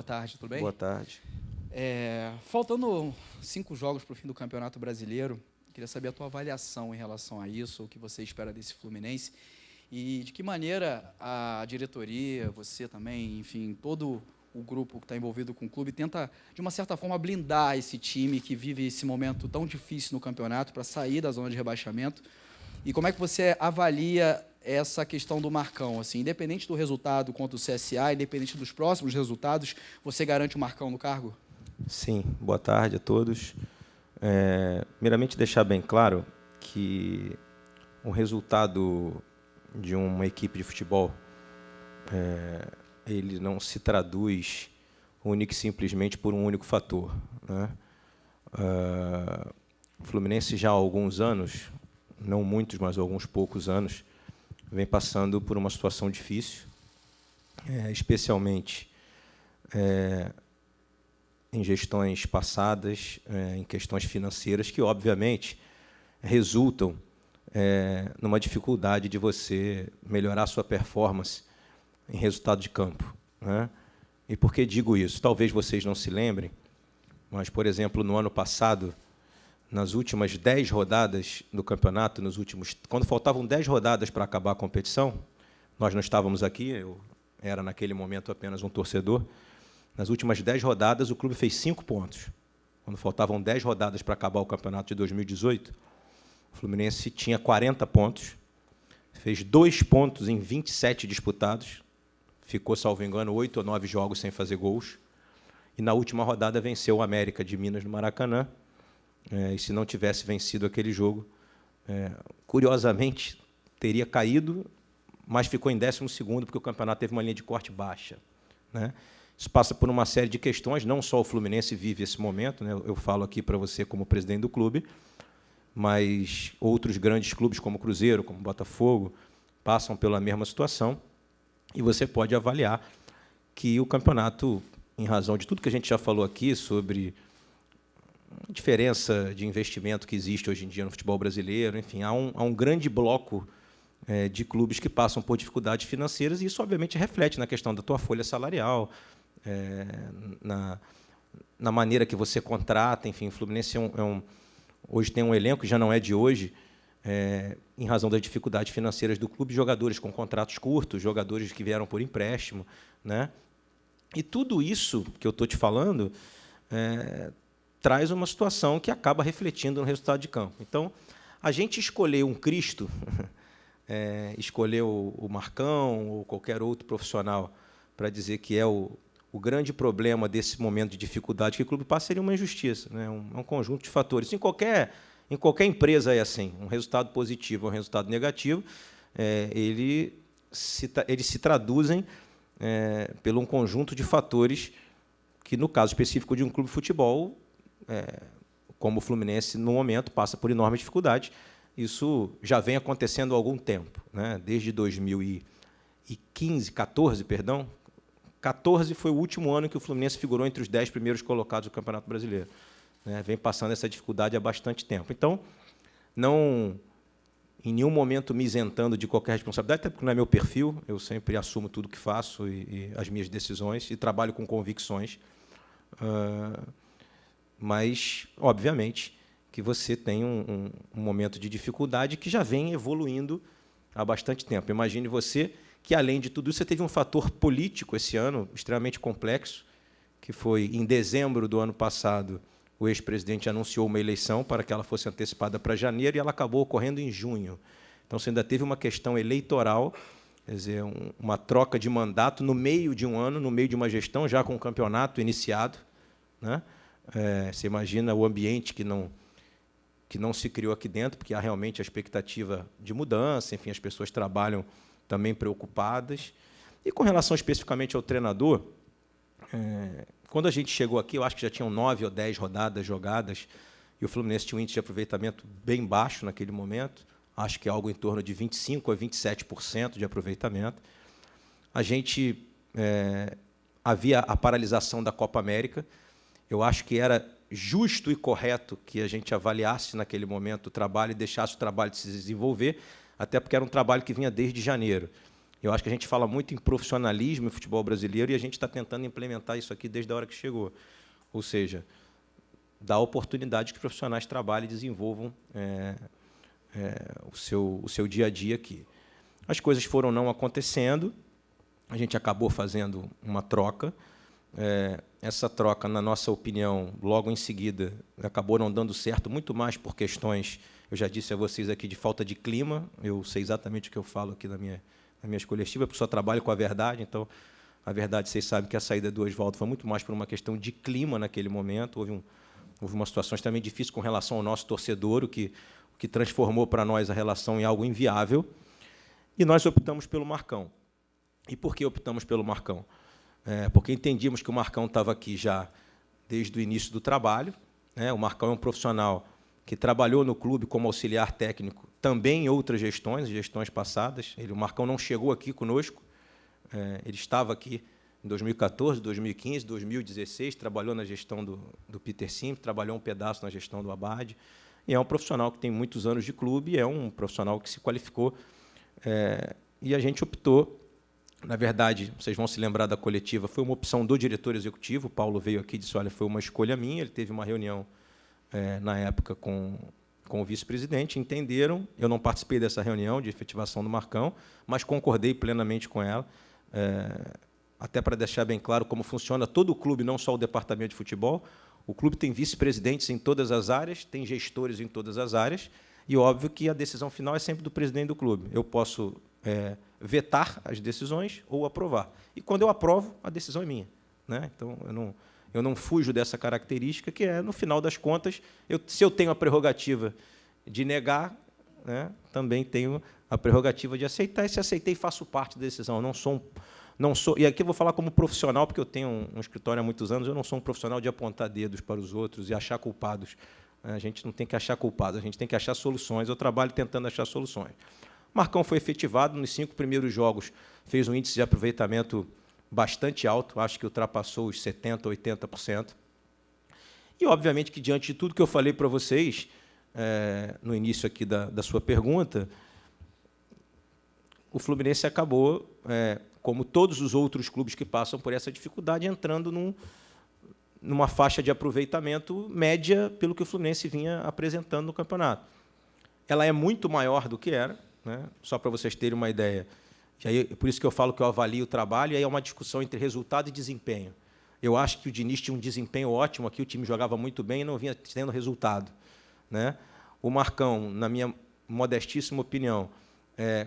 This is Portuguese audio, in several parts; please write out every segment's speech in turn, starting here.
tarde, tudo bem? Boa tarde. Faltando 5 jogos para o fim do Campeonato Brasileiro, queria saber a tua avaliação em relação a isso, o que você espera desse Fluminense e de que maneira a diretoria, você também, enfim, todo o grupo que está envolvido com o clube tenta, de uma certa forma, blindar esse time que vive esse momento tão difícil no campeonato para sair da zona de rebaixamento. E como é que você avalia essa questão do Marcão? Assim, independente do resultado contra o CSA, independente dos próximos resultados, você garante o Marcão no cargo? Sim, boa tarde a todos. Primeiramente, deixar bem claro que o resultado de uma equipe de futebol ele não se traduz única e simplesmente por um único fator, né? O Fluminense já há alguns anos, não muitos, mas alguns poucos anos, vem passando por uma situação difícil, especialmente em gestões passadas, em questões financeiras, que, obviamente, resultam numa dificuldade de você melhorar a sua performance em resultado de campo, né? E por que digo isso? Talvez vocês não se lembrem, mas, por exemplo, no ano passado, nas últimas 10 rodadas do campeonato, quando faltavam 10 rodadas para acabar a competição, nós não estávamos aqui, eu era, naquele momento, apenas um torcedor. Nas últimas 10 rodadas, o clube fez 5 pontos. Quando faltavam 10 rodadas para acabar o campeonato de 2018, o Fluminense tinha 40 pontos, fez 2 pontos em 27 disputados, ficou, salvo engano, 8 ou 9 jogos sem fazer gols, e na última rodada venceu o América de Minas no Maracanã, e se não tivesse vencido aquele jogo, curiosamente, teria caído, mas ficou em 12º, porque o campeonato teve uma linha de corte baixa, né? Isso passa por uma série de questões, não só o Fluminense vive esse momento, né? Eu falo aqui para você como presidente do clube, mas outros grandes clubes, como o Cruzeiro, como o Botafogo, passam pela mesma situação, e você pode avaliar que o campeonato, em razão de tudo que a gente já falou aqui sobre a diferença de investimento que existe hoje em dia no futebol brasileiro, enfim, há um grande bloco de clubes que passam por dificuldades financeiras, e isso, obviamente, reflete na questão da tua folha salarial, na maneira que você contrata. Enfim, o Fluminense hoje tem um elenco que já não é de hoje, em razão das dificuldades financeiras do clube, jogadores com contratos curtos, jogadores que vieram por empréstimo, né? E tudo isso que eu estou te falando traz uma situação que acaba refletindo no resultado de campo. Então, a gente escolher um Cristo, escolher o Marcão ou qualquer outro profissional para dizer que é o grande problema desse momento de dificuldade que o clube passa, seria uma injustiça, né? Um conjunto de fatores. Em qualquer empresa é assim, um resultado positivo ou um resultado negativo, eles se traduzem por um conjunto de fatores que, no caso específico de um clube de futebol, como o Fluminense, no momento, passa por enorme dificuldade. Isso já vem acontecendo há algum tempo, né? Desde 2014 foi o último ano que o Fluminense figurou entre os 10 primeiros colocados do Campeonato Brasileiro, né? Vem passando essa dificuldade há bastante tempo. Então, não, em nenhum momento me isentando de qualquer responsabilidade, até porque não é meu perfil, eu sempre assumo tudo que faço e as minhas decisões, e trabalho com convicções. Mas, obviamente, que você tem um momento de dificuldade que já vem evoluindo há bastante tempo. Imagine você que, além de tudo isso, você teve um fator político esse ano extremamente complexo, que foi, em dezembro do ano passado, o ex-presidente anunciou uma eleição para que ela fosse antecipada para janeiro, e ela acabou ocorrendo em junho. Então, você ainda teve uma questão eleitoral, quer dizer, uma troca de mandato no meio de um ano, no meio de uma gestão, já com o campeonato iniciado, né? Você imagina o ambiente que não se criou aqui dentro, porque há realmente a expectativa de mudança, enfim, as pessoas trabalham também preocupadas. E com relação especificamente ao treinador, quando a gente chegou aqui, eu acho que já tinham 9 ou 10 rodadas jogadas, e o Fluminense tinha um índice de aproveitamento bem baixo naquele momento, acho que algo em torno de 25% a 27% de aproveitamento. A gente havia a paralisação da Copa América. Eu acho que era justo e correto que a gente avaliasse naquele momento o trabalho e deixasse o trabalho de se desenvolver, até porque era um trabalho que vinha desde janeiro. Eu acho que a gente fala muito em profissionalismo no futebol brasileiro e a gente está tentando implementar isso aqui desde a hora que chegou. Ou seja, dar oportunidade que os profissionais trabalhem e desenvolvam o seu dia a dia aqui. As coisas foram não acontecendo, a gente acabou fazendo uma troca. Essa troca, na nossa opinião, logo em seguida, acabou não dando certo, muito mais por questões, eu já disse a vocês aqui, de falta de clima. Eu sei exatamente o que eu falo aqui nas minhas coletivas, porque só trabalho com a verdade, então, a verdade, vocês sabem que a saída do Oswaldo foi muito mais por uma questão de clima naquele momento. Houve uma situação também difícil com relação ao nosso torcedor, o que transformou para nós a relação em algo inviável, e nós optamos pelo Marcão. E por que optamos pelo Marcão? Porque entendíamos que o Marcão estava aqui já desde o início do trabalho, né? O Marcão é um profissional que trabalhou no clube como auxiliar técnico, também em outras gestões passadas. O Marcão não chegou aqui conosco, ele estava aqui em 2014, 2015, 2016, trabalhou na gestão do Peter Sim, trabalhou um pedaço na gestão do Abad, e é um profissional que tem muitos anos de clube, é um profissional que se qualificou, e a gente optou. Na verdade, vocês vão se lembrar da coletiva, foi uma opção do diretor executivo. O Paulo veio aqui e disse, olha, foi uma escolha minha. Ele teve uma reunião, na época, com o vice-presidente, entenderam. Eu não participei dessa reunião de efetivação do Marcão, mas concordei plenamente com ela, até para deixar bem claro como funciona todo o clube, não só o departamento de futebol. O clube tem vice-presidentes em todas as áreas, tem gestores em todas as áreas, e óbvio que a decisão final é sempre do presidente do clube. Eu posso vetar as decisões ou aprovar. E, quando eu aprovo, a decisão é minha, né? Então, eu não fujo dessa característica, que no final das contas, se eu tenho a prerrogativa de negar, né, também tenho a prerrogativa de aceitar, e, se aceitei, faço parte da decisão. Eu não sou, e aqui eu vou falar como profissional, porque eu tenho um escritório há muitos anos, eu não sou um profissional de apontar dedos para os outros e achar culpados. A gente não tem que achar culpados, a gente tem que achar soluções. Eu trabalho tentando achar soluções. Marcão foi efetivado nos 5 primeiros jogos, fez um índice de aproveitamento bastante alto, acho que ultrapassou os 70%, 80%. E, obviamente, que, diante de tudo que eu falei para vocês, no início aqui da sua pergunta, o Fluminense acabou, como todos os outros clubes que passam por essa dificuldade, entrando numa faixa de aproveitamento média pelo que o Fluminense vinha apresentando no campeonato. Ela é muito maior do que era, né? Só para vocês terem uma ideia. E aí, por isso que eu falo que eu avalio o trabalho, e aí é uma discussão entre resultado e desempenho. Eu acho que o Diniz tinha um desempenho ótimo aqui, o time jogava muito bem e não vinha tendo resultado, né? O Marcão, na minha modestíssima opinião,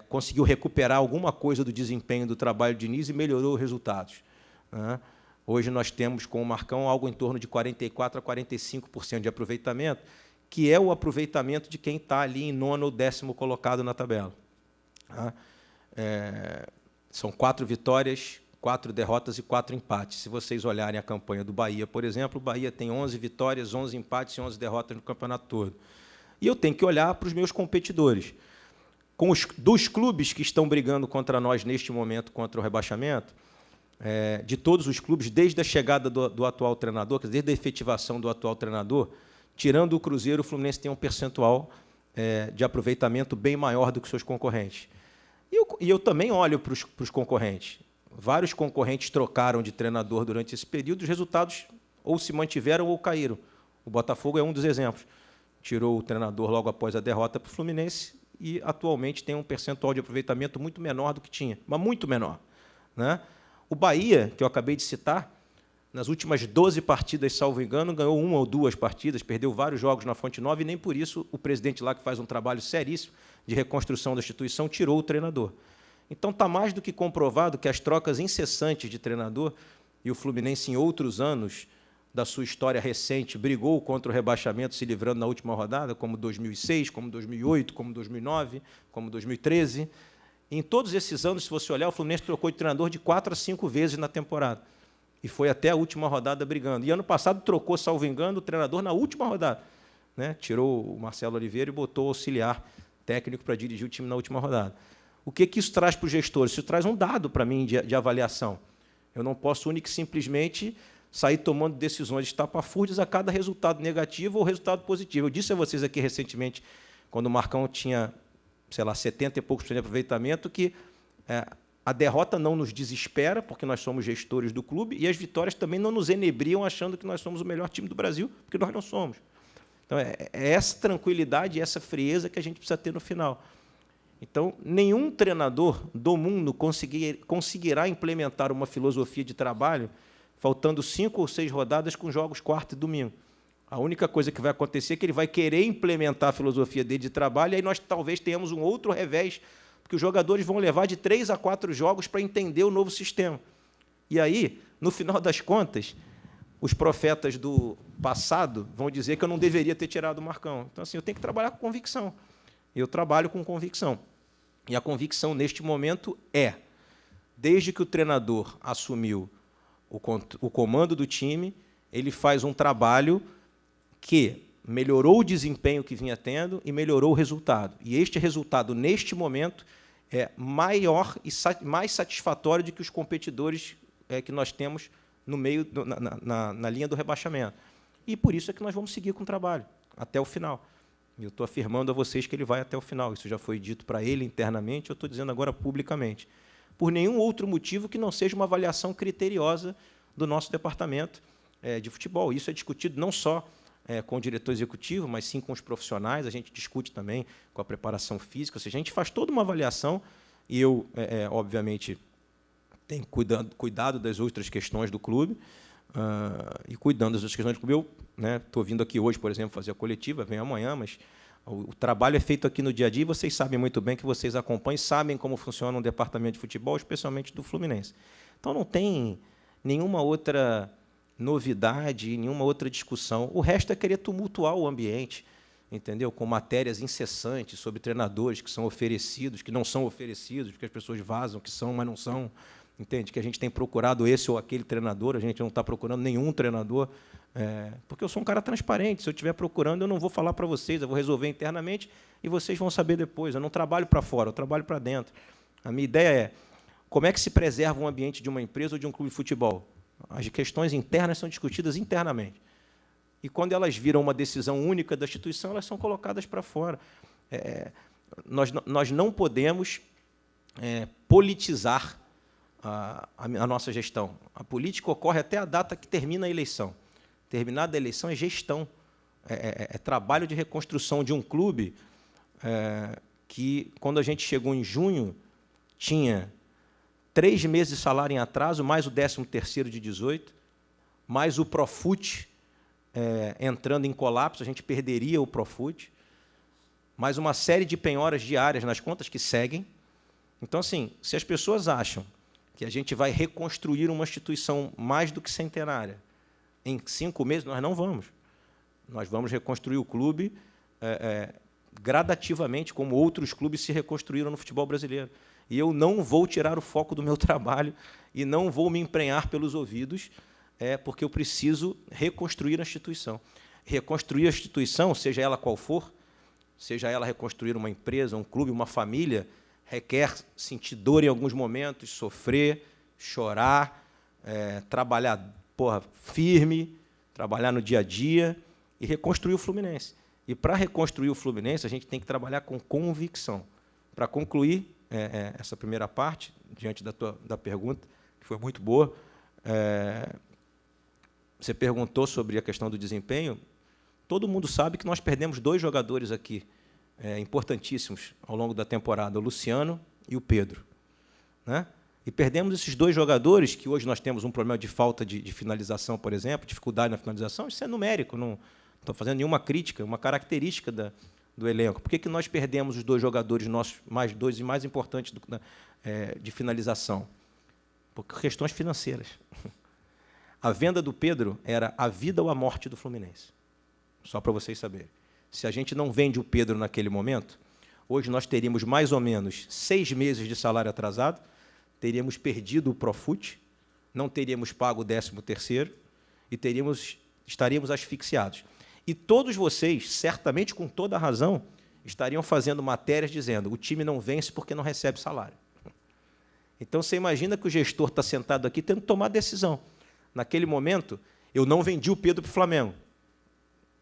conseguiu recuperar alguma coisa do desempenho do trabalho do Diniz e melhorou os resultados, né? Hoje nós temos com o Marcão algo em torno de 44% a 45% de aproveitamento, que é o aproveitamento de quem está ali em 9º ou 10º colocado na tabela. São 4 vitórias, 4 derrotas e 4 empates. Se vocês olharem a campanha do Bahia, por exemplo, o Bahia tem 11 vitórias, 11 empates e 11 derrotas no campeonato todo. E eu tenho que olhar para os meus competidores. Dos clubes que estão brigando contra nós neste momento, contra o rebaixamento, de todos os clubes, desde a chegada do atual treinador, desde a efetivação do atual treinador, tirando o Cruzeiro, o Fluminense tem um percentual de aproveitamento bem maior do que seus concorrentes. E eu também olho para os concorrentes. Vários concorrentes trocaram de treinador durante esse período, os resultados ou se mantiveram ou caíram. O Botafogo é um dos exemplos. Tirou o treinador logo após a derrota para o Fluminense e, atualmente, tem um percentual de aproveitamento muito menor do que tinha, mas muito menor, né? O Bahia, que eu acabei de citar, nas últimas 12 partidas, salvo engano, ganhou 1 ou 2 partidas, perdeu vários jogos na Fonte Nova, e nem por isso o presidente lá, que faz um trabalho seríssimo de reconstrução da instituição, tirou o treinador. Então, está mais do que comprovado que as trocas incessantes de treinador, e o Fluminense, em outros anos da sua história recente, brigou contra o rebaixamento, se livrando na última rodada, como 2006, como 2008, como 2009, como 2013. Em todos esses anos, se você olhar, o Fluminense trocou de treinador de 4 a 5 vezes na temporada. E foi até a última rodada brigando. E, ano passado, trocou, salvo engano, o treinador na última rodada, né? Tirou o Marcelo Oliveira e botou o auxiliar técnico para dirigir o time na última rodada. O que isso traz para os gestores? Isso traz um dado para mim de avaliação. Eu não posso única e simplesmente sair tomando decisões estapafúrdias a cada resultado negativo ou resultado positivo. Eu disse a vocês aqui recentemente, quando o Marcão tinha, sei lá, 70 e poucos por cento de aproveitamento, que a derrota não nos desespera, porque nós somos gestores do clube, e as vitórias também não nos enebriam achando que nós somos o melhor time do Brasil, porque nós não somos. Então, é essa tranquilidade, essa frieza que a gente precisa ter no final. Então, nenhum treinador do mundo conseguirá implementar uma filosofia de trabalho faltando 5 ou 6 rodadas com jogos quarta e domingo. A única coisa que vai acontecer é que ele vai querer implementar a filosofia dele de trabalho, e aí nós talvez tenhamos um outro revés, porque os jogadores vão levar de 3 a 4 jogos para entender o novo sistema. E aí, no final das contas, os profetas do passado vão dizer que eu não deveria ter tirado o Marcão. Então, assim, eu tenho que trabalhar com convicção. Eu trabalho com convicção. E a convicção, neste momento, desde que o treinador assumiu o comando do time, ele faz um trabalho que melhorou o desempenho que vinha tendo e melhorou o resultado. E este resultado, neste momento, é maior e mais satisfatório do que os competidores que nós temos no meio, na linha do rebaixamento. E por isso é que nós vamos seguir com o trabalho, até o final. Eu estou afirmando a vocês que ele vai até o final. Isso já foi dito para ele internamente, eu estou dizendo agora publicamente. Por nenhum outro motivo que não seja uma avaliação criteriosa do nosso departamento de futebol. Isso é discutido não só com o diretor executivo, mas sim com os profissionais. A gente discute também com a preparação física. Ou seja, a gente faz toda uma avaliação e eu, obviamente, tenho cuidado das outras questões do clube. E cuidando das outras questões do clube, eu estou vindo aqui hoje, por exemplo, fazer a coletiva, venho amanhã, mas o trabalho é feito aqui no dia a dia, e vocês sabem muito bem que vocês acompanham, sabem como funciona um departamento de futebol, especialmente do Fluminense. Então, não tem nenhuma outra novidade, nenhuma outra discussão. O resto é querer tumultuar o ambiente, entendeu? Com matérias incessantes sobre treinadores que são oferecidos, que não são oferecidos, que as pessoas vazam, que são, mas não são. Entende? Que a gente tem procurado esse ou aquele treinador, a gente não está procurando nenhum treinador, porque eu sou um cara transparente. Se eu estiver procurando, eu não vou falar para vocês, eu vou resolver internamente e vocês vão saber depois. Eu não trabalho para fora, eu trabalho para dentro. A minha ideia é como é que se preserva um ambiente de uma empresa ou de um clube de futebol. As questões internas são discutidas internamente. E, quando elas viram uma decisão única da instituição, elas são colocadas para fora. Nós não podemos politizar a nossa gestão. A política ocorre até a data que termina a eleição. Terminada a eleição é gestão, é trabalho de reconstrução de um clube que, quando a gente chegou em junho, tinha 3 meses de salário em atraso, mais o 13º de 18, mais o Profut entrando em colapso, a gente perderia o Profut, mais uma série de penhoras diárias nas contas que seguem. Então, assim, se as pessoas acham que a gente vai reconstruir uma instituição mais do que centenária em 5 meses, nós não vamos. Nós vamos reconstruir o clube gradativamente, como outros clubes se reconstruíram no futebol brasileiro. E eu não vou tirar o foco do meu trabalho e não vou me emprenhar pelos ouvidos, porque eu preciso reconstruir a instituição. Reconstruir a instituição, seja ela qual for, seja ela reconstruir uma empresa, um clube, uma família, requer sentir dor em alguns momentos, sofrer, chorar, trabalhar firme, trabalhar no dia a dia e reconstruir o Fluminense. E, para reconstruir o Fluminense, a gente tem que trabalhar com convicção. Para concluir essa primeira parte, diante da pergunta, que foi muito boa, você perguntou sobre a questão do desempenho. Todo mundo sabe que nós perdemos 2 jogadores aqui, importantíssimos ao longo da temporada, o Luciano e o Pedro. E perdemos esses 2 jogadores, que hoje nós temos um problema de falta de finalização, por exemplo, dificuldade na finalização. Isso é numérico, não estou fazendo nenhuma crítica, uma característica do elenco. Por que nós perdemos os 2 jogadores nossos, mais 2 e mais importantes de finalização? Por questões financeiras. A venda do Pedro era a vida ou a morte do Fluminense. Só para vocês saberem. Se a gente não vende o Pedro naquele momento, hoje nós teríamos mais ou menos 6 meses de salário atrasado, teríamos perdido o Profut, não teríamos pago o 13º e estaríamos asfixiados. E todos vocês, certamente com toda a razão, estariam fazendo matérias dizendo: o time não vence porque não recebe salário. Então, você imagina que o gestor está sentado aqui tendo que tomar decisão. Naquele momento, eu não vendi o Pedro para o Flamengo.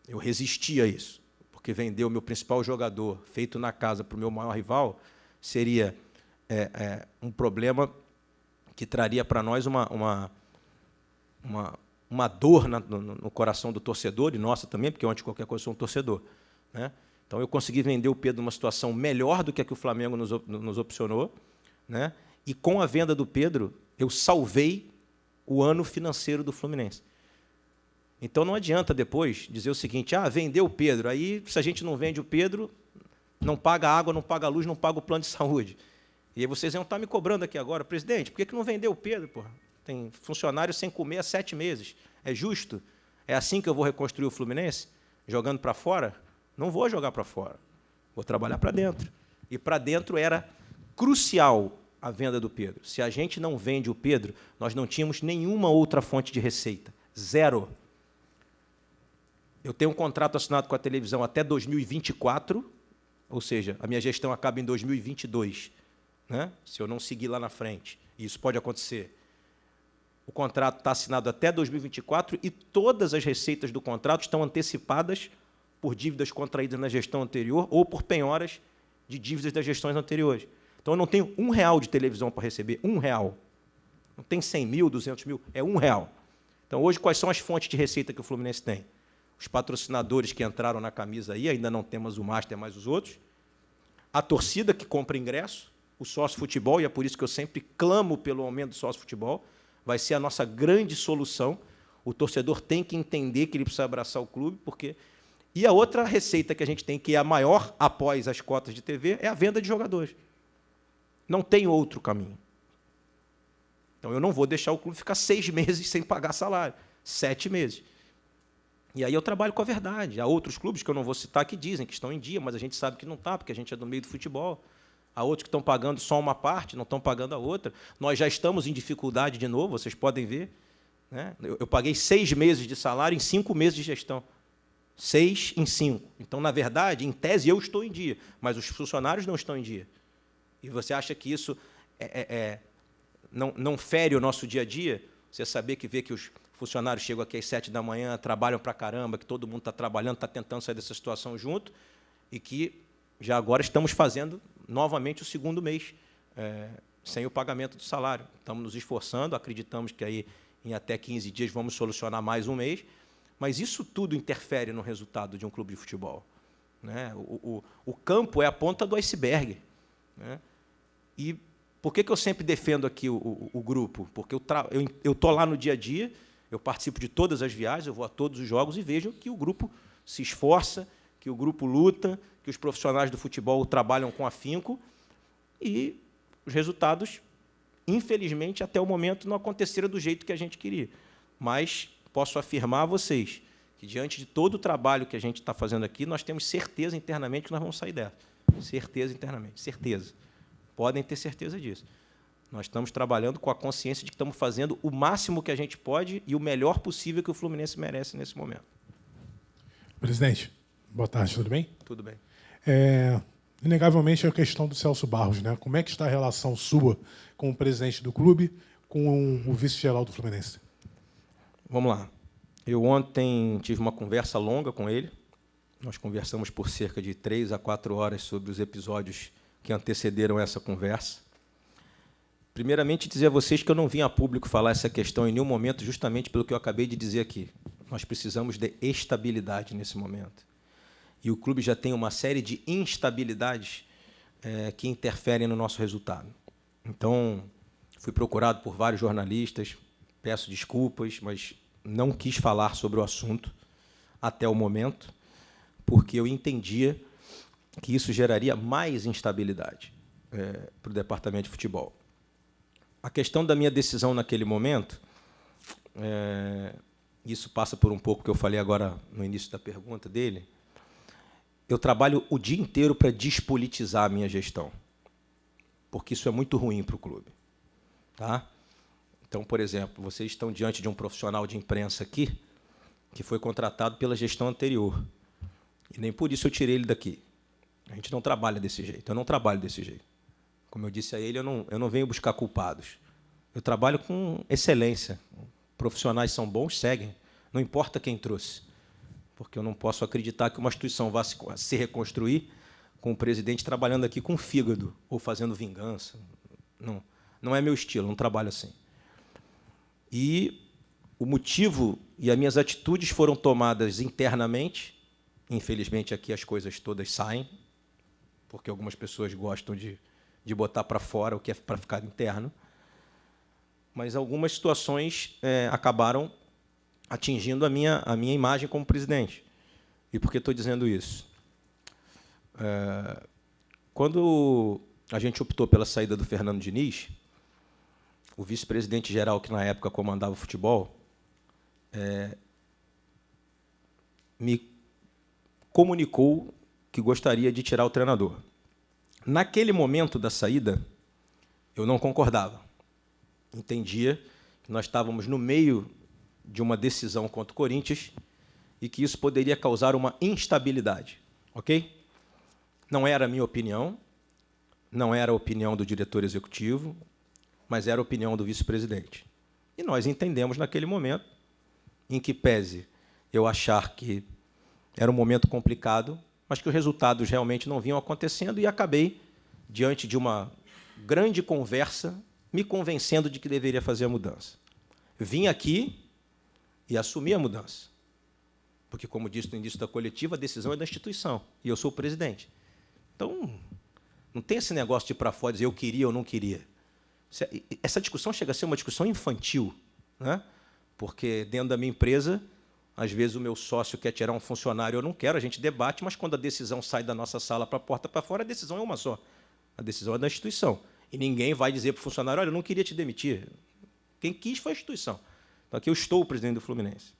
Eu resisti a isso, porque vender o meu principal jogador, feito na casa, para o meu maior rival, seria um problema que traria para nós uma dor no coração do torcedor, e nossa também, porque eu, antes de qualquer coisa, sou um torcedor, né? Então, eu consegui vender o Pedro numa situação melhor do que a que o Flamengo nos opcionou, né? E, com a venda do Pedro, eu salvei o ano financeiro do Fluminense. Então, não adianta depois dizer o seguinte: vendeu o Pedro, aí, se a gente não vende o Pedro, não paga água, não paga luz, não paga o plano de saúde. E aí vocês iam estar me cobrando aqui agora: presidente, por que não vendeu o Pedro? Porra? Tem funcionário sem comer há 7 meses. É justo? É assim que eu vou reconstruir o Fluminense? Jogando para fora? Não vou jogar para fora. Vou trabalhar para dentro. E para dentro era crucial a venda do Pedro. Se a gente não vende o Pedro, nós não tínhamos nenhuma outra fonte de receita. Zero. Eu tenho um contrato assinado com a televisão até 2024, ou seja, a minha gestão acaba em 2022, né? Se eu não seguir lá na frente. E isso pode acontecer. O contrato está assinado até 2024 e todas as receitas do contrato estão antecipadas por dívidas contraídas na gestão anterior ou por penhoras de dívidas das gestões anteriores. Então, eu não tenho R$1 de televisão para receber, R$1. Não tem 100 mil, 200 mil, é R$1. Então, hoje, quais são as fontes de receita que o Fluminense tem? Os patrocinadores que entraram na camisa aí, ainda não temos o Master, mas os outros. A torcida que compra ingresso, o sócio-futebol, e é por isso que eu sempre clamo pelo aumento do sócio-futebol, vai ser a nossa grande solução. O torcedor tem que entender que ele precisa abraçar o clube, porque... E a outra receita que a gente tem, que é a maior após as cotas de TV, é a venda de jogadores. Não tem outro caminho. Então, eu não vou deixar o clube ficar 6 meses sem pagar salário, 7 meses. E aí eu trabalho com a verdade. Há outros clubes, que eu não vou citar, que dizem que estão em dia, mas a gente sabe que não está, porque a gente é do meio do futebol. Há outros que estão pagando só uma parte, não estão pagando a outra. Nós já estamos em dificuldade de novo, vocês podem ver, né? Eu paguei 6 meses de salário em 5 meses de gestão. 6 em 5. Então, na verdade, em tese, eu estou em dia, mas os funcionários não estão em dia. E você acha que isso não fere o nosso dia a dia? Você saber que vê que os funcionários chegam aqui às 7 da manhã, trabalham para caramba, que todo mundo está trabalhando, está tentando sair dessa situação junto, e que já agora estamos fazendo novamente o 2º mês sem o pagamento do salário. Estamos nos esforçando, acreditamos que aí em até 15 dias vamos solucionar mais um mês, mas isso tudo interfere no resultado de um clube de futebol, né? O campo é a ponta do iceberg, né? E por que eu sempre defendo aqui o grupo? Porque eu estou lá no dia a dia, eu participo de todas as viagens, eu vou a todos os jogos e vejo que o grupo se esforça, que o grupo luta, que os profissionais do futebol trabalham com afinco, e os resultados, infelizmente, até o momento, não aconteceram do jeito que a gente queria. Mas posso afirmar a vocês que, diante de todo o trabalho que a gente está fazendo aqui, nós temos certeza internamente que nós vamos sair dessa. Certeza internamente, certeza. Podem ter certeza disso. Nós estamos trabalhando com a consciência de que estamos fazendo o máximo que a gente pode e o melhor possível que o Fluminense merece nesse momento. Presidente, boa tarde, tudo bem? Tudo bem. Inegavelmente, a questão do Celso Barros, né? Como é que está a relação sua com o presidente do clube, com o vice-geral do Fluminense? Vamos lá. Eu ontem tive uma conversa longa com ele. Nós conversamos por cerca de 3 a 4 horas sobre os episódios que antecederam essa conversa. Primeiramente, dizer a vocês que eu não vim a público falar essa questão em nenhum momento, justamente pelo que eu acabei de dizer aqui. Nós precisamos de estabilidade nesse momento. E o clube já tem uma série de instabilidades que interferem no nosso resultado. Então, fui procurado por vários jornalistas, peço desculpas, mas não quis falar sobre o assunto até o momento, porque eu entendia que isso geraria mais instabilidade para o departamento de futebol. A questão da minha decisão naquele momento, isso passa por um pouco que eu falei agora no início da pergunta dele. Eu trabalho o dia inteiro para despolitizar a minha gestão, porque isso é muito ruim para o clube. Tá? Então, por exemplo, vocês estão diante de um profissional de imprensa aqui que foi contratado pela gestão anterior. E nem por isso eu tirei ele daqui. A gente não trabalha desse jeito. Eu não trabalho desse jeito. Como eu disse a ele, eu não venho buscar culpados. Eu trabalho com excelência. Profissionais são bons, seguem. Não importa quem trouxe. Porque eu não posso acreditar que uma instituição vá se reconstruir com o presidente trabalhando aqui com fígado ou fazendo vingança. Não é meu estilo, não trabalho assim. E o motivo e as minhas atitudes foram tomadas internamente. Infelizmente, aqui as coisas todas saem, porque algumas pessoas gostam de botar para fora o que é para ficar interno. Mas algumas situações acabaram atingindo a minha imagem como presidente. E por que estou dizendo isso? Quando a gente optou pela saída do Fernando Diniz, o vice-presidente geral, que na época comandava o futebol, me comunicou que gostaria de tirar o treinador. Naquele momento da saída, eu não concordava. Entendia que nós estávamos no meio de uma decisão contra o Corinthians e que isso poderia causar uma instabilidade. Ok? Não era a minha opinião, não era a opinião do diretor executivo, mas era a opinião do vice-presidente. E nós entendemos naquele momento, em que pese eu achar que era um momento complicado, mas que os resultados realmente não vinham acontecendo, e acabei, diante de uma grande conversa, me convencendo de que deveria fazer a mudança. Vim aqui e assumi a mudança. Porque, como disse no início da coletiva, a decisão é da instituição, e eu sou o presidente. Então, não tem esse negócio de ir para fora e dizer eu queria ou não queria. Essa discussão chega a ser uma discussão infantil, né? Porque, dentro da minha empresa, às vezes o meu sócio quer tirar um funcionário, eu não quero, a gente debate, mas quando a decisão sai da nossa sala para a porta para fora, a decisão é uma só. A decisão é da instituição. E ninguém vai dizer para o funcionário, olha, eu não queria te demitir. Quem quis foi a instituição. Então, aqui eu estou o presidente do Fluminense.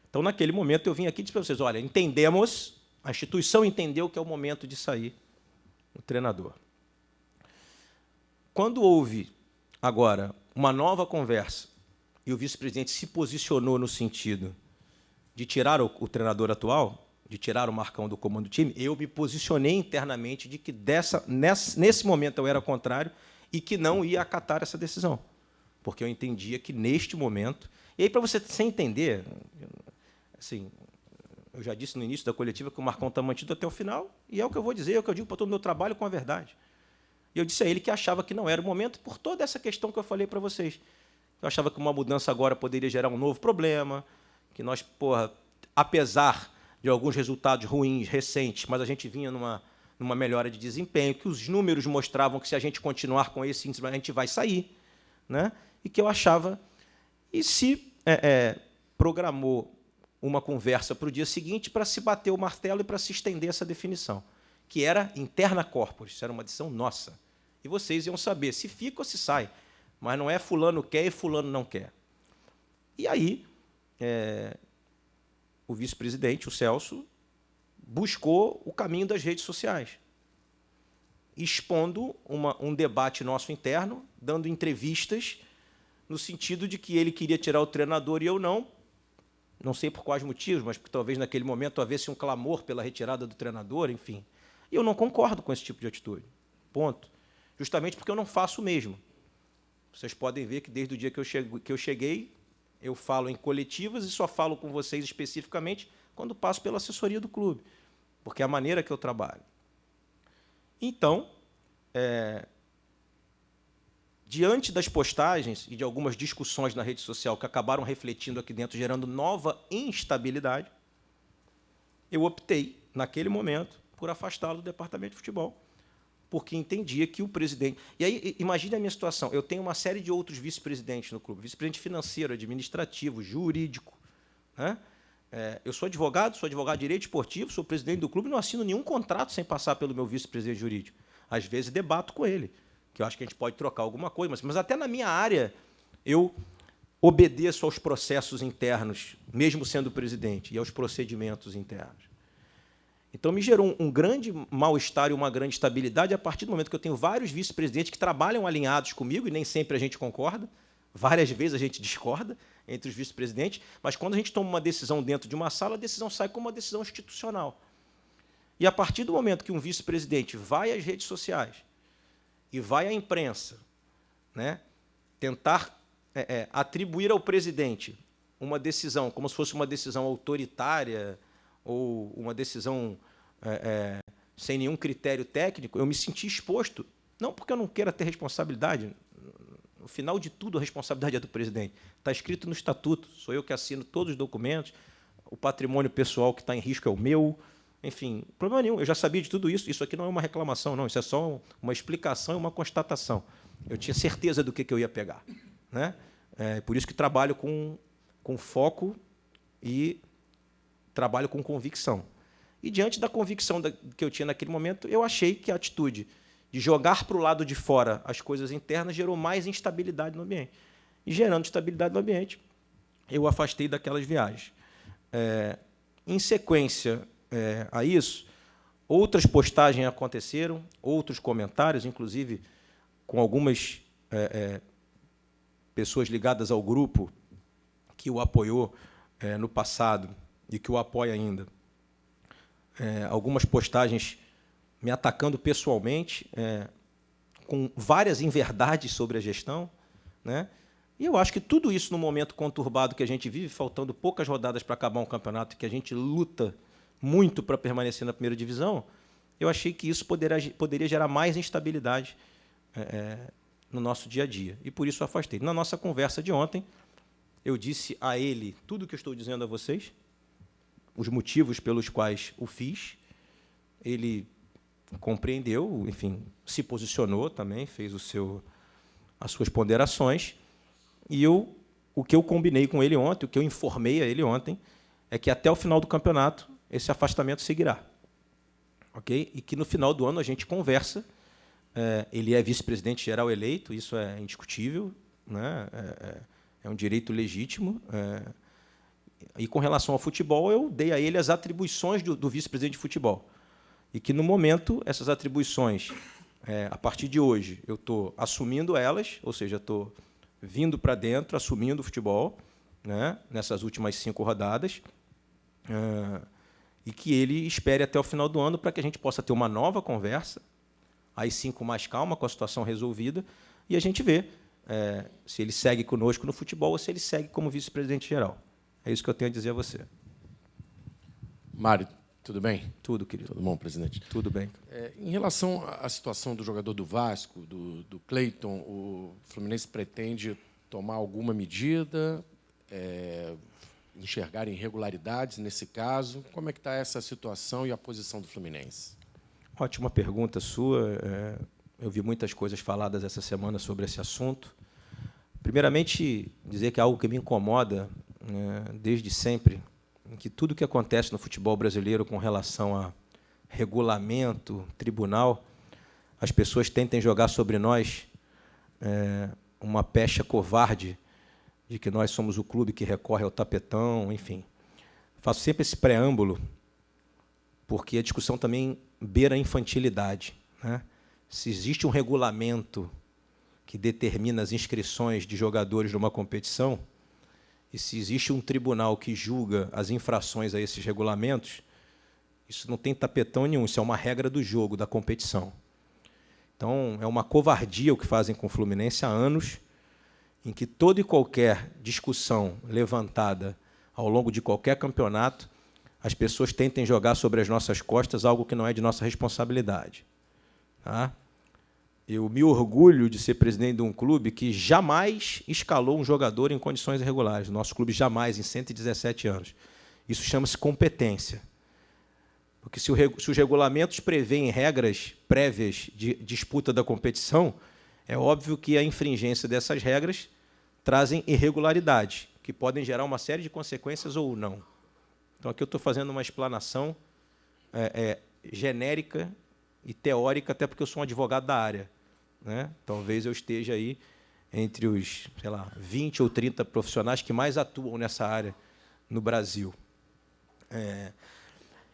Então, naquele momento, eu vim aqui e disse para vocês, olha, entendemos, a instituição entendeu que é o momento de sair o treinador. Quando houve, agora, uma nova conversa, e o vice-presidente se posicionou no sentido de tirar o treinador atual, de tirar o Marcão do comando do time, eu me posicionei internamente de que nesse momento eu era contrário e que não ia acatar essa decisão. Porque eu entendia que, neste momento... E aí, para você entender, assim, eu já disse no início da coletiva que o Marcão está mantido até o final, e é o que eu vou dizer, é o que eu digo para todo o meu trabalho com a verdade. E eu disse a ele que achava que não era o momento por toda essa questão que eu falei para vocês. Eu achava que uma mudança agora poderia gerar um novo problema, que nós, apesar de alguns resultados ruins, recentes, mas a gente vinha numa melhora de desempenho, que os números mostravam que, se a gente continuar com esse índice, a gente vai sair, né? E que eu achava... E se programou uma conversa para o dia seguinte para se bater o martelo e para se estender essa definição, que era interna corporis, isso era uma decisão nossa. E vocês iam saber se fica ou se sai, mas não é fulano quer e fulano não quer. E aí, o vice-presidente, o Celso, buscou o caminho das redes sociais, expondo um debate nosso interno, dando entrevistas no sentido de que ele queria tirar o treinador e eu não sei por quais motivos, mas porque talvez naquele momento houvesse um clamor pela retirada do treinador, enfim. E eu não concordo com esse tipo de atitude. Ponto. Justamente porque eu não faço o mesmo. Vocês podem ver que desde o dia que eu cheguei, eu falo em coletivas e só falo com vocês especificamente quando passo pela assessoria do clube, porque é a maneira que eu trabalho. Então, diante das postagens e de algumas discussões na rede social que acabaram refletindo aqui dentro, gerando nova instabilidade, eu optei, naquele momento, por afastá-lo do departamento de futebol, porque entendia que o presidente... E aí, imagine a minha situação. Eu tenho uma série de outros vice-presidentes no clube, vice-presidente financeiro, administrativo, jurídico, né? Eu sou advogado de direito esportivo, sou presidente do clube, não assino nenhum contrato sem passar pelo meu vice-presidente jurídico. Às vezes, debato com ele, que eu acho que a gente pode trocar alguma coisa, mas até na minha área eu obedeço aos processos internos, mesmo sendo presidente, e aos procedimentos internos. Então, me gerou um grande mal-estar e uma grande estabilidade a partir do momento que eu tenho vários vice-presidentes que trabalham alinhados comigo, e nem sempre a gente concorda, várias vezes a gente discorda entre os vice-presidentes, mas quando a gente toma uma decisão dentro de uma sala, a decisão sai como uma decisão institucional. E, a partir do momento que um vice-presidente vai às redes sociais e vai à imprensa, né, tentar atribuir ao presidente uma decisão, como se fosse uma decisão autoritária ou uma decisão sem nenhum critério técnico, eu me senti exposto, não porque eu não queira ter responsabilidade. No final de tudo, a responsabilidade é do presidente. Está escrito no estatuto, sou eu que assino todos os documentos, o patrimônio pessoal que está em risco é o meu. Enfim, problema nenhum, eu já sabia de tudo isso. Isso aqui não é uma reclamação, não, isso é só uma explicação e uma constatação. Eu tinha certeza do que eu ia pegar, né? Por isso que trabalho com foco e trabalho com convicção. E, diante da convicção que eu tinha naquele momento, eu achei que a atitude de jogar para o lado de fora as coisas internas gerou mais instabilidade no ambiente. E, gerando instabilidade no ambiente, eu afastei daquelas viagens. Em sequência a isso, outras postagens aconteceram, outros comentários, inclusive com algumas pessoas ligadas ao grupo que o apoiou no passado e que o apoia ainda. Algumas postagens me atacando pessoalmente, com várias inverdades sobre a gestão, né? E eu acho que tudo isso, no momento conturbado que a gente vive, faltando poucas rodadas para acabar um campeonato, que a gente luta muito para permanecer na primeira divisão, eu achei que isso poderia gerar mais instabilidade no nosso dia a dia. E, por isso, eu afastei. Na nossa conversa de ontem, eu disse a ele tudo o que eu estou dizendo a vocês, os motivos pelos quais o fiz. Ele compreendeu, enfim, se posicionou também, fez as suas ponderações. E o que eu combinei com ele ontem, o que eu informei a ele ontem, é que até o final do campeonato esse afastamento seguirá. Okay? E que no final do ano a gente conversa. Ele é vice-presidente geral eleito, isso é indiscutível, né? É um direito legítimo. E, com relação ao futebol, eu dei a ele as atribuições do vice-presidente de futebol. E que, no momento, essas atribuições, a partir de hoje, eu estou assumindo elas, ou seja, estou vindo para dentro, assumindo o futebol, né, nessas últimas 5 rodadas, e que ele espere até o final do ano para que a gente possa ter uma nova conversa, aí sim com mais calma, com a situação resolvida, e a gente vê se ele segue conosco no futebol ou se ele segue como vice-presidente geral. É isso que eu tenho a dizer a você. Mário, tudo bem? Tudo, querido. Tudo bom, presidente? Tudo bem. Em relação à situação do jogador do Vasco, do Cleiton, o Fluminense pretende tomar alguma medida, enxergar irregularidades nesse caso? Como é que está essa situação e a posição do Fluminense? Ótima pergunta sua. Eu vi muitas coisas faladas essa semana sobre esse assunto. Primeiramente, dizer que é algo que me incomoda desde sempre, que tudo que acontece no futebol brasileiro com relação a regulamento, tribunal, as pessoas tentem jogar sobre nós uma pecha covarde de que nós somos o clube que recorre ao tapetão, enfim. Faço sempre esse preâmbulo, porque a discussão também beira a infantilidade, né? Se existe um regulamento que determina as inscrições de jogadores numa competição, e se existe um tribunal que julga as infrações a esses regulamentos, isso não tem tapetão nenhum, isso é uma regra do jogo, da competição. Então, é uma covardia o que fazem com o Fluminense há anos, em que toda e qualquer discussão levantada ao longo de qualquer campeonato, as pessoas tentem jogar sobre as nossas costas algo que não é de nossa responsabilidade. Tá? Eu me orgulho de ser presidente de um clube que jamais escalou um jogador em condições irregulares. Nosso clube jamais, em 117 anos. Isso chama-se competência. Porque se os regulamentos prevêem regras prévias de disputa da competição, é óbvio que a infringência dessas regras trazem irregularidades, que podem gerar uma série de consequências ou não. Então, aqui eu estou fazendo uma explanação genérica e teórica, até porque eu sou um advogado da área, né? Talvez eu esteja aí entre os, 20 ou 30 profissionais que mais atuam nessa área no Brasil.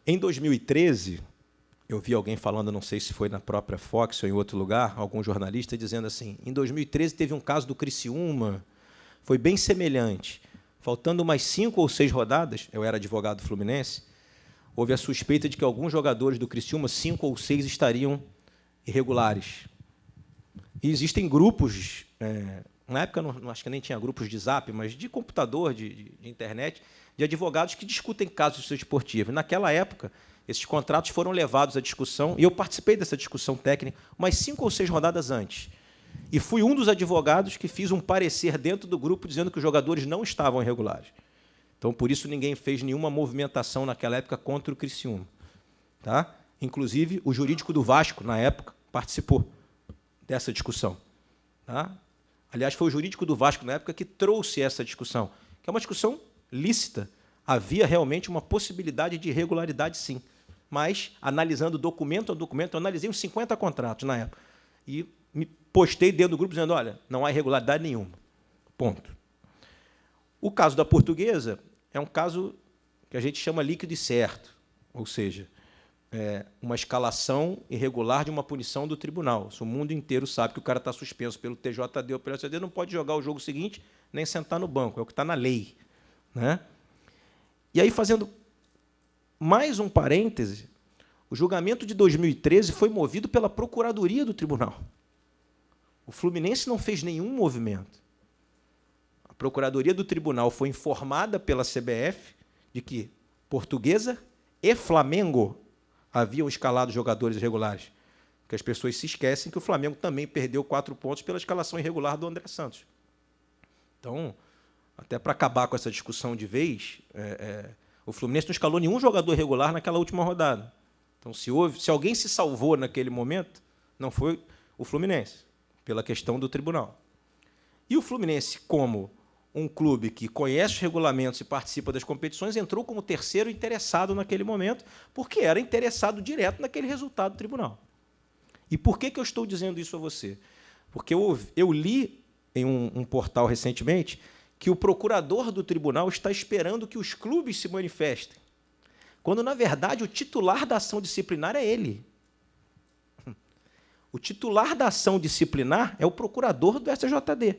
Em 2013, eu vi alguém falando, não sei se foi na própria Fox ou em outro lugar, algum jornalista dizendo assim, em 2013 teve um caso do Criciúma, foi bem semelhante. Faltando umas 5 ou 6 rodadas, eu era advogado fluminense, houve a suspeita de que alguns jogadores do Criciúma, 5 ou 6, estariam irregulares. E existem grupos, na época não acho que nem tinha grupos de Zap, mas de computador, de internet, de advogados que discutem casos esportivos. Naquela época, Esses contratos foram levados à discussão, e eu participei dessa discussão técnica umas 5 ou 6 rodadas antes. E fui um dos advogados que fiz um parecer dentro do grupo dizendo que os jogadores não estavam irregulares. Então, por isso, ninguém fez nenhuma movimentação naquela época contra o Criciúma. Tá? Inclusive, o jurídico do Vasco, na época, participou dessa discussão. Tá? Aliás, foi o jurídico do Vasco, na época, que trouxe essa discussão, que é uma discussão lícita. Havia realmente uma possibilidade de irregularidade, sim. Mas, analisando documento a documento, eu analisei uns 50 contratos na época. E me postei dentro do grupo dizendo, olha, não há irregularidade nenhuma. Ponto. O caso da Portuguesa é um caso que a gente chama líquido e certo. Ou seja, uma escalação irregular de uma punição do tribunal. O mundo inteiro sabe que o cara está suspenso pelo TJD ou pelo STJD, não pode jogar o jogo seguinte, nem sentar no banco. É o que está na lei. Né? E aí, fazendo mais um parêntese, o julgamento de 2013 foi movido pela Procuradoria do Tribunal. O Fluminense não fez nenhum movimento. A Procuradoria do Tribunal foi informada pela CBF de que Portuguesa e Flamengo haviam escalado jogadores irregulares. Porque as pessoas se esquecem que o Flamengo também perdeu 4 pontos pela escalação irregular do André Santos. Então, até para acabar com essa discussão de vez, o Fluminense não escalou nenhum jogador irregular naquela última rodada. Então, se alguém se salvou naquele momento, não foi o Fluminense, pela questão do tribunal. E o Fluminense, como um clube que conhece os regulamentos e participa das competições, entrou como terceiro interessado naquele momento, porque era interessado direto naquele resultado do tribunal. E por que eu estou dizendo isso a você? Porque eu li em um portal recentemente que o procurador do tribunal está esperando que os clubes se manifestem, quando, na verdade, o titular da ação disciplinar é ele. O titular da ação disciplinar é o procurador do STJD.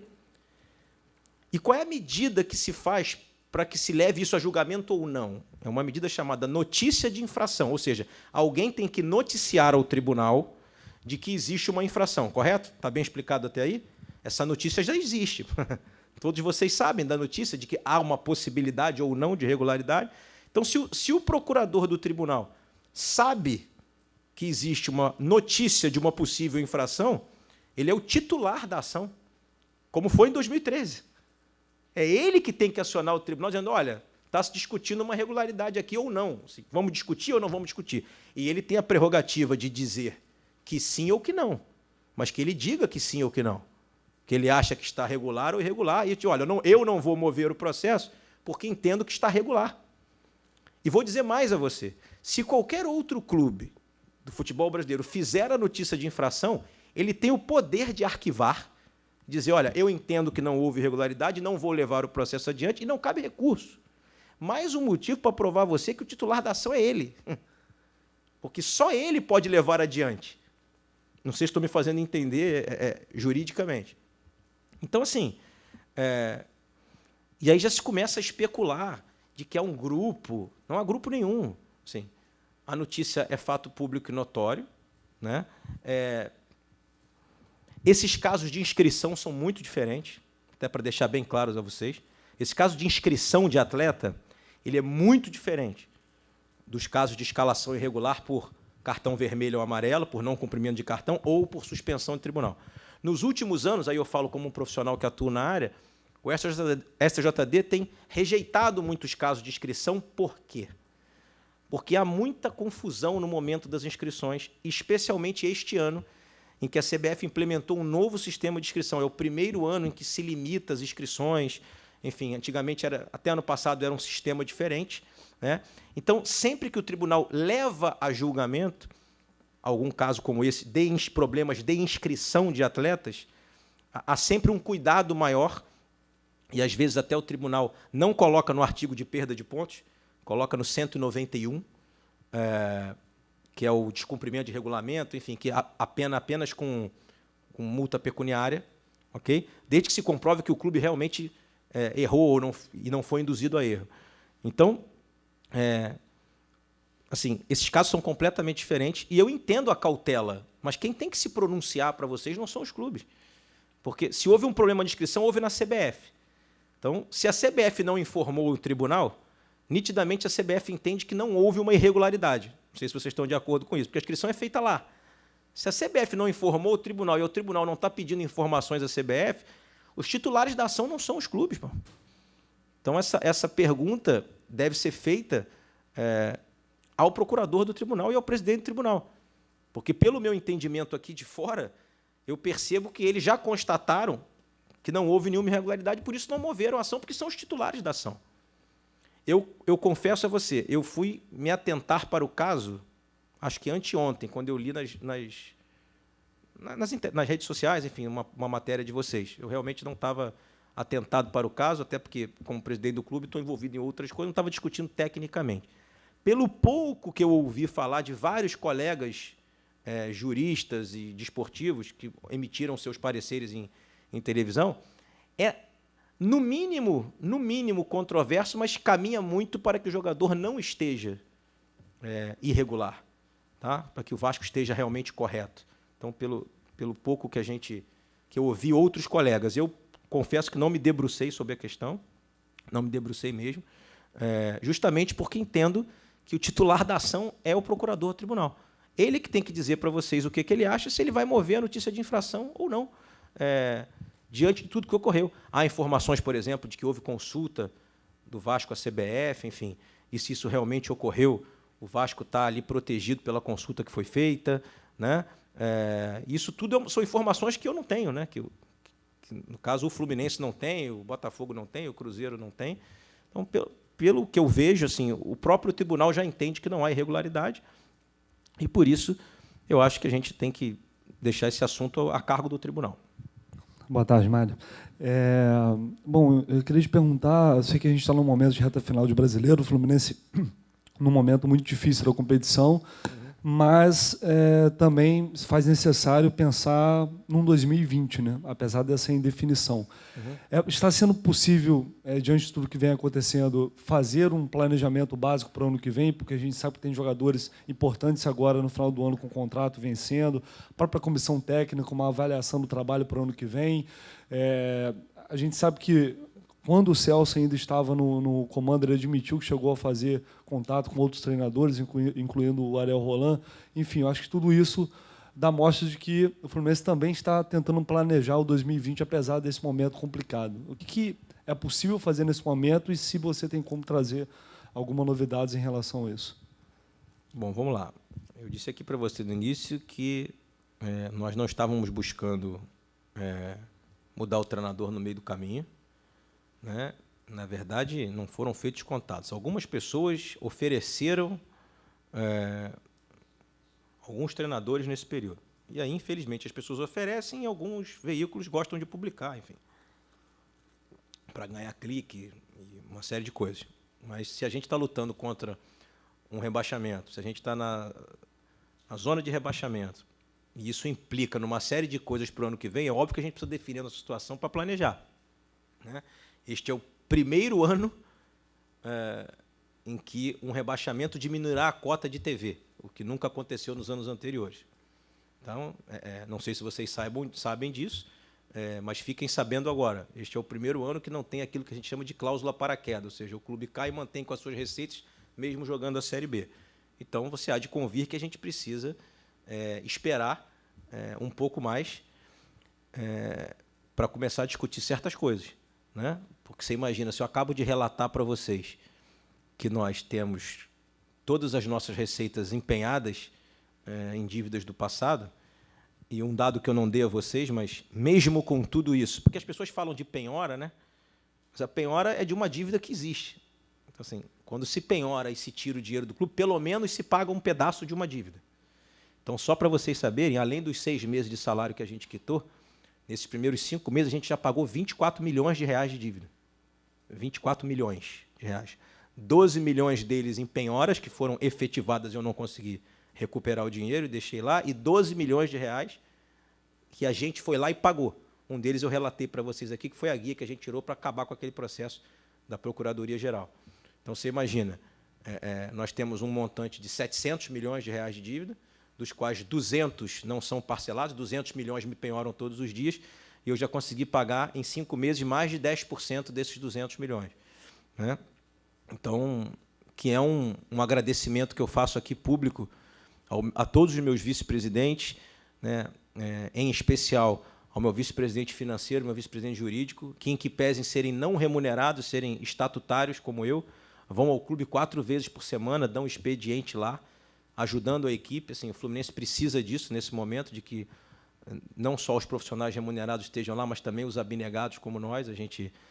E qual é a medida que se faz para que se leve isso a julgamento ou não? É uma medida chamada notícia de infração, ou seja, alguém tem que noticiar ao tribunal de que existe uma infração, correto? Está bem explicado até aí? Essa notícia já existe. Todos vocês sabem da notícia de que há uma possibilidade ou não de irregularidade. Então, se o procurador do tribunal sabe que existe uma notícia de uma possível infração, ele é o titular da ação, como foi em 2013. É ele que tem que acionar o tribunal, dizendo, olha, está se discutindo uma irregularidade aqui ou não. Vamos discutir ou não vamos discutir? E ele tem a prerrogativa de dizer que sim ou que não, mas que ele diga que sim ou que não. Que ele acha que está regular ou irregular, e olha, eu não vou mover o processo porque entendo que está regular. E vou dizer mais a você, se qualquer outro clube do futebol brasileiro fizer a notícia de infração, ele tem o poder de arquivar, dizer, olha, eu entendo que não houve irregularidade, não vou levar o processo adiante, e não cabe recurso. Mais um motivo para provar a você que o titular da ação é ele. Porque só ele pode levar adiante. Não sei se estou me fazendo entender juridicamente. Então, assim, e aí já se começa a especular de que há um grupo. Não há grupo nenhum. Assim, a notícia é fato público e notório. Né? Esses casos de inscrição são muito diferentes, até para deixar bem claros a vocês. Esse caso de inscrição de atleta ele é muito diferente dos casos de escalação irregular por cartão vermelho ou amarelo, por não cumprimento de cartão ou por suspensão de tribunal. Nos últimos anos, aí eu falo como um profissional que atua na área, o STJD tem rejeitado muitos casos de inscrição. Por quê? Porque há muita confusão no momento das inscrições, especialmente este ano, em que a CBF implementou um novo sistema de inscrição. É o primeiro ano em que se limita as inscrições. Enfim, antigamente, até ano passado, era um sistema diferente. Né? Então, sempre que o tribunal leva a julgamento algum caso como esse, de problemas de inscrição de atletas, há sempre um cuidado maior, e às vezes até o tribunal não coloca no artigo de perda de pontos, coloca no 191, que é o descumprimento de regulamento, enfim, que a pena apenas com multa pecuniária, ok? Desde que se comprove que o clube realmente errou ou não foi induzido a erro. Então, assim, esses casos são completamente diferentes, e eu entendo a cautela, mas quem tem que se pronunciar para vocês não são os clubes. Porque se houve um problema de inscrição, houve na CBF. Então, se a CBF não informou o tribunal, nitidamente a CBF entende que não houve uma irregularidade. Não sei se vocês estão de acordo com isso, porque a inscrição é feita lá. Se a CBF não informou o tribunal e o tribunal não está pedindo informações à CBF, os titulares da ação não são os clubes. Pô. Então, essa pergunta deve ser feita ao procurador do tribunal e ao presidente do tribunal. Porque, pelo meu entendimento aqui de fora, eu percebo que eles já constataram que não houve nenhuma irregularidade, por isso não moveram a ação, porque são os titulares da ação. Eu confesso a você, eu fui me atentar para o caso, acho que anteontem, quando eu li nas redes sociais, enfim, uma matéria de vocês. Eu realmente não estava atentado para o caso, até porque, como presidente do clube, estou envolvido em outras coisas, não estava discutindo tecnicamente. Pelo pouco que eu ouvi falar de vários colegas juristas e desportivos que emitiram seus pareceres em televisão, no mínimo controverso, mas caminha muito para que o jogador não esteja irregular, tá? Para que o Vasco esteja realmente correto. Então, pelo pouco que eu ouvi outros colegas, eu confesso que não me debrucei sobre a questão, não me debrucei mesmo, justamente porque entendo que o titular da ação é o procurador do tribunal. Ele que tem que dizer para vocês o que ele acha, se ele vai mover a notícia de infração ou não, diante de tudo que ocorreu. Há informações, por exemplo, de que houve consulta do Vasco à CBF, enfim, e se isso realmente ocorreu, o Vasco está ali protegido pela consulta que foi feita, né? Isso tudo são informações que eu não tenho, né? Que, no caso, o Fluminense não tem, o Botafogo não tem, o Cruzeiro não tem. Então, pelo que eu vejo, assim, o próprio tribunal já entende que não há irregularidade, e, por isso, eu acho que a gente tem que deixar esse assunto a cargo do tribunal. Boa tarde, Mário. Bom, eu queria te perguntar, eu sei que a gente está num momento de reta final de Brasileiro, o Fluminense num momento muito difícil da competição, mas também se faz necessário pensar num 2020, né? Apesar dessa indefinição. Está sendo possível, diante de tudo que vem acontecendo, fazer um planejamento básico para o ano que vem, porque a gente sabe que tem jogadores importantes agora no final do ano com o contrato vencendo, a própria comissão técnica, uma avaliação do trabalho para o ano que vem. A gente sabe que, quando o Celso ainda estava no comando, ele admitiu que chegou a fazer contato com outros treinadores, incluindo o Ariel Roland. Enfim, eu acho que tudo isso dá mostra de que o Fluminense também está tentando planejar o 2020, apesar desse momento complicado. O que é possível fazer nesse momento e se você tem como trazer alguma novidades em relação a isso? Bom, vamos lá. Eu disse aqui para você no início que nós não estávamos buscando mudar o treinador no meio do caminho. Né? Na verdade, não foram feitos contatos. Algumas pessoas ofereceram alguns treinadores nesse período. E aí, infelizmente, as pessoas oferecem e alguns veículos gostam de publicar, enfim, para ganhar clique e uma série de coisas. Mas se a gente está lutando contra um rebaixamento, se a gente está na zona de rebaixamento, e isso implica numa série de coisas para o ano que vem, é óbvio que a gente precisa definir a nossa situação para planejar. Né? Este é o primeiro ano em que um rebaixamento diminuirá a cota de TV, o que nunca aconteceu nos anos anteriores. Então, não sei se vocês sabem disso, mas fiquem sabendo agora. Este é o primeiro ano que não tem aquilo que a gente chama de cláusula para queda, ou seja, o clube cai e mantém com as suas receitas, mesmo jogando a Série B. Então, você há de convir que a gente precisa esperar um pouco mais para começar a discutir certas coisas. Né? Porque você imagina, se eu acabo de relatar para vocês que nós temos todas as nossas receitas empenhadas em dívidas do passado, e um dado que eu não dei a vocês, mas mesmo com tudo isso, porque as pessoas falam de penhora, né? Mas a penhora é de uma dívida que existe. Então, assim, quando se penhora e se tira o dinheiro do clube, pelo menos se paga um pedaço de uma dívida. Então, só para vocês saberem, além dos 6 meses de salário que a gente quitou, nesses primeiros 5 meses, a gente já pagou 24 milhões de reais de dívida. 24 milhões de reais. 12 milhões deles em penhoras, que foram efetivadas e eu não consegui recuperar o dinheiro e deixei lá, e 12 milhões de reais que a gente foi lá e pagou. Um deles eu relatei para vocês aqui, que foi a guia que a gente tirou para acabar com aquele processo da Procuradoria-Geral. Então, você imagina, nós temos um montante de 700 milhões de reais de dívida, dos quais 200 não são parcelados, 200 milhões me penhoram todos os dias, e eu já consegui pagar, em 5 meses, mais de 10% desses 200 milhões. Né? Então, que é um agradecimento que eu faço aqui público a todos os meus vice-presidentes, né, em especial ao meu vice-presidente financeiro, meu vice-presidente jurídico, que, em que pesem serem não remunerados, serem estatutários como eu, vão ao clube 4 vezes por semana, dão expediente lá, ajudando a equipe. Assim, o Fluminense precisa disso nesse momento, de que não só os profissionais remunerados estejam lá, mas também os abnegados como nós.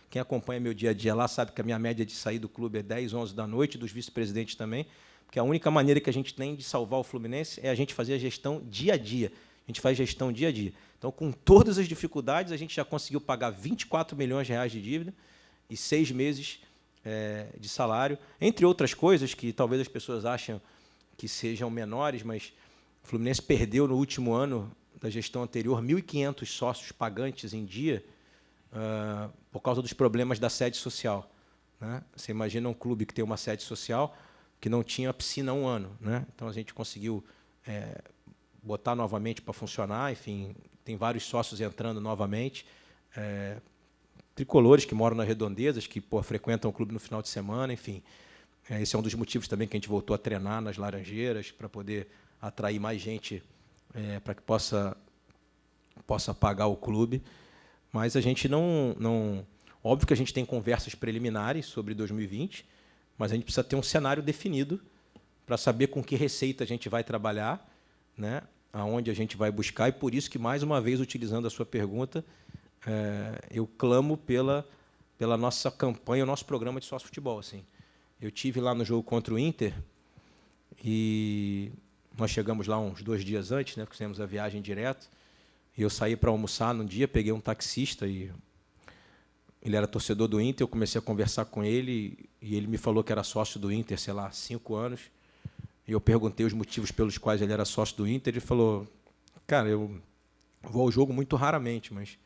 Quem acompanha meu dia a dia lá sabe que a minha média de sair do clube é 10, 11 da noite, dos vice-presidentes também, porque a única maneira que a gente tem de salvar o Fluminense é a gente fazer a gestão dia a dia. A gente faz gestão dia a dia. Então, com todas as dificuldades, a gente já conseguiu pagar 24 milhões de reais de dívida e 6 meses de salário, entre outras coisas que talvez as pessoas achem que sejam menores, mas o Fluminense perdeu no último ano da gestão anterior 1.500 sócios pagantes em dia por causa dos problemas da sede social, né? Você imagina um clube que tem uma sede social que não tinha piscina há um ano, né? Então a gente conseguiu botar novamente para funcionar. Enfim, tem vários sócios entrando novamente, tricolores que moram nas redondezas, que frequentam o clube no final de semana. Enfim, esse é um dos motivos também que a gente voltou a treinar nas Laranjeiras, para poder atrair mais gente, para que possa pagar o clube. Mas a gente não... Óbvio que a gente tem conversas preliminares sobre 2020, mas a gente precisa ter um cenário definido para saber com que receita a gente vai trabalhar, né? Aonde a gente vai buscar, e por isso que, mais uma vez, utilizando a sua pergunta, eu clamo pela nossa campanha, o nosso programa de sócio-futebol. Assim. Eu tive lá no jogo contra o Inter, e nós chegamos lá uns 2 dias antes, né, porque fizemos a viagem direto, e eu saí para almoçar num dia, peguei um taxista, e ele era torcedor do Inter. Eu comecei a conversar com ele, e ele me falou que era sócio do Inter, sei lá, 5 anos. E eu perguntei os motivos pelos quais ele era sócio do Inter. Ele falou: cara, eu vou ao jogo muito raramente, mas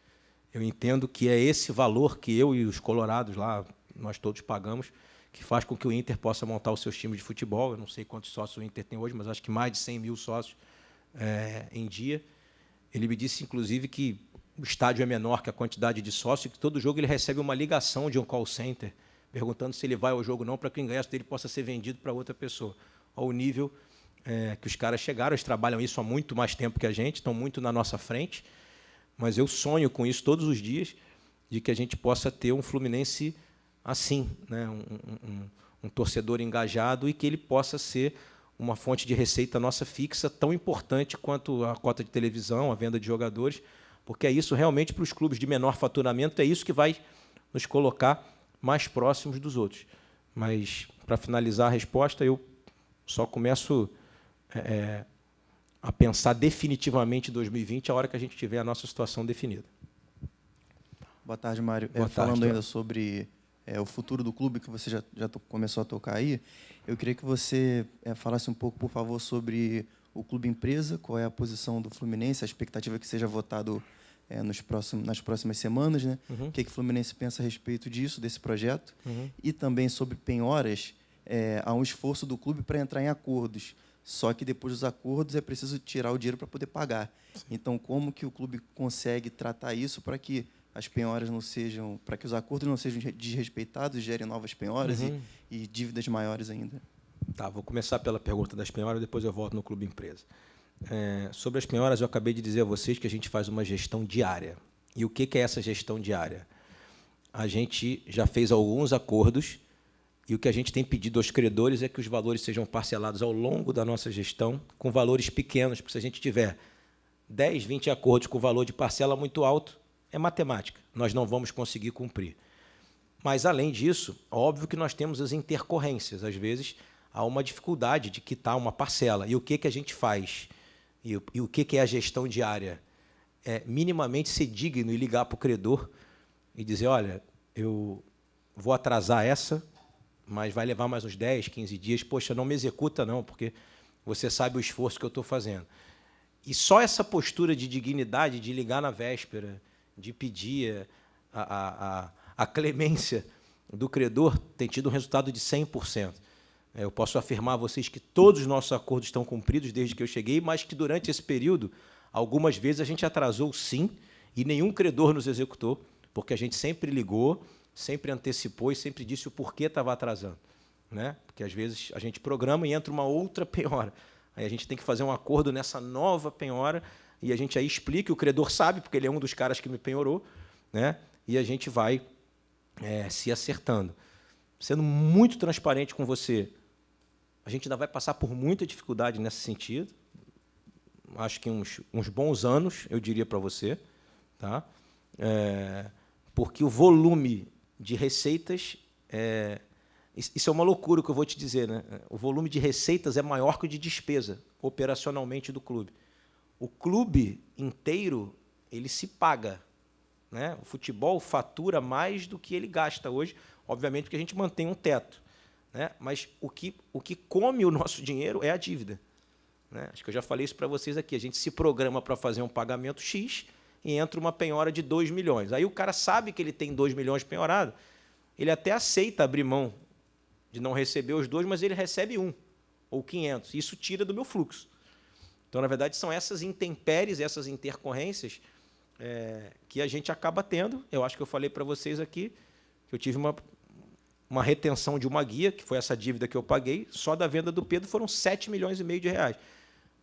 eu entendo que é esse valor que eu e os colorados lá, nós todos pagamos, que faz com que o Inter possa montar os seus times de futebol. Eu não sei quantos sócios o Inter tem hoje, mas acho que mais de 100 mil sócios em dia. Ele me disse, inclusive, que o estádio é menor que a quantidade de sócios, e que todo jogo ele recebe uma ligação de um call center, perguntando se ele vai ao jogo ou não, para que o ingresso dele possa ser vendido para outra pessoa. Ao nível que os caras chegaram. Eles trabalham isso há muito mais tempo que a gente, estão muito na nossa frente, mas eu sonho com isso todos os dias, de que a gente possa ter um Fluminense assim, né? Um torcedor engajado, e que ele possa ser uma fonte de receita nossa fixa, tão importante quanto a cota de televisão, a venda de jogadores, porque é isso realmente, para os clubes de menor faturamento, é isso que vai nos colocar mais próximos dos outros. Mas, para finalizar a resposta, eu só começo a pensar definitivamente em 2020 a hora que a gente tiver a nossa situação definida. Boa tarde, Mário. Boa tarde, falando ainda sobre o futuro do clube, que você já começou a tocar aí, eu queria que você falasse um pouco, por favor, sobre o clube empresa, qual é a posição do Fluminense, a expectativa é que seja votado nas próximas semanas, né? Uhum. O que o Fluminense pensa a respeito disso, desse projeto, Uhum. e também sobre penhoras. Há um esforço do clube para entrar em acordos, só que depois dos acordos é preciso tirar o dinheiro para poder pagar. Sim. Então, como que o clube consegue tratar isso para que as penhoras não sejam, para que os acordos não sejam desrespeitados, gerem novas penhoras e dívidas maiores ainda? Tá, vou começar pela pergunta das penhoras, depois eu volto no clube empresa. Sobre as penhoras, eu acabei de dizer a vocês que a gente faz uma gestão diária. E o que é essa gestão diária? A gente já fez alguns acordos, e o que a gente tem pedido aos credores é que os valores sejam parcelados ao longo da nossa gestão, com valores pequenos, porque se a gente tiver 10, 20 acordos com valor de parcela muito alto, é matemática, nós não vamos conseguir cumprir. Mas, além disso, óbvio que nós temos as intercorrências. Às vezes, há uma dificuldade de quitar uma parcela. E o que a gente faz? E o que é a gestão diária? É minimamente ser digno e ligar para o credor e dizer: olha, eu vou atrasar essa, mas vai levar mais uns 10, 15 dias. Poxa, não me executa não, porque você sabe o esforço que eu estou fazendo. E só essa postura de dignidade, de ligar na véspera, de pedir a clemência do credor, tem tido um resultado de 100%. Eu posso afirmar a vocês que todos os nossos acordos estão cumpridos desde que eu cheguei, mas que durante esse período, algumas vezes a gente atrasou sim, e nenhum credor nos executou, porque a gente sempre ligou, sempre antecipou e sempre disse o porquê estava atrasando. né? Porque às vezes a gente programa e entra uma outra penhora. Aí a gente tem que fazer um acordo nessa nova penhora e a gente aí explica, o credor sabe, porque ele é um dos caras que me penhorou, né? E a gente vai se acertando. Sendo muito transparente com você, a gente ainda vai passar por muita dificuldade nesse sentido. Acho que uns bons anos, eu diria para você, tá? Porque o volume de receitas isso é uma loucura o que eu vou te dizer, né? O volume de receitas é maior que o de despesa operacionalmente do clube. O clube inteiro ele se paga, né? O futebol fatura mais do que ele gasta hoje, obviamente porque a gente mantém um teto, né? Mas o que come o nosso dinheiro é a dívida, né? Acho que eu já falei isso para vocês aqui. A gente se programa para fazer um pagamento X e entra uma penhora de 2 milhões. Aí o cara sabe que ele tem 2 milhões penhorado, ele até aceita abrir mão de não receber os 2, mas ele recebe 1 ou 500. Isso tira do meu fluxo. Então, na verdade, são essas intempéries, essas intercorrências que a gente acaba tendo. Eu acho que eu falei para vocês aqui que eu tive uma retenção de uma guia, que foi essa dívida que eu paguei, só da venda do Pedro foram 7,5 milhões de reais.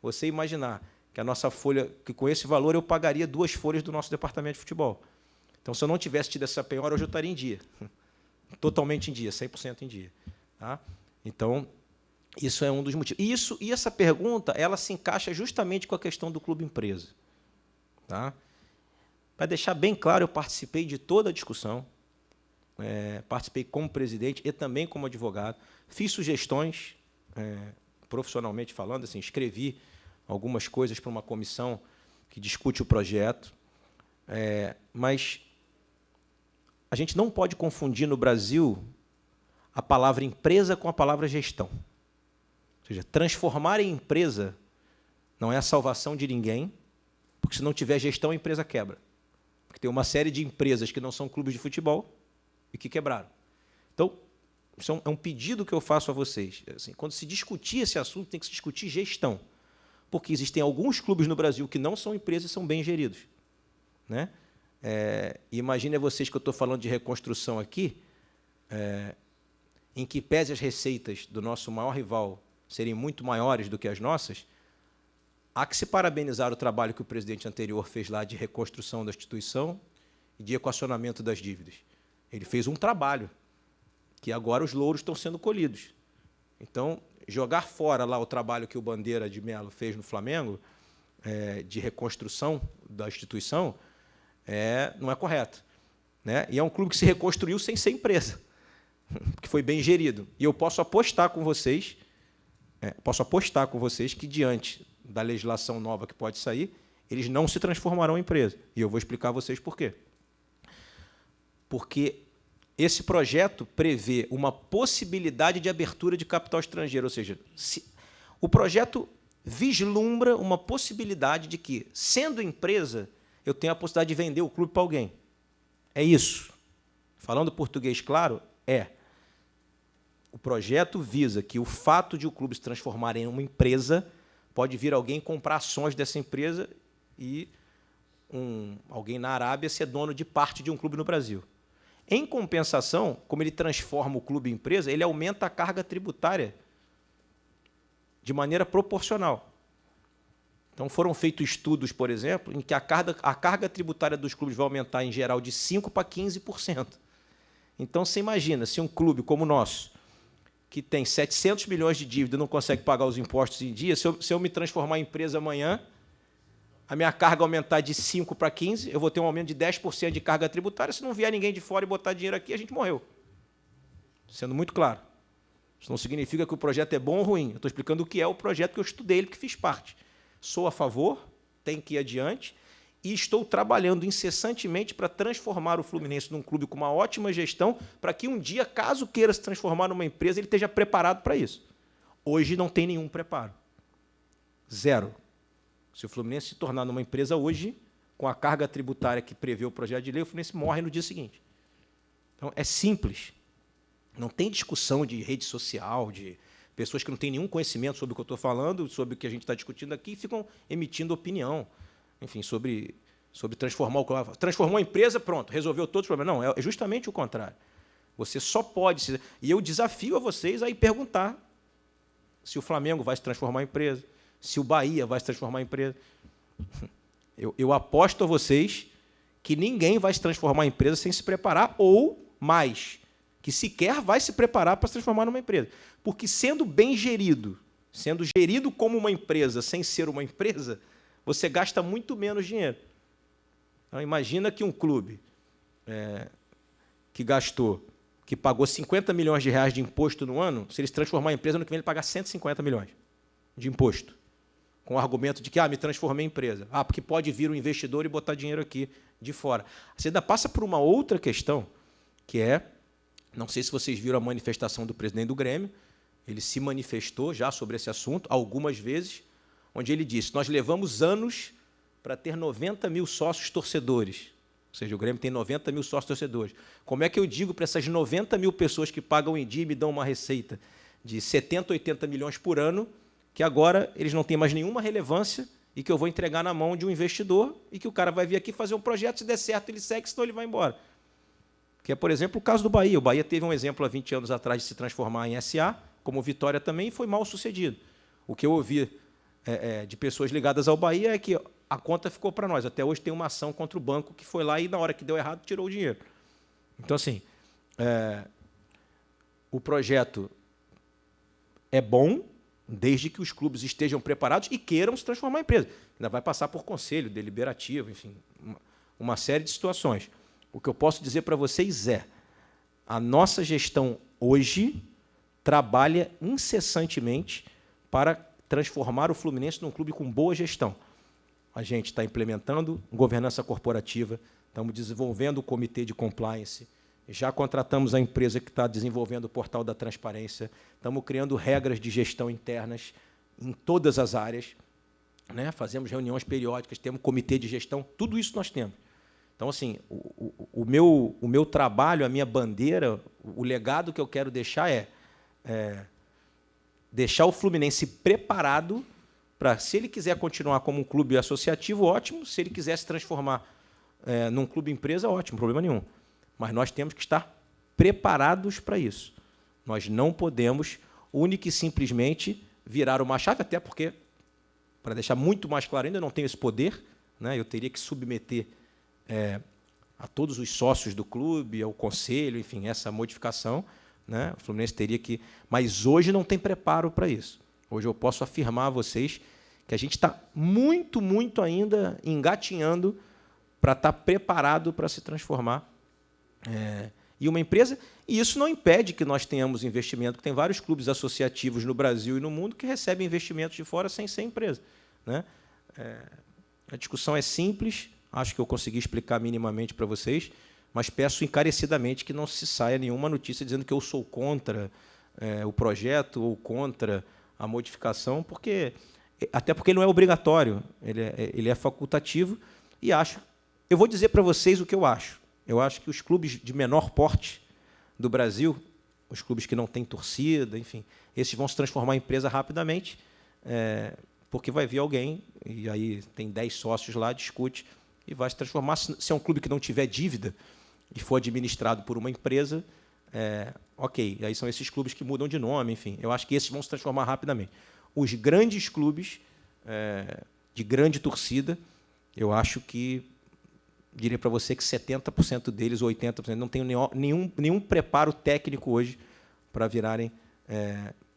Você imaginar que a nossa folha, que com esse valor eu pagaria 2 folhas do nosso departamento de futebol. Então, se eu não tivesse tido essa penhora, hoje eu estaria em dia. Totalmente em dia, 100% em dia. Tá? Então, isso é um dos motivos. E essa pergunta ela se encaixa justamente com a questão do clube empresa. Tá? Para deixar bem claro, eu participei de toda a discussão, participei como presidente e também como advogado, fiz sugestões, profissionalmente falando, assim, escrevi algumas coisas para uma comissão que discute o projeto, mas a gente não pode confundir no Brasil a palavra empresa com a palavra gestão. Ou seja, transformar em empresa não é a salvação de ninguém, porque se não tiver gestão, a empresa quebra. Porque tem uma série de empresas que não são clubes de futebol e que quebraram. Então, isso é um pedido que eu faço a vocês. Assim, quando se discutir esse assunto, tem que se discutir gestão. Porque existem alguns clubes no Brasil que não são empresas e são bem geridos, né? Imagine vocês que eu estou falando de reconstrução aqui, em que pese as receitas do nosso maior rival serem muito maiores do que as nossas, há que se parabenizar o trabalho que o presidente anterior fez lá de reconstrução da instituição e de equacionamento das dívidas. Ele fez um trabalho que agora os louros estão sendo colhidos. Então, jogar fora lá o trabalho que o Bandeira de Melo fez no Flamengo, de reconstrução da instituição, não é correto, né? E é um clube que se reconstruiu sem ser empresa, que foi bem gerido. E eu posso apostar com vocês, que, diante da legislação nova que pode sair, eles não se transformarão em empresa. E eu vou explicar a vocês por quê. Porque esse projeto prevê uma possibilidade de abertura de capital estrangeiro, ou seja, o projeto vislumbra uma possibilidade de que, sendo empresa, eu tenho a possibilidade de vender o clube para alguém. É isso. Falando português claro, O projeto visa que o fato de o clube se transformar em uma empresa pode vir alguém comprar ações dessa empresa e alguém na Arábia ser dono de parte de um clube no Brasil. Em compensação, como ele transforma o clube em empresa, ele aumenta a carga tributária de maneira proporcional. Então, foram feitos estudos, por exemplo, em que a carga tributária dos clubes vai aumentar, em geral, de 5% para 15%. Então, você imagina, se um clube como o nosso, que tem 700 milhões de dívida e não consegue pagar os impostos em dia, se eu me transformar em empresa amanhã, a minha carga aumentar de 5% para 15%, eu vou ter um aumento de 10% de carga tributária. Se não vier ninguém de fora e botar dinheiro aqui, a gente morreu. Sendo muito claro. Isso não significa que o projeto é bom ou ruim. Eu estou explicando o que é o projeto, que eu estudei ele, que fiz parte. Sou a favor, tem que ir adiante, e estou trabalhando incessantemente para transformar o Fluminense num clube com uma ótima gestão, para que um dia, caso queira se transformar numa empresa, ele esteja preparado para isso. Hoje não tem nenhum preparo. Zero. Se o Fluminense se tornar numa empresa hoje, com a carga tributária que prevê o projeto de lei, o Fluminense morre no dia seguinte. Então, é simples. Não tem discussão de rede social, de pessoas que não têm nenhum conhecimento sobre o que eu estou falando, sobre o que a gente está discutindo aqui, e ficam emitindo opinião, enfim, sobre transformar o clube. Transformou a empresa, pronto, resolveu todos os problemas. Não, é justamente o contrário. Você só pode... E eu desafio a vocês a ir perguntar se o Flamengo vai se transformar em empresa, se o Bahia vai se transformar em empresa. Eu aposto a vocês que ninguém vai se transformar em empresa sem se preparar, ou mais, que sequer vai se preparar para se transformar numa empresa. Porque sendo bem gerido, sendo gerido como uma empresa sem ser uma empresa, você gasta muito menos dinheiro. Então, imagina que um clube que pagou 50 milhões de reais de imposto no ano, se ele se transformar em empresa, no que vem ele pagar 150 milhões de imposto. Com o argumento de que me transformei em empresa. Porque pode vir um investidor e botar dinheiro aqui de fora. Você ainda passa por uma outra questão, que não sei se vocês viram a manifestação do presidente do Grêmio, ele se manifestou já sobre esse assunto algumas vezes, onde ele disse: nós levamos anos para ter 90 mil sócios torcedores. Ou seja, o Grêmio tem 90 mil sócios torcedores. Como é que eu digo para essas 90 mil pessoas que pagam em dia e me dão uma receita de 70, 80 milhões por ano, que agora eles não têm mais nenhuma relevância e que eu vou entregar na mão de um investidor e que o cara vai vir aqui fazer um projeto, se der certo ele segue, senão ele vai embora. Que é, por exemplo, o caso do Bahia. O Bahia teve um exemplo há 20 anos atrás de se transformar em SA, como Vitória também, e foi mal sucedido. O que eu ouvi de pessoas ligadas ao Bahia é que a conta ficou para nós. Até hoje tem uma ação contra o banco que foi lá e, na hora que deu errado, tirou o dinheiro. Então, assim, o projeto é bom, desde que os clubes estejam preparados e queiram se transformar em empresa. Ainda vai passar por conselho deliberativo, enfim, uma série de situações. O que eu posso dizer para vocês a nossa gestão hoje trabalha incessantemente para transformar o Fluminense num clube com boa gestão. A gente está implementando governança corporativa, estamos desenvolvendo o comitê de compliance, já contratamos a empresa que está desenvolvendo o portal da transparência, estamos criando regras de gestão internas em todas as áreas, né? Fazemos reuniões periódicas, temos comitê de gestão, tudo isso nós temos. Então, assim, o meu trabalho, a minha bandeira, o legado que eu quero deixar deixar o Fluminense preparado para, se ele quiser continuar como um clube associativo, ótimo. Se ele quiser se transformar num clube empresa, ótimo, problema nenhum. Mas nós temos que estar preparados para isso. Nós não podemos, única e simplesmente, virar uma chave, até porque, para deixar muito mais claro ainda, eu não tenho esse poder, né? Eu teria que submeter a todos os sócios do clube, ao conselho, enfim, essa modificação, né? O Fluminense teria que... Mas hoje não tem preparo para isso. Hoje eu posso afirmar a vocês que a gente está muito, muito ainda engatinhando para estar preparado para se transformar em uma empresa, e isso não impede que nós tenhamos investimento, porque tem vários clubes associativos no Brasil e no mundo que recebem investimentos de fora sem ser empresa, né? A discussão é simples, acho que eu consegui explicar minimamente para vocês, mas peço encarecidamente que não se saia nenhuma notícia dizendo que eu sou contra o projeto ou contra a modificação, até porque ele não é obrigatório, ele é facultativo, e eu vou dizer para vocês o que eu acho. Eu acho que os clubes de menor porte do Brasil, os clubes que não têm torcida, enfim, esses vão se transformar em empresa rapidamente, porque vai vir alguém, e aí tem 10 sócios lá, discute, e vai se transformar. Se é um clube que não tiver dívida e for administrado por uma empresa, ok, aí são esses clubes que mudam de nome, enfim. Eu acho que esses vão se transformar rapidamente. Os grandes clubes de grande torcida, eu acho que, diria para você que 70% deles, ou 80%, não tem nenhum preparo técnico hoje para virarem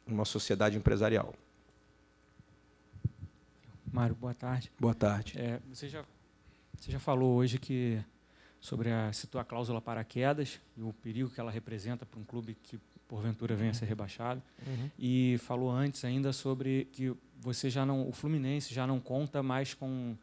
uma sociedade empresarial. Mário, boa tarde. Boa tarde. Você já falou hoje sobre a cláusula paraquedas e o perigo que ela representa para um clube que, porventura, venha a ser rebaixado. Uhum. E falou antes ainda sobre que o Fluminense já não conta mais com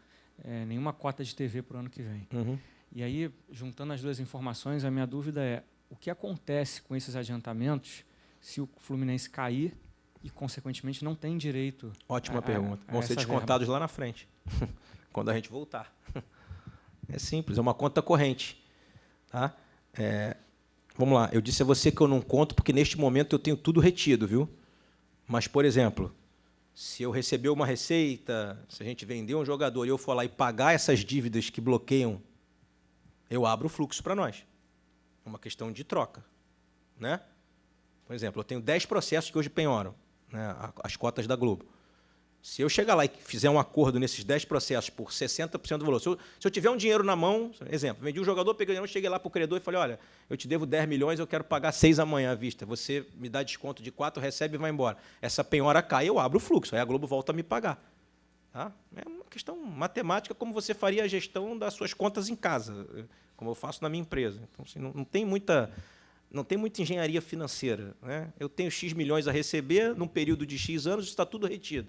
nenhuma cota de TV para o ano que vem. Uhum. E aí, juntando as duas informações, a minha dúvida é o que acontece com esses adiantamentos se o Fluminense cair e, consequentemente, não tem direito. Ótima pergunta. Vão ser descontados lá na frente, quando a gente voltar. É simples, é uma conta corrente. Tá? Vamos lá, eu disse a você que eu não conto porque, neste momento, eu tenho tudo retido, viu? Mas, por exemplo, se eu receber uma receita, se a gente vender um jogador e eu for lá e pagar essas dívidas que bloqueiam, eu abro o fluxo para nós. É uma questão de troca. né? Por exemplo, eu tenho 10 processos que hoje penhoram, né, as cotas da Globo. Se eu chegar lá e fizer um acordo nesses 10 processos por 60% do valor, se eu tiver um dinheiro na mão, exemplo, vendi um jogador, peguei dinheiro, cheguei lá para o credor e falei, olha, eu te devo 10 milhões, eu quero pagar 6 amanhã à vista. Você me dá desconto de 4, recebe e vai embora. Essa penhora cai, eu abro o fluxo, aí a Globo volta a me pagar. Tá? É uma questão matemática, como você faria a gestão das suas contas em casa, como eu faço na minha empresa. Então, assim, não tem muita engenharia financeira, né? Eu tenho X milhões a receber, num período de X anos, está tudo retido.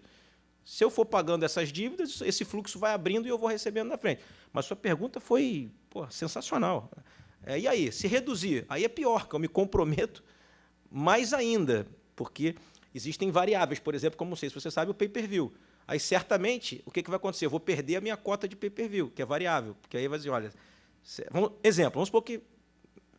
Se eu for pagando essas dívidas, esse fluxo vai abrindo e eu vou recebendo na frente. Mas sua pergunta foi sensacional. E aí, se reduzir, aí é pior, que eu me comprometo mais ainda, porque existem variáveis, por exemplo, como não sei se você sabe, o pay-per-view. Aí, certamente, o que vai acontecer? Eu vou perder a minha cota de pay-per-view, que é variável, porque aí vai dizer, olha, vamos supor que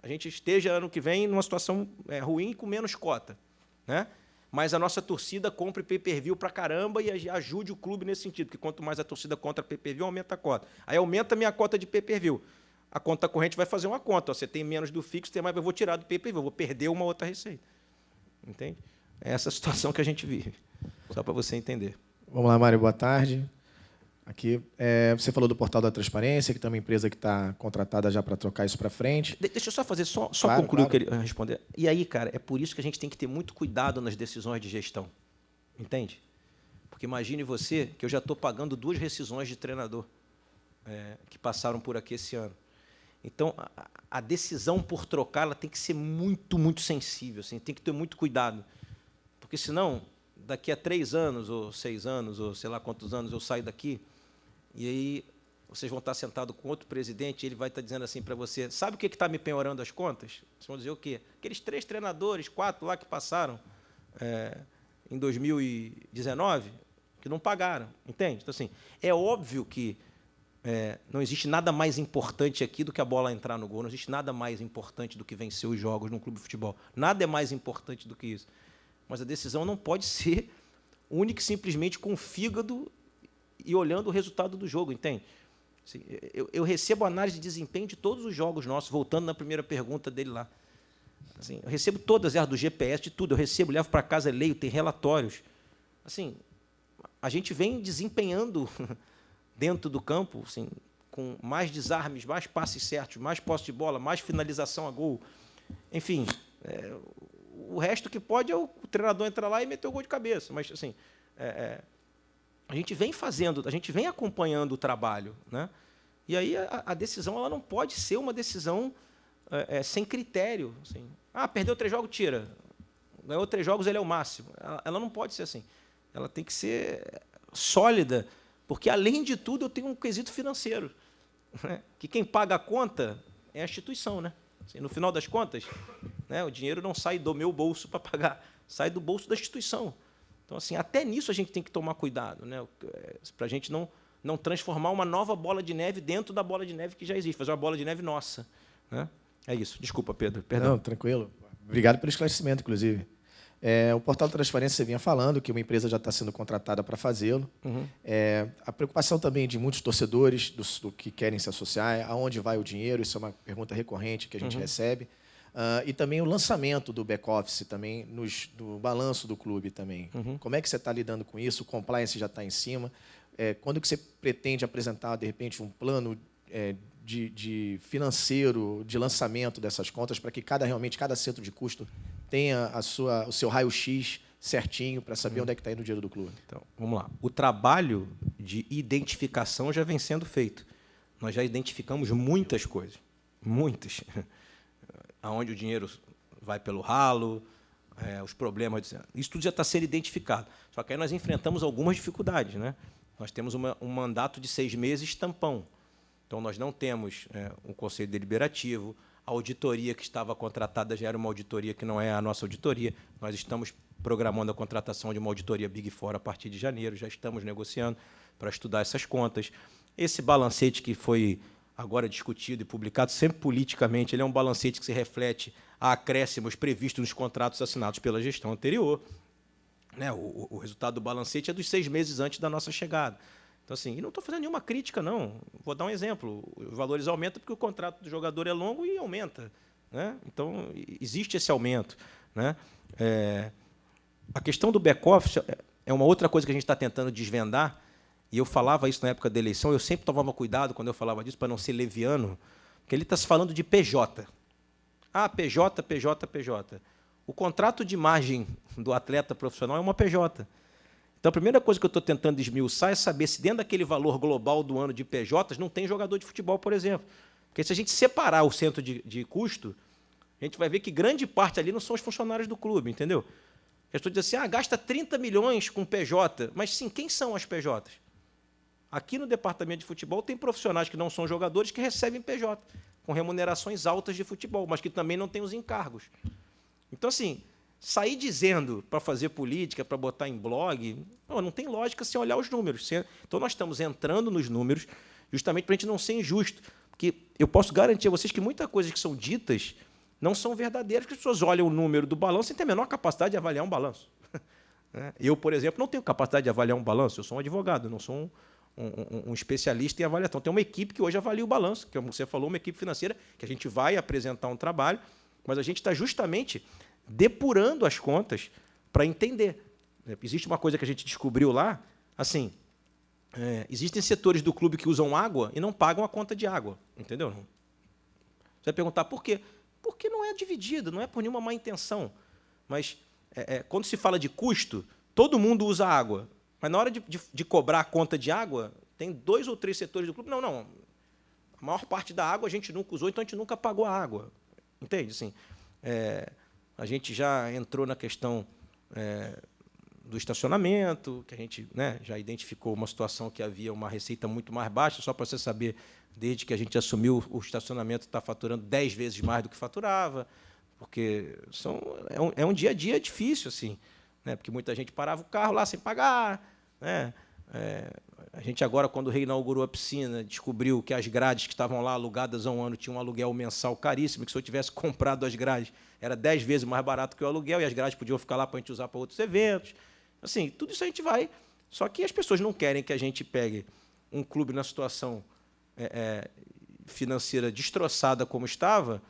a gente esteja, ano que vem, numa situação ruim com menos cota, né? Mas a nossa torcida compre pay-per-view para caramba e ajude o clube nesse sentido, porque quanto mais a torcida contra pay-per-view, aumenta a cota. Aí aumenta a minha cota de pay-per-view. A conta corrente vai fazer uma conta. Você tem menos do fixo, tem mais, eu vou tirar do pay-per-view, eu vou perder uma outra receita. Entende? É essa situação que a gente vive, só para você entender. Vamos lá, Mário, boa tarde. Aqui, você falou do Portal da Transparência, que tem uma empresa que está contratada já para trocar isso para frente. Deixa eu só fazer, só Claro, concluir claro. o que ele responder. E aí, cara, é por isso que a gente tem que ter muito cuidado nas decisões de gestão. Entende? Porque imagine você que eu já estou pagando 2 rescisões de treinador que passaram por aqui esse ano. Então, a decisão por trocar ela tem que ser muito, muito sensível, assim, tem que ter muito cuidado. Porque, senão, daqui a 3 anos, ou 6 anos, ou sei lá quantos anos, eu saio daqui, e aí vocês vão estar sentados com outro presidente, e ele vai estar dizendo assim para você, sabe o que está me penhorando as contas? Vocês vão dizer o quê? Aqueles 3 treinadores, 4 lá que passaram em 2019, que não pagaram, entende? Então, assim, é óbvio que não existe nada mais importante aqui do que a bola entrar no gol, não existe nada mais importante do que vencer os jogos num clube de futebol. Nada é mais importante do que isso. Mas a decisão não pode ser única e simplesmente com o fígado e olhando o resultado do jogo, entende? Assim, eu recebo análise de desempenho de todos os jogos nossos, voltando na primeira pergunta dele lá. Assim, eu recebo todas as do GPS, de tudo. Eu recebo, levo para casa, leio, tem relatórios. Assim, a gente vem desempenhando dentro do campo, assim, com mais desarmes, mais passes certos, mais posse de bola, mais finalização a gol. Enfim, o resto que pode é o treinador entrar lá e meter o gol de cabeça. Mas, assim, a gente vem fazendo, a gente vem acompanhando o trabalho, né? E aí a decisão ela não pode ser uma decisão sem critério. Assim. Perdeu 3 jogos, tira. Ganhou 3 jogos, ele é o máximo. Ela não pode ser assim. Ela tem que ser sólida, porque, além de tudo, eu tenho um quesito financeiro, né? Que quem paga a conta é a instituição, né? Assim, no final das contas, né, o dinheiro não sai do meu bolso para pagar, sai do bolso da instituição. Então, assim, até nisso a gente tem que tomar cuidado, né, para a gente não transformar uma nova bola de neve dentro da bola de neve que já existe, fazer uma bola de neve nossa, né? É isso. Desculpa, Pedro. Perdão. Não, tranquilo. Obrigado pelo esclarecimento, inclusive. O Portal da Transparência, você vinha falando que uma empresa já está sendo contratada para fazê-lo. Uhum. A preocupação também de muitos torcedores do que querem se associar, aonde vai o dinheiro, isso é uma pergunta recorrente que a gente recebe. E também o lançamento do back-office, também do balanço do clube também. Como é que você está lidando com isso? O compliance já está em cima. Quando que você pretende apresentar, de repente, um plano de financeiro, de lançamento dessas contas, para que realmente cada centro de custo tenha o seu raio-x certinho para saber onde é que está indo o dinheiro do clube? Então, vamos lá. O trabalho de identificação já vem sendo feito. Nós já identificamos muitas coisas. Muitas. Aonde o dinheiro vai pelo ralo, os problemas. Isso tudo já está sendo identificado. Só que aí nós enfrentamos algumas dificuldades, né? Nós temos um mandato de 6 meses tampão. Então, nós não temos um conselho deliberativo. A auditoria que estava contratada já era uma auditoria que não é a nossa auditoria. Nós estamos programando a contratação de uma auditoria Big Four a partir de janeiro. Já estamos negociando para estudar essas contas. Esse balancete que foi agora discutido e publicado, sempre politicamente, ele é um balancete que se reflete a acréscimos previstos nos contratos assinados pela gestão anterior. Né? O resultado do balancete é dos 6 meses antes da nossa chegada. Então, assim, e não estou fazendo nenhuma crítica, não. Vou dar um exemplo. Os valores aumentam porque o contrato do jogador é longo e aumenta. né? Então, existe esse aumento, né? A questão do back-office é uma outra coisa que a gente está tentando desvendar, e eu falava isso na época da eleição, eu sempre tomava cuidado quando eu falava disso, para não ser leviano, porque ele está se falando de PJ. Ah, PJ, PJ, PJ. O contrato de imagem do atleta profissional é uma PJ. Então, a primeira coisa que eu estou tentando esmiuçar é saber se dentro daquele valor global do ano de PJs não tem jogador de futebol, por exemplo. Porque se a gente separar o centro de custo, a gente vai ver que grande parte ali não são os funcionários do clube, entendeu? A pessoa diz assim, gasta 30 milhões com PJ, mas sim, quem são as PJs? Aqui no departamento de futebol tem profissionais que não são jogadores que recebem PJ, com remunerações altas de futebol, mas que também não têm os encargos. Então, assim, sair dizendo para fazer política, para botar em blog, não tem lógica sem olhar os números. Então, nós estamos entrando nos números justamente para a gente não ser injusto. Porque eu posso garantir a vocês que muitas coisas que são ditas não são verdadeiras, porque as pessoas olham o número do balanço sem ter a menor capacidade de avaliar um balanço. Eu, por exemplo, não tenho capacidade de avaliar um balanço, eu sou um advogado, não sou um especialista em avaliação. Tem uma equipe que hoje avalia o balanço, que você falou, uma equipe financeira, que a gente vai apresentar um trabalho, mas a gente está justamente depurando as contas para entender. Existe uma coisa que a gente descobriu lá, assim, existem setores do clube que usam água e não pagam a conta de água, entendeu? Você vai perguntar por quê? Porque não é dividido, não é por nenhuma má intenção. Mas, quando se fala de custo, todo mundo usa água. Mas, na hora de cobrar a conta de água, tem 2 ou 3 setores do clube. Não. A maior parte da água a gente nunca usou, então a gente nunca pagou a água. Entende? Assim, a gente já entrou na questão do estacionamento, que a gente, né, já identificou uma situação que havia uma receita muito mais baixa, só para você saber, desde que a gente assumiu, o estacionamento está faturando 10 vezes mais do que faturava, porque é um dia a dia difícil, assim, né, porque muita gente parava o carro lá sem pagar, né? A gente agora, quando reinaugurou a piscina, descobriu que as grades que estavam lá alugadas há um ano tinham um aluguel mensal caríssimo, que se eu tivesse comprado as grades era 10 vezes mais barato que o aluguel, e as grades podiam ficar lá para a gente usar para outros eventos. Assim, tudo isso a gente vai. Só que as pessoas não querem que a gente pegue um clube na situação financeira destroçada como estava,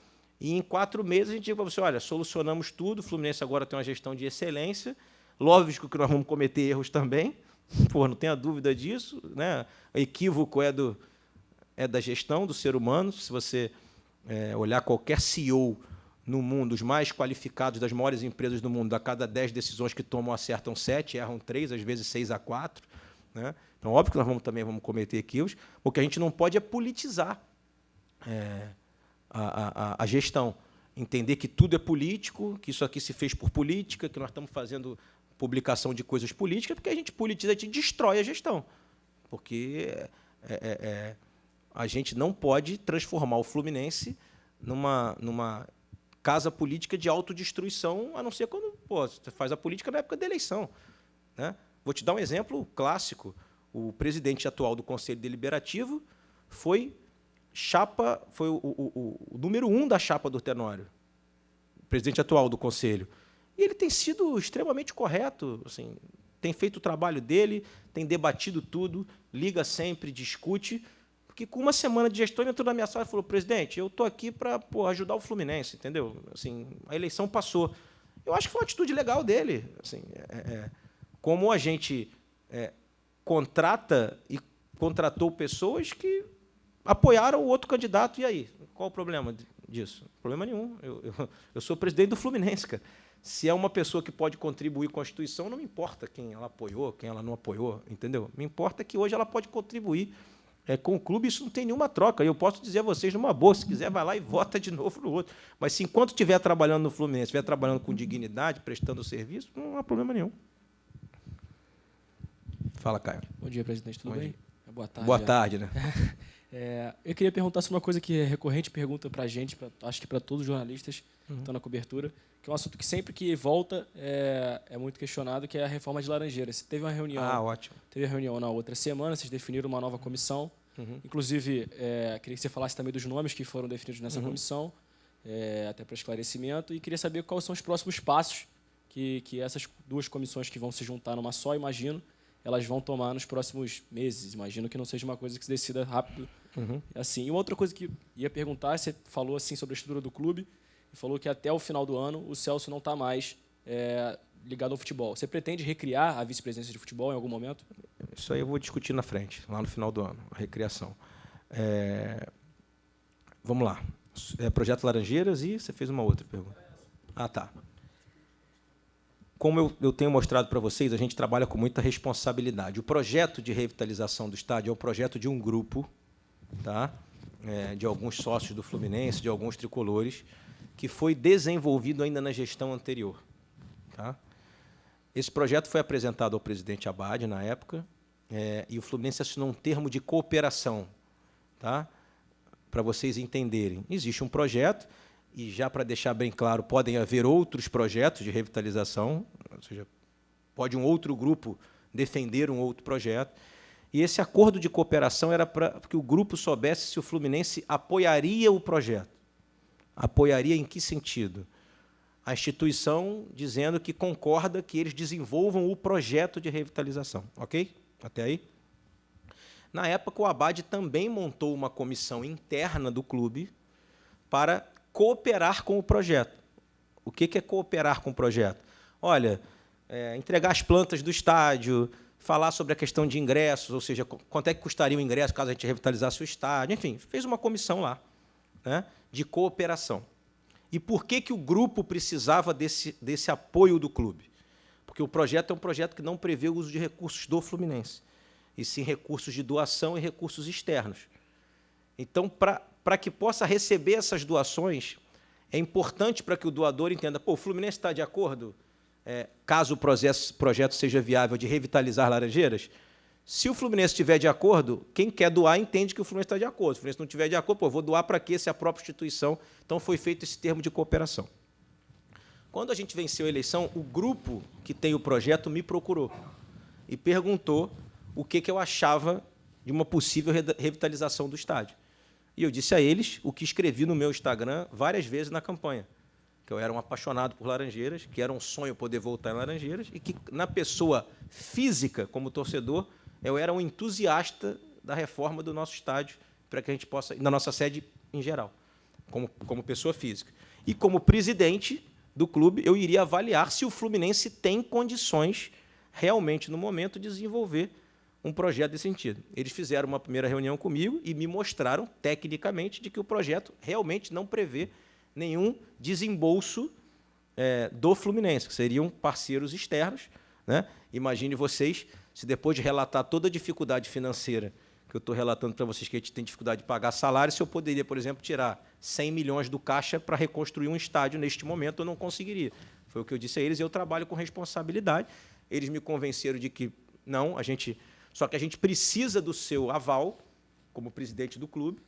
e em 4 meses a gente diga para você, olha, solucionamos tudo, o Fluminense agora tem uma gestão de excelência, lógico que nós vamos cometer erros também, não tenha dúvida disso, né? O equívoco é da gestão, do ser humano. Se você olhar qualquer CEO no mundo, os mais qualificados das maiores empresas do mundo, a cada 10 decisões que tomam, acertam 7, erram 3, às vezes 6-4. Né? Então, óbvio que nós também vamos cometer equívocos. O que a gente não pode é politizar a gestão. Entender que tudo é político, que isso aqui se fez por política, que nós estamos fazendo publicação de coisas políticas, porque a gente politiza, a gente destrói a gestão. Porque a gente não pode transformar o Fluminense numa casa política de autodestruição, a não ser quando você faz a política na época da eleição. Né? Vou te dar um exemplo clássico. O presidente atual do Conselho Deliberativo foi o número 1 da chapa do Tenório, o presidente atual do Conselho. E ele tem sido extremamente correto, assim, tem feito o trabalho dele, tem debatido tudo, liga sempre, discute, porque com uma semana de gestão ele entrou na minha sala e falou, presidente, eu estou aqui para ajudar o Fluminense, entendeu? Assim, a eleição passou. Eu acho que foi uma atitude legal dele. Assim, como a gente contrata e contratou pessoas que apoiaram o outro candidato, e aí? Qual o problema disso? Problema nenhum. Eu sou presidente do Fluminense, cara. Se é uma pessoa que pode contribuir com a instituição, não me importa quem ela apoiou, quem ela não apoiou, entendeu? Me importa que hoje ela pode contribuir com o clube, isso não tem nenhuma troca. Eu posso dizer a vocês numa boa, se quiser, vai lá e vota de novo no outro. Mas se enquanto estiver trabalhando no Fluminense, estiver trabalhando com dignidade, prestando serviço, não há problema nenhum. Fala, Caio. Bom dia, presidente. Tudo bem? Boa tarde. Boa tarde, né? Eu queria perguntar sobre uma coisa que é recorrente, pergunta para a gente, acho que para todos os jornalistas que estão na cobertura, que é um assunto que sempre que volta é muito questionado, que é a reforma de Laranjeiras. Você teve uma reunião. Ótimo. Teve uma reunião na outra semana, vocês definiram uma nova comissão. Inclusive, queria que você falasse também dos nomes que foram definidos nessa comissão, até para esclarecimento, e queria saber quais são os próximos passos que essas 2 comissões que vão se juntar numa só, imagino, elas vão tomar nos próximos meses. Imagino que não seja uma coisa que se decida rápido. Assim. E uma outra coisa que ia perguntar, você falou assim sobre a estrutura do clube, e falou que até o final do ano o Celso não está mais ligado ao futebol. Você pretende recriar a vice-presidência de futebol em algum momento? Isso aí eu vou discutir na frente, lá no final do ano, a recriação. Vamos lá. Projeto Laranjeiras e você fez uma outra pergunta. Ah, tá. Como eu tenho mostrado para vocês, a gente trabalha com muita responsabilidade. O projeto de revitalização do estádio é um projeto de um grupo, tá? De alguns sócios do Fluminense, de alguns tricolores, que foi desenvolvido ainda na gestão anterior. Tá? Esse projeto foi apresentado ao presidente Abad, na época, e o Fluminense assinou um termo de cooperação, tá? Para vocês entenderem. Existe um projeto, e já para deixar bem claro, podem haver outros projetos de revitalização, ou seja, pode um outro grupo defender um outro projeto. E esse acordo de cooperação era para que o grupo soubesse se o Fluminense apoiaria o projeto. Apoiaria em que sentido? A instituição dizendo que concorda que eles desenvolvam o projeto de revitalização. Ok? Até aí? Na época, o Abad também montou uma comissão interna do clube para cooperar com o projeto. O que é cooperar com o projeto? Olha, entregar as plantas do estádio, falar sobre a questão de ingressos, ou seja, quanto é que custaria o ingresso caso a gente revitalizasse o estádio. Enfim, fez uma comissão lá, né, de cooperação. E por que o grupo precisava desse apoio do clube? Porque o projeto é um projeto que não prevê o uso de recursos do Fluminense, e sim recursos de doação e recursos externos. Então, para que possa receber essas doações, é importante para que o doador entenda, o Fluminense está de acordo, caso o projeto seja viável, de revitalizar Laranjeiras. Se o Fluminense estiver de acordo, quem quer doar entende que o Fluminense está de acordo. Se o Fluminense não estiver de acordo, vou doar para quê? Se é a própria instituição. Então, foi feito esse termo de cooperação. Quando a gente venceu a eleição, o grupo que tem o projeto me procurou e perguntou o que eu achava de uma possível revitalização do estádio. E eu disse a eles o que escrevi no meu Instagram várias vezes na campanha, que eu era um apaixonado por Laranjeiras, que era um sonho poder voltar em Laranjeiras, e que, na pessoa física, como torcedor, eu era um entusiasta da reforma do nosso estádio, para que a gente possa, na nossa sede em geral, como pessoa física. E, como presidente do clube, eu iria avaliar se o Fluminense tem condições, realmente, no momento, de desenvolver um projeto desse sentido. Eles fizeram uma primeira reunião comigo e me mostraram, tecnicamente, de que o projeto realmente não prevê nenhum desembolso do Fluminense, que seriam parceiros externos, né? Imagine vocês, se depois de relatar toda a dificuldade financeira que eu estou relatando para vocês, que a gente tem dificuldade de pagar salário, se eu poderia, por exemplo, tirar 100 milhões do caixa para reconstruir um estádio neste momento, eu não conseguiria. Foi o que eu disse a eles, e eu trabalho com responsabilidade. Eles me convenceram de que não, só que a gente precisa do seu aval, como presidente do clube,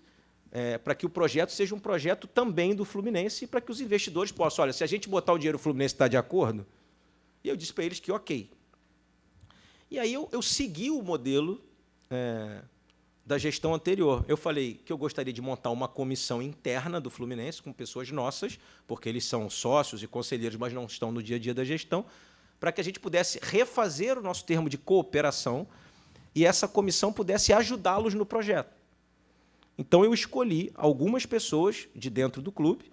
para que o projeto seja um projeto também do Fluminense e para que os investidores possam, olha, se a gente botar o dinheiro, o Fluminense está de acordo? E eu disse para eles que ok. E aí eu segui o modelo da gestão anterior. Eu falei que eu gostaria de montar uma comissão interna do Fluminense, com pessoas nossas, porque eles são sócios e conselheiros, mas não estão no dia a dia da gestão, para que a gente pudesse refazer o nosso termo de cooperação e essa comissão pudesse ajudá-los no projeto. Então, eu escolhi algumas pessoas de dentro do clube,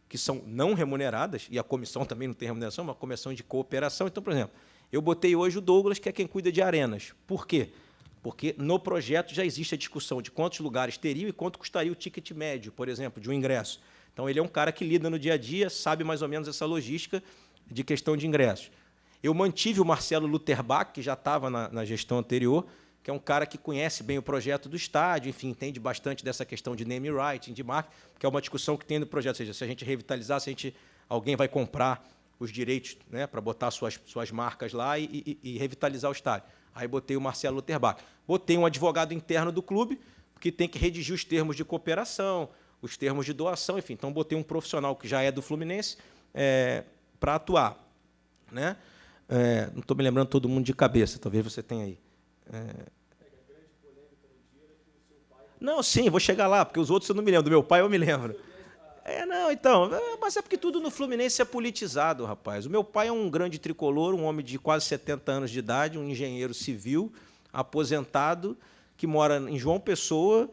que são não remuneradas, e a comissão também não tem remuneração, é uma comissão de cooperação. Então, por exemplo, eu botei hoje o Douglas, que é quem cuida de arenas. Por quê? Porque no projeto já existe a discussão de quantos lugares teriam e quanto custaria o ticket médio, por exemplo, de um ingresso. Então, ele é um cara que lida no dia a dia, sabe mais ou menos essa logística de questão de ingressos. Eu mantive o Marcelo Lutherbach, que já estava na gestão anterior, que é um cara que conhece bem o projeto do estádio, enfim, entende bastante dessa questão de name writing, de marketing, que é uma discussão que tem no projeto. Ou seja, se a gente revitalizar, alguém vai comprar os direitos, né, para botar suas marcas lá e revitalizar o estádio. Aí botei o Marcelo Lutherbach. Botei um advogado interno do clube, que tem que redigir os termos de cooperação, os termos de doação, enfim. Então, botei um profissional que já é do Fluminense para atuar. Né? Não estou me lembrando todo mundo de cabeça, talvez você tenha aí. Não, sim, vou chegar lá, porque os outros eu não me lembro. Do meu pai eu me lembro. Mas é porque tudo no Fluminense é politizado, rapaz. O meu pai é um grande tricolor, um homem de quase 70 anos de idade, um engenheiro civil, aposentado, que mora em João Pessoa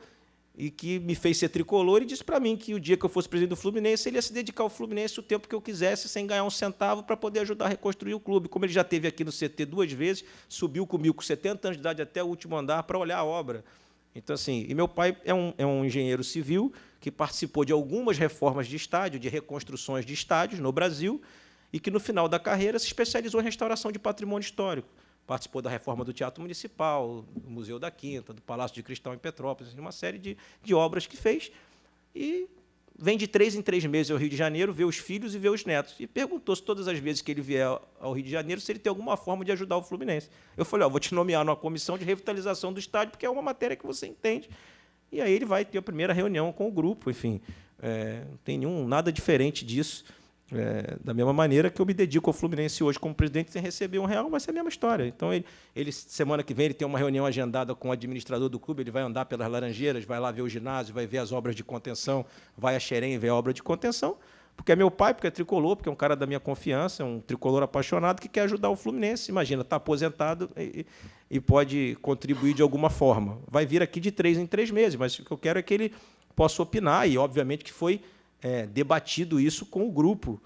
e que me fez ser tricolor e disse para mim que o dia que eu fosse presidente do Fluminense, ele ia se dedicar ao Fluminense o tempo que eu quisesse, sem ganhar um centavo, para poder ajudar a reconstruir o clube. Como ele já esteve aqui no CT 2 vezes, subiu comigo com 70 anos de idade até o último andar para olhar a obra. Então, assim, e meu pai é um engenheiro civil que participou de algumas reformas de estádio, de reconstruções de estádios no Brasil, e que, no final da carreira, se especializou em restauração de patrimônio histórico. Participou da reforma do Teatro Municipal, do Museu da Quinta, do Palácio de Cristal em Petrópolis, uma série de obras que fez. E vem de 3 em 3 meses ao Rio de Janeiro, ver os filhos e ver os netos. E perguntou se todas as vezes que ele vier ao Rio de Janeiro, se ele tem alguma forma de ajudar o Fluminense. Eu falei, vou te nomear numa comissão de revitalização do estádio, porque é uma matéria que você entende. E aí ele vai ter a primeira reunião com o grupo. Enfim, não tem nada diferente disso. Da mesma maneira que eu me dedico ao Fluminense hoje como presidente sem receber R$1, vai ser a mesma história. Então, ele semana que vem, ele tem uma reunião agendada com o administrador do clube, ele vai andar pelas Laranjeiras, vai lá ver o ginásio, vai ver as obras de contenção, vai a Xerém ver a obra de contenção, porque é meu pai, porque é tricolor, porque é um cara da minha confiança, é um tricolor apaixonado que quer ajudar o Fluminense. Imagina, está aposentado e pode contribuir de alguma forma. Vai vir aqui de 3 em 3 meses, mas o que eu quero é que ele possa opinar, e, obviamente, que foi debatido isso com o grupo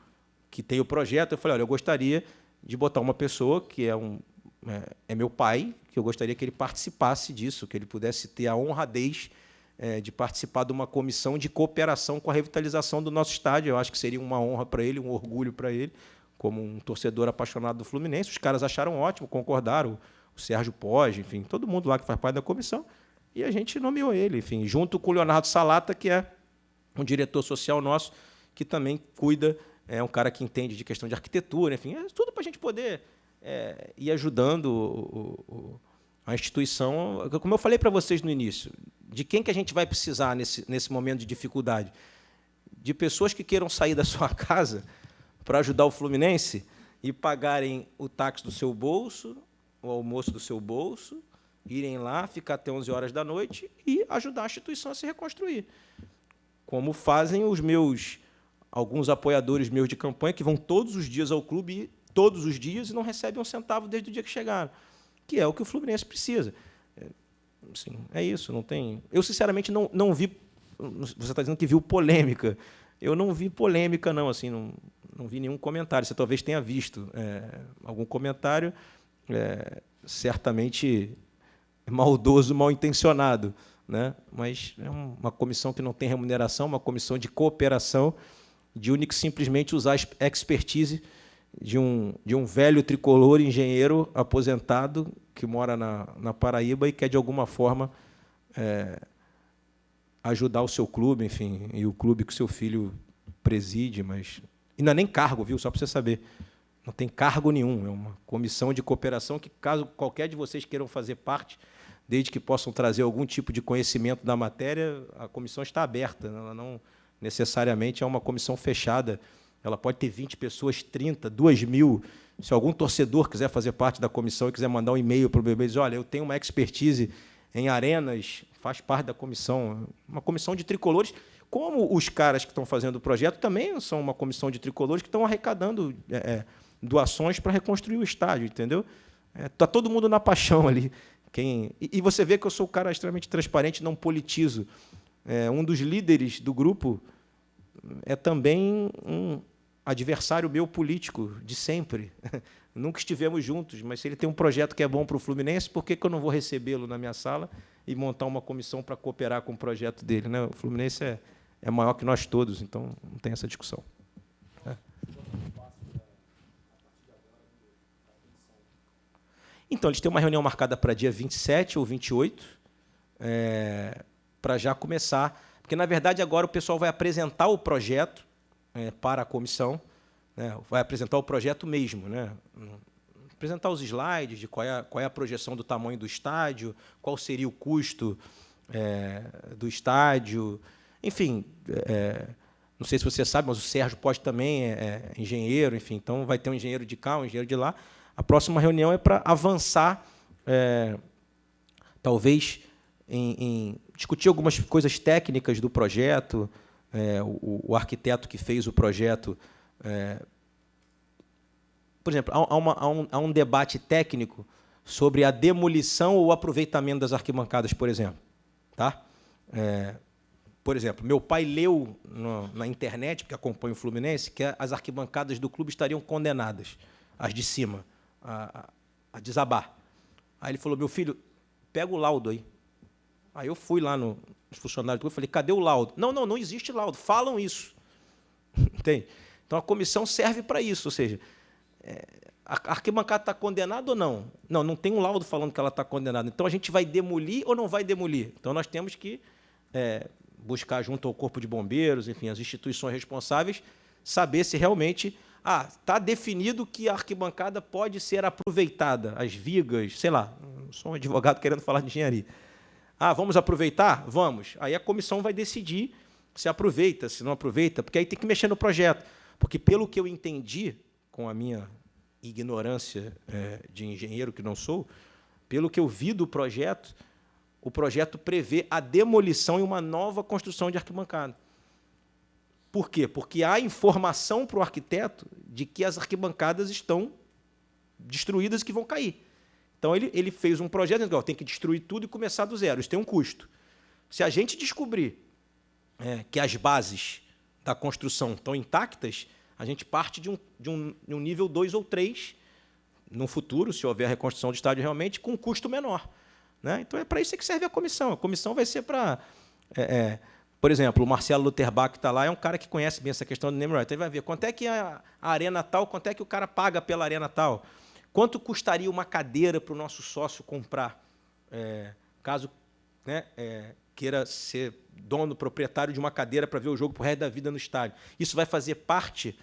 que tem o projeto. Eu falei, olha, eu gostaria de botar uma pessoa que é meu pai, que eu gostaria que ele participasse disso, que ele pudesse ter a honradez de participar de uma comissão de cooperação com a revitalização do nosso estádio. Eu acho que seria uma honra para ele, um orgulho para ele, como um torcedor apaixonado do Fluminense. Os caras acharam ótimo, concordaram, o Sérgio Poggi, enfim, todo mundo lá que faz parte da comissão, e a gente nomeou ele, enfim, junto com o Leonardo Salata, que é um diretor social nosso, que também cuida, é um cara que entende de questão de arquitetura, enfim, é tudo para a gente poder ir ajudando a instituição. Como eu falei para vocês no início, de quem que a gente vai precisar nesse momento de dificuldade? De pessoas que queiram sair da sua casa para ajudar o Fluminense e pagarem o táxi do seu bolso, o almoço do seu bolso, irem lá, ficar até 11 horas da noite e ajudar a instituição a se reconstruir. Como fazem alguns apoiadores meus de campanha, que vão todos os dias ao clube, todos os dias, e não recebem um centavo desde o dia que chegaram, que é o que o Fluminense precisa. Assim, é isso, não tem... Eu, sinceramente, não vi... Você está dizendo que viu polêmica. Eu não vi polêmica, não. Assim, não vi nenhum comentário. Você talvez tenha visto algum comentário, certamente maldoso, mal intencionado, né? Mas é uma comissão que não tem remuneração, uma comissão de cooperação, de único simplesmente usar a expertise de um velho tricolor engenheiro aposentado que mora na Paraíba e quer, de alguma forma, ajudar o seu clube, enfim, e o clube que o seu filho preside, mas... E não é nem cargo, viu? Só para você saber. Não tem cargo nenhum. É uma comissão de cooperação que, caso qualquer de vocês queiram fazer parte, desde que possam trazer algum tipo de conhecimento da matéria, a comissão está aberta. Ela não necessariamente é uma comissão fechada. Ela pode ter 20 pessoas, 30, 2.000. Se algum torcedor quiser fazer parte da comissão e quiser mandar um e-mail para o BB e dizer, olha, eu tenho uma expertise em arenas, faz parte da comissão. Uma comissão de tricolores, como os caras que estão fazendo o projeto também são uma comissão de tricolores que estão arrecadando doações para reconstruir o estádio, entendeu? Está todo mundo na paixão ali. E você vê que eu sou um cara extremamente transparente, não politizo. Um dos líderes do grupo é também um adversário meu político, de sempre. Nunca estivemos juntos, mas se ele tem um projeto que é bom para o Fluminense, por que eu não vou recebê-lo na minha sala e montar uma comissão para cooperar com o projeto dele, né? O Fluminense é maior que nós todos, então não tem essa discussão. Então, eles têm uma reunião marcada para dia 27 ou 28, para já começar. Porque, na verdade, agora o pessoal vai apresentar o projeto para a comissão, né? Vai apresentar o projeto mesmo, né? Apresentar os slides de qual é a projeção do tamanho do estádio, qual seria o custo do estádio. Enfim, não sei se você sabe, mas o Sérgio Poggi também é engenheiro, enfim, então vai ter um engenheiro de cá, um engenheiro de lá. A próxima reunião é para avançar, talvez, em discutir algumas coisas técnicas do projeto. O arquiteto que fez o projeto... por exemplo, há um debate técnico sobre a demolição ou o aproveitamento das arquibancadas, por exemplo. Tá? Por exemplo, meu pai leu na internet, porque acompanha o Fluminense, que as arquibancadas do clube estariam condenadas, as de cima, a desabar. Aí ele falou, meu filho, pega o laudo aí. Aí eu fui lá nos funcionários do clube e falei, cadê o laudo? Não existe laudo, falam isso. Entende? Então, a comissão serve para isso, ou seja, a arquibancada está condenada ou não? Não tem um laudo falando que ela está condenada. Então, a gente vai demolir ou não vai demolir? Então, nós temos que buscar, junto ao Corpo de Bombeiros, enfim, as instituições responsáveis, saber se realmente está definido que a arquibancada pode ser aproveitada, as vigas, sei lá, não sou um advogado querendo falar de engenharia. Vamos aproveitar? Vamos. Aí a comissão vai decidir se aproveita, se não aproveita, porque aí tem que mexer no projeto. Porque, pelo que eu entendi, com a minha ignorância de engenheiro que não sou, pelo que eu vi do projeto, o projeto prevê a demolição e uma nova construção de arquibancada. Por quê? Porque há informação para o arquiteto de que as arquibancadas estão destruídas e que vão cair. Então, ele fez um projeto dizendo que tem que destruir tudo e começar do zero. Isso tem um custo. Se a gente descobrir que as bases da construção estão intactas, a gente parte de um nível 2 ou 3, no futuro, se houver reconstrução do estádio realmente, com um custo menor. Né? Então, é para isso que serve a comissão. A comissão vai ser para... por exemplo, o Marcelo Lutherbach, que está lá, é um cara que conhece bem essa questão do name right. Ele vai ver quanto é que a arena tal, quanto é que o cara paga pela arena tal. Quanto custaria uma cadeira para o nosso sócio comprar, caso queira ser dono, proprietário de uma cadeira para ver o jogo para o resto da vida no estádio? Isso vai fazer parte,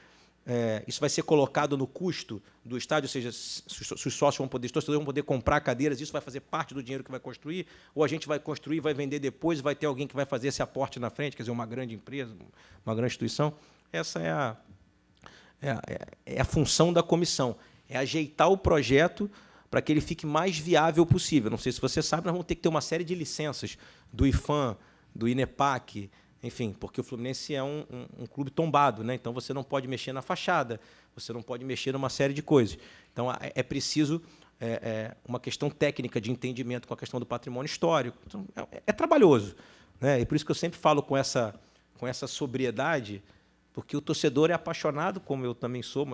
isso vai ser colocado no custo do estádio, ou seja, se os sócios vão poder, os torcedores vão poder comprar cadeiras, isso vai fazer parte do dinheiro que vai construir, ou a gente vai construir, vai vender depois, vai ter alguém que vai fazer esse aporte na frente, quer dizer, uma grande empresa, uma grande instituição. Essa é a função da comissão. É ajeitar o projeto para que ele fique mais viável possível. Não sei se você sabe, nós vamos ter que ter uma série de licenças do IFAM, do INEPAC, enfim, porque o Fluminense é um clube tombado, né? Então, você não pode mexer na fachada, você não pode mexer numa série de coisas. Então, é preciso uma questão técnica de entendimento com a questão do patrimônio histórico. Então, é trabalhoso, né? E por isso que eu sempre falo com essa sobriedade, porque o torcedor é apaixonado, como eu também sou,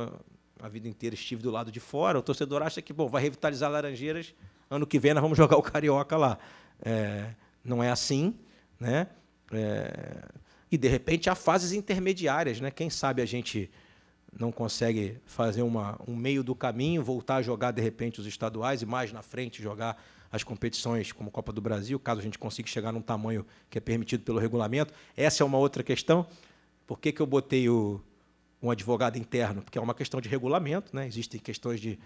a vida inteira estive do lado de fora. O torcedor acha que vai revitalizar Laranjeiras, ano que vem nós vamos jogar o Carioca lá. Não é assim, né? E, de repente, há fases intermediárias, né? Quem sabe a gente não consegue fazer um meio do caminho, voltar a jogar, de repente, os estaduais e, mais na frente, jogar as competições como Copa do Brasil, caso a gente consiga chegar num tamanho que é permitido pelo regulamento. Essa é uma outra questão. Por que eu botei um advogado interno? Porque é uma questão de regulamento, né? Existem questões de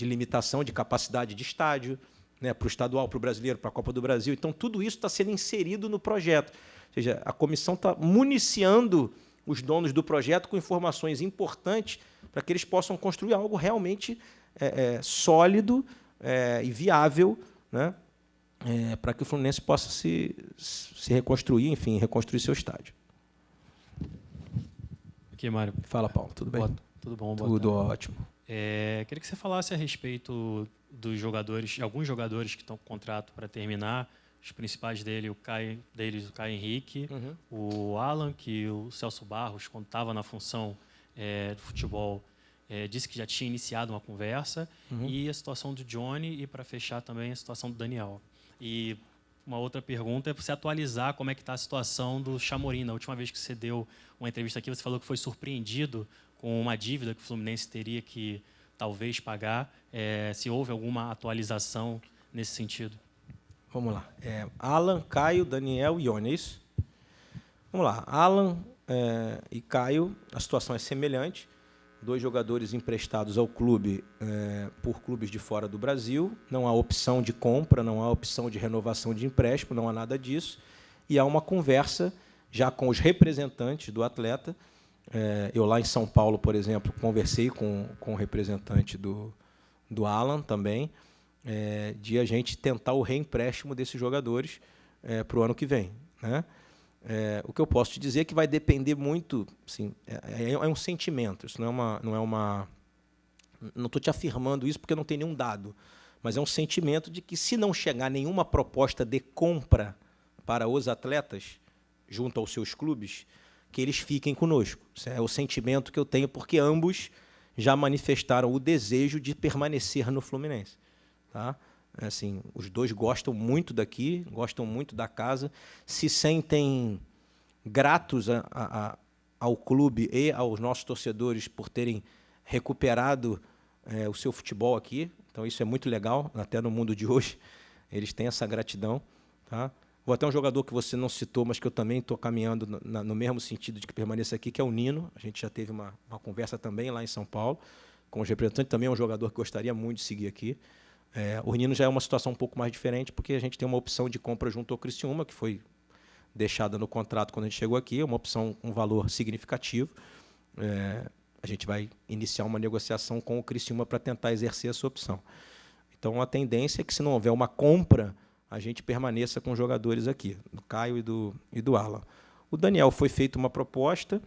limitação de capacidade de estádio, né? Para o estadual, para o brasileiro, para a Copa do Brasil. Então, tudo isso está sendo inserido no projeto. Ou seja, a comissão está municiando os donos do projeto com informações importantes para que eles possam construir algo realmente sólido e viável, né? Para que o Fluminense possa se reconstruir, enfim, reconstruir seu estádio. Aqui, Mário. Fala, Paulo. Tudo bem? Tudo bom? Tudo ótimo. Queria que você falasse a respeito dos jogadores, alguns jogadores que estão com contrato para terminar. Os principais deles, o Caio Henrique, o Alan, que o Celso Barros, quando estava na função do futebol, disse que já tinha iniciado uma conversa, e a situação do Johnny, e, para fechar, também a situação do Daniel. E uma outra pergunta é você atualizar como é que está a situação do Chamorim. Na última vez que você deu uma entrevista aqui, você falou que foi surpreendido com uma dívida que o Fluminense teria que talvez pagar. Se houve alguma atualização nesse sentido? Vamos lá. Alan, Caio, Daniel e Ione, é isso? Vamos lá. Alan e Caio, a situação é semelhante. 2 jogadores emprestados ao clube por clubes de fora do Brasil. Não há opção de compra, não há opção de renovação de empréstimo, não há nada disso. E há uma conversa já com os representantes do atleta. Eu, lá em São Paulo, por exemplo, conversei com o representante do Alan também, de a gente tentar o reempréstimo desses jogadores para o ano que vem, né? O que eu posso te dizer é que vai depender muito, assim, é um sentimento, isso não estou te afirmando isso porque não tem nenhum dado, mas é um sentimento de que, se não chegar nenhuma proposta de compra para os atletas, junto aos seus clubes, que eles fiquem conosco. Esse é o sentimento que eu tenho, porque ambos já manifestaram o desejo de permanecer no Fluminense. Tá? Assim, os dois gostam muito daqui, gostam muito da casa, se sentem gratos ao clube e aos nossos torcedores por terem recuperado o seu futebol aqui. Então, isso é muito legal, até no mundo de hoje. Eles têm essa gratidão. Tá? Vou até um jogador que você não citou, mas que eu também estou caminhando no mesmo sentido de que permaneça aqui, que é o Nino. A gente já teve uma conversa também lá em São Paulo com os representantes. Também é um jogador que gostaria muito de seguir aqui. O Nino já é uma situação um pouco mais diferente, porque a gente tem uma opção de compra junto ao Criciúma, que foi deixada no contrato quando a gente chegou aqui, uma opção com valor significativo. A gente vai iniciar uma negociação com o Criciúma para tentar exercer essa opção. Então, a tendência é que, se não houver uma compra, a gente permaneça com os jogadores aqui, do Caio e do Alan. O Daniel foi feita uma proposta.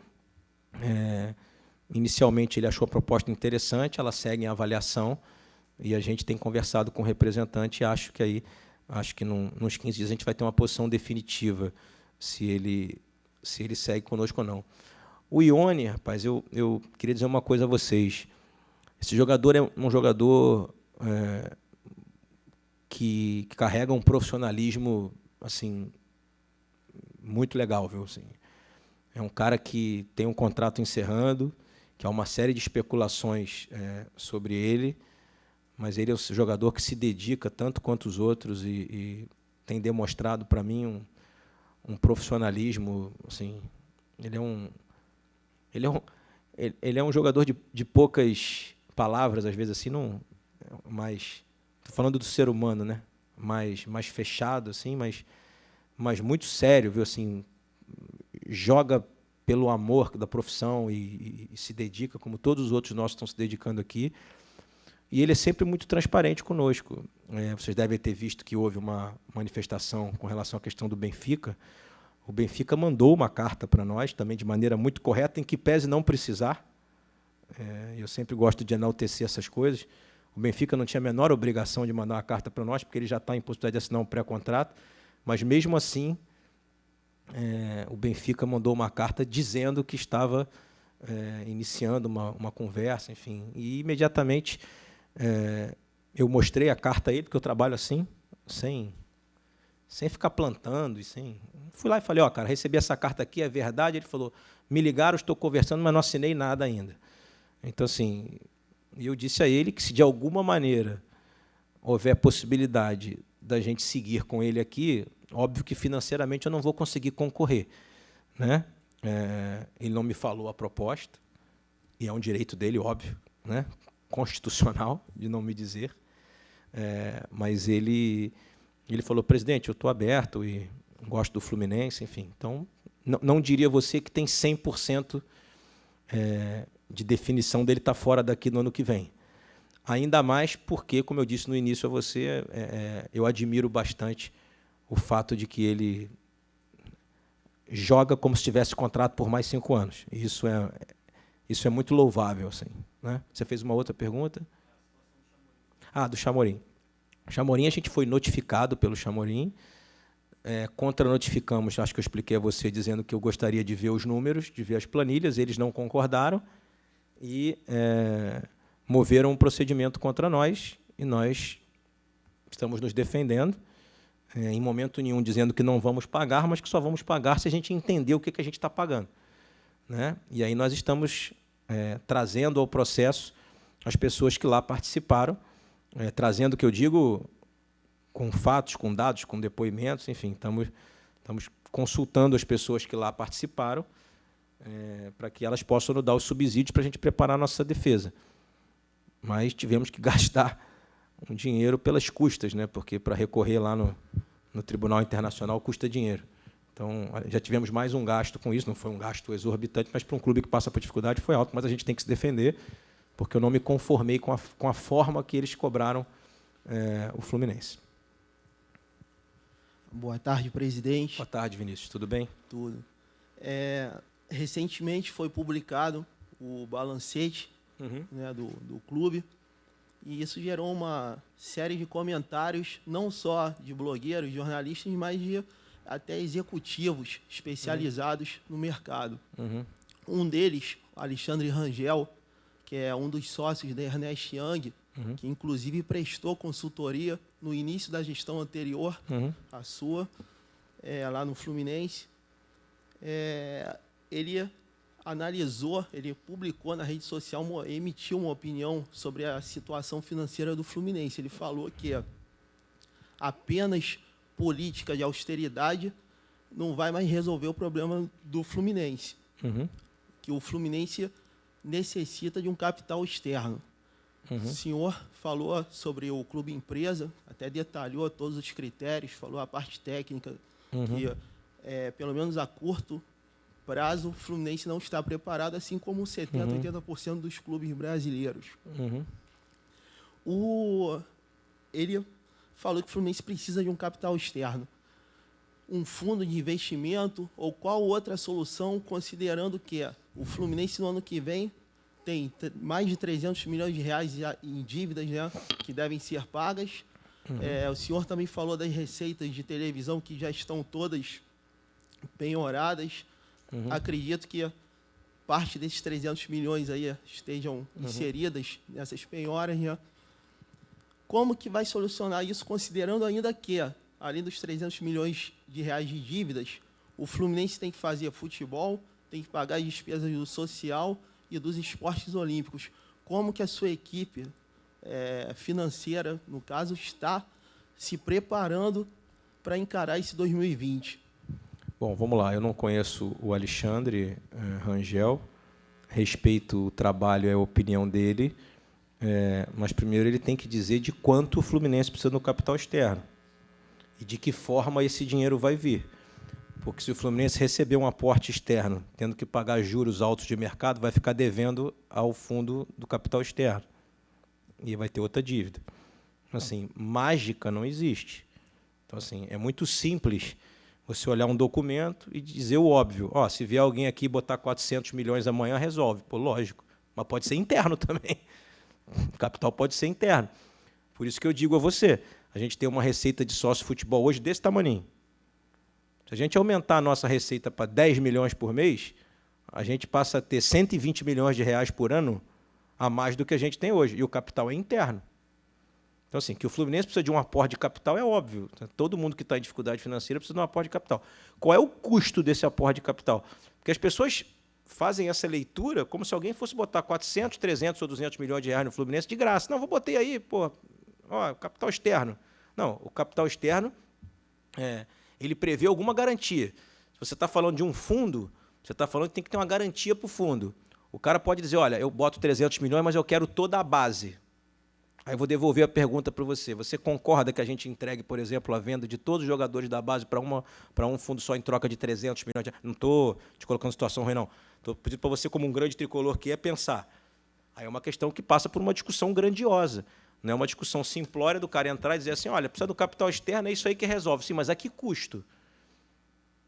Inicialmente, ele achou a proposta interessante, ela segue em avaliação, e a gente tem conversado com o representante e acho que nos 15 dias a gente vai ter uma posição definitiva se ele segue conosco ou não. O Ione, rapaz, eu queria dizer uma coisa a vocês. Esse jogador é um jogador que carrega um profissionalismo assim, muito legal, viu? Assim, é um cara que tem um contrato encerrando, que há uma série de especulações sobre ele, mas ele é um jogador que se dedica tanto quanto os outros e tem demonstrado para mim um profissionalismo. Assim, ele é um jogador de poucas palavras, às vezes assim, não, mas estou falando do ser humano, né? Mais fechado, assim, mas muito sério, viu? Assim, joga pelo amor da profissão e se dedica, como todos os outros nossos estão se dedicando aqui. E ele é sempre muito transparente conosco. Vocês devem ter visto que houve uma manifestação com relação à questão do Benfica. O Benfica mandou uma carta para nós, também de maneira muito correta, em que pese não precisar. Eu sempre gosto de enaltecer essas coisas. O Benfica não tinha a menor obrigação de mandar uma carta para nós, porque ele já está em possibilidade de assinar um pré-contrato, mas, mesmo assim, o Benfica mandou uma carta dizendo que estava iniciando uma conversa, enfim. E, imediatamente, eu mostrei a carta a ele, porque eu trabalho assim, sem ficar plantando. Fui lá e falei, cara, recebi essa carta aqui, é verdade? Ele falou, me ligaram, estou conversando, mas não assinei nada ainda. Então, assim, eu disse a ele que, se de alguma maneira houver possibilidade da gente seguir com ele aqui, óbvio que financeiramente eu não vou conseguir concorrer, né? Ele não me falou a proposta, e é um direito dele, óbvio, né? Constitucional, de não me dizer, mas ele falou, presidente, eu estou aberto e gosto do Fluminense, enfim. Então, não diria você que tem 100% de definição dele estar fora daqui no ano que vem. Ainda mais porque, como eu disse no início a você, eu admiro bastante o fato de que ele joga como se tivesse contrato por mais 5 anos. E isso é muito louvável. Assim, né? Você fez uma outra pergunta? Do Chamorim. Chamorim, a gente foi notificado pelo Chamorim, contra-notificamos, acho que eu expliquei a você, dizendo que eu gostaria de ver os números, de ver as planilhas, eles não concordaram e moveram um procedimento contra nós, e nós estamos nos defendendo, em momento nenhum dizendo que não vamos pagar, mas que só vamos pagar se a gente entender o que a gente está pagando, né? E aí nós estamos trazendo ao processo as pessoas que lá participaram, trazendo, que eu digo, com fatos, com dados, com depoimentos, enfim, estamos consultando as pessoas que lá participaram para que elas possam nos dar os subsídios para a gente preparar a nossa defesa. Mas tivemos que gastar um dinheiro pelas custas, né? Porque para recorrer lá no Tribunal Internacional custa dinheiro. Então, já tivemos mais um gasto com isso, não foi um gasto exorbitante, mas para um clube que passa por dificuldade foi alto, mas a gente tem que se defender, porque eu não me conformei com a forma que eles cobraram o Fluminense. Boa tarde, presidente. Boa tarde, Vinícius. Tudo bem? Tudo. Recentemente foi publicado o balancete, né, do clube, e isso gerou uma série de comentários, não só de blogueiros, jornalistas, mas de até executivos especializados no mercado. Um deles, Alexandre Rangel, que é um dos sócios da Ernest Young, que inclusive prestou consultoria no início da gestão anterior, a sua, lá no Fluminense. Ele analisou, ele publicou na rede social, emitiu uma opinião sobre a situação financeira do Fluminense. Ele falou que apenas política de austeridade não vai mais resolver o problema do Fluminense. Que o Fluminense necessita de um capital externo. O senhor falou sobre o clube empresa, até detalhou todos os critérios, falou a parte técnica, que pelo menos a curto prazo o Fluminense não está preparado, assim como 70%, 80% dos clubes brasileiros. Ele falou que o Fluminense precisa de um capital externo. Um fundo de investimento ou qual outra solução, considerando que o Fluminense no ano que vem tem mais de 300 milhões de reais em dívidas, né, que devem ser pagas. O senhor também falou das receitas de televisão que já estão todas penhoradas. Acredito que parte desses 300 milhões aí estejam inseridas nessas penhoras, né? Como que vai solucionar isso, considerando ainda que, além dos 300 milhões de reais de dívidas, o Fluminense tem que fazer futebol, tem que pagar as despesas do social e dos esportes olímpicos. Como que a sua equipe financeira, no caso, está se preparando para encarar esse 2020? Bom, vamos lá. Eu não conheço o Alexandre Rangel, respeito o trabalho e a opinião dele, mas primeiro ele tem que dizer de quanto o Fluminense precisa no capital externo e de que forma esse dinheiro vai vir. Porque se o Fluminense receber um aporte externo, tendo que pagar juros altos de mercado, vai ficar devendo ao fundo do capital externo. E vai ter outra dívida. Assim, mágica não existe. Então, assim, é muito simples você olhar um documento e dizer o óbvio. Se vier alguém aqui e botar 400 milhões amanhã, resolve. Pô, lógico. Mas pode ser interno também. O capital pode ser interno. Por isso que eu digo a você, a gente tem uma receita de sócio futebol hoje desse tamaninho. Se a gente aumentar a nossa receita para 10 milhões por mês, a gente passa a ter 120 milhões de reais por ano a mais do que a gente tem hoje. E o capital é interno. Então, assim, que o Fluminense precisa de um aporte de capital é óbvio. Todo mundo que está em dificuldade financeira precisa de um aporte de capital. Qual é o custo desse aporte de capital? Porque as pessoas fazem essa leitura como se alguém fosse botar 400, 300 ou 200 milhões de reais no Fluminense de graça. Não, vou botar aí, capital externo. Não, o capital externo, ele prevê alguma garantia. Se você está falando de um fundo, você está falando que tem que ter uma garantia para o fundo. O cara pode dizer, olha, eu boto 300 milhões, mas eu quero toda a base. Aí eu vou devolver a pergunta para você. Você concorda que a gente entregue, por exemplo, a venda de todos os jogadores da base para um fundo só em troca de 300 milhões? Não estou te colocando em situação ruim, não. Estou pedindo para você, como um grande tricolor que é, pensar. Aí é uma questão que passa por uma discussão grandiosa. Não é uma discussão simplória do cara entrar e dizer assim, olha, precisa do capital externo, é isso aí que resolve. Sim, mas a que custo?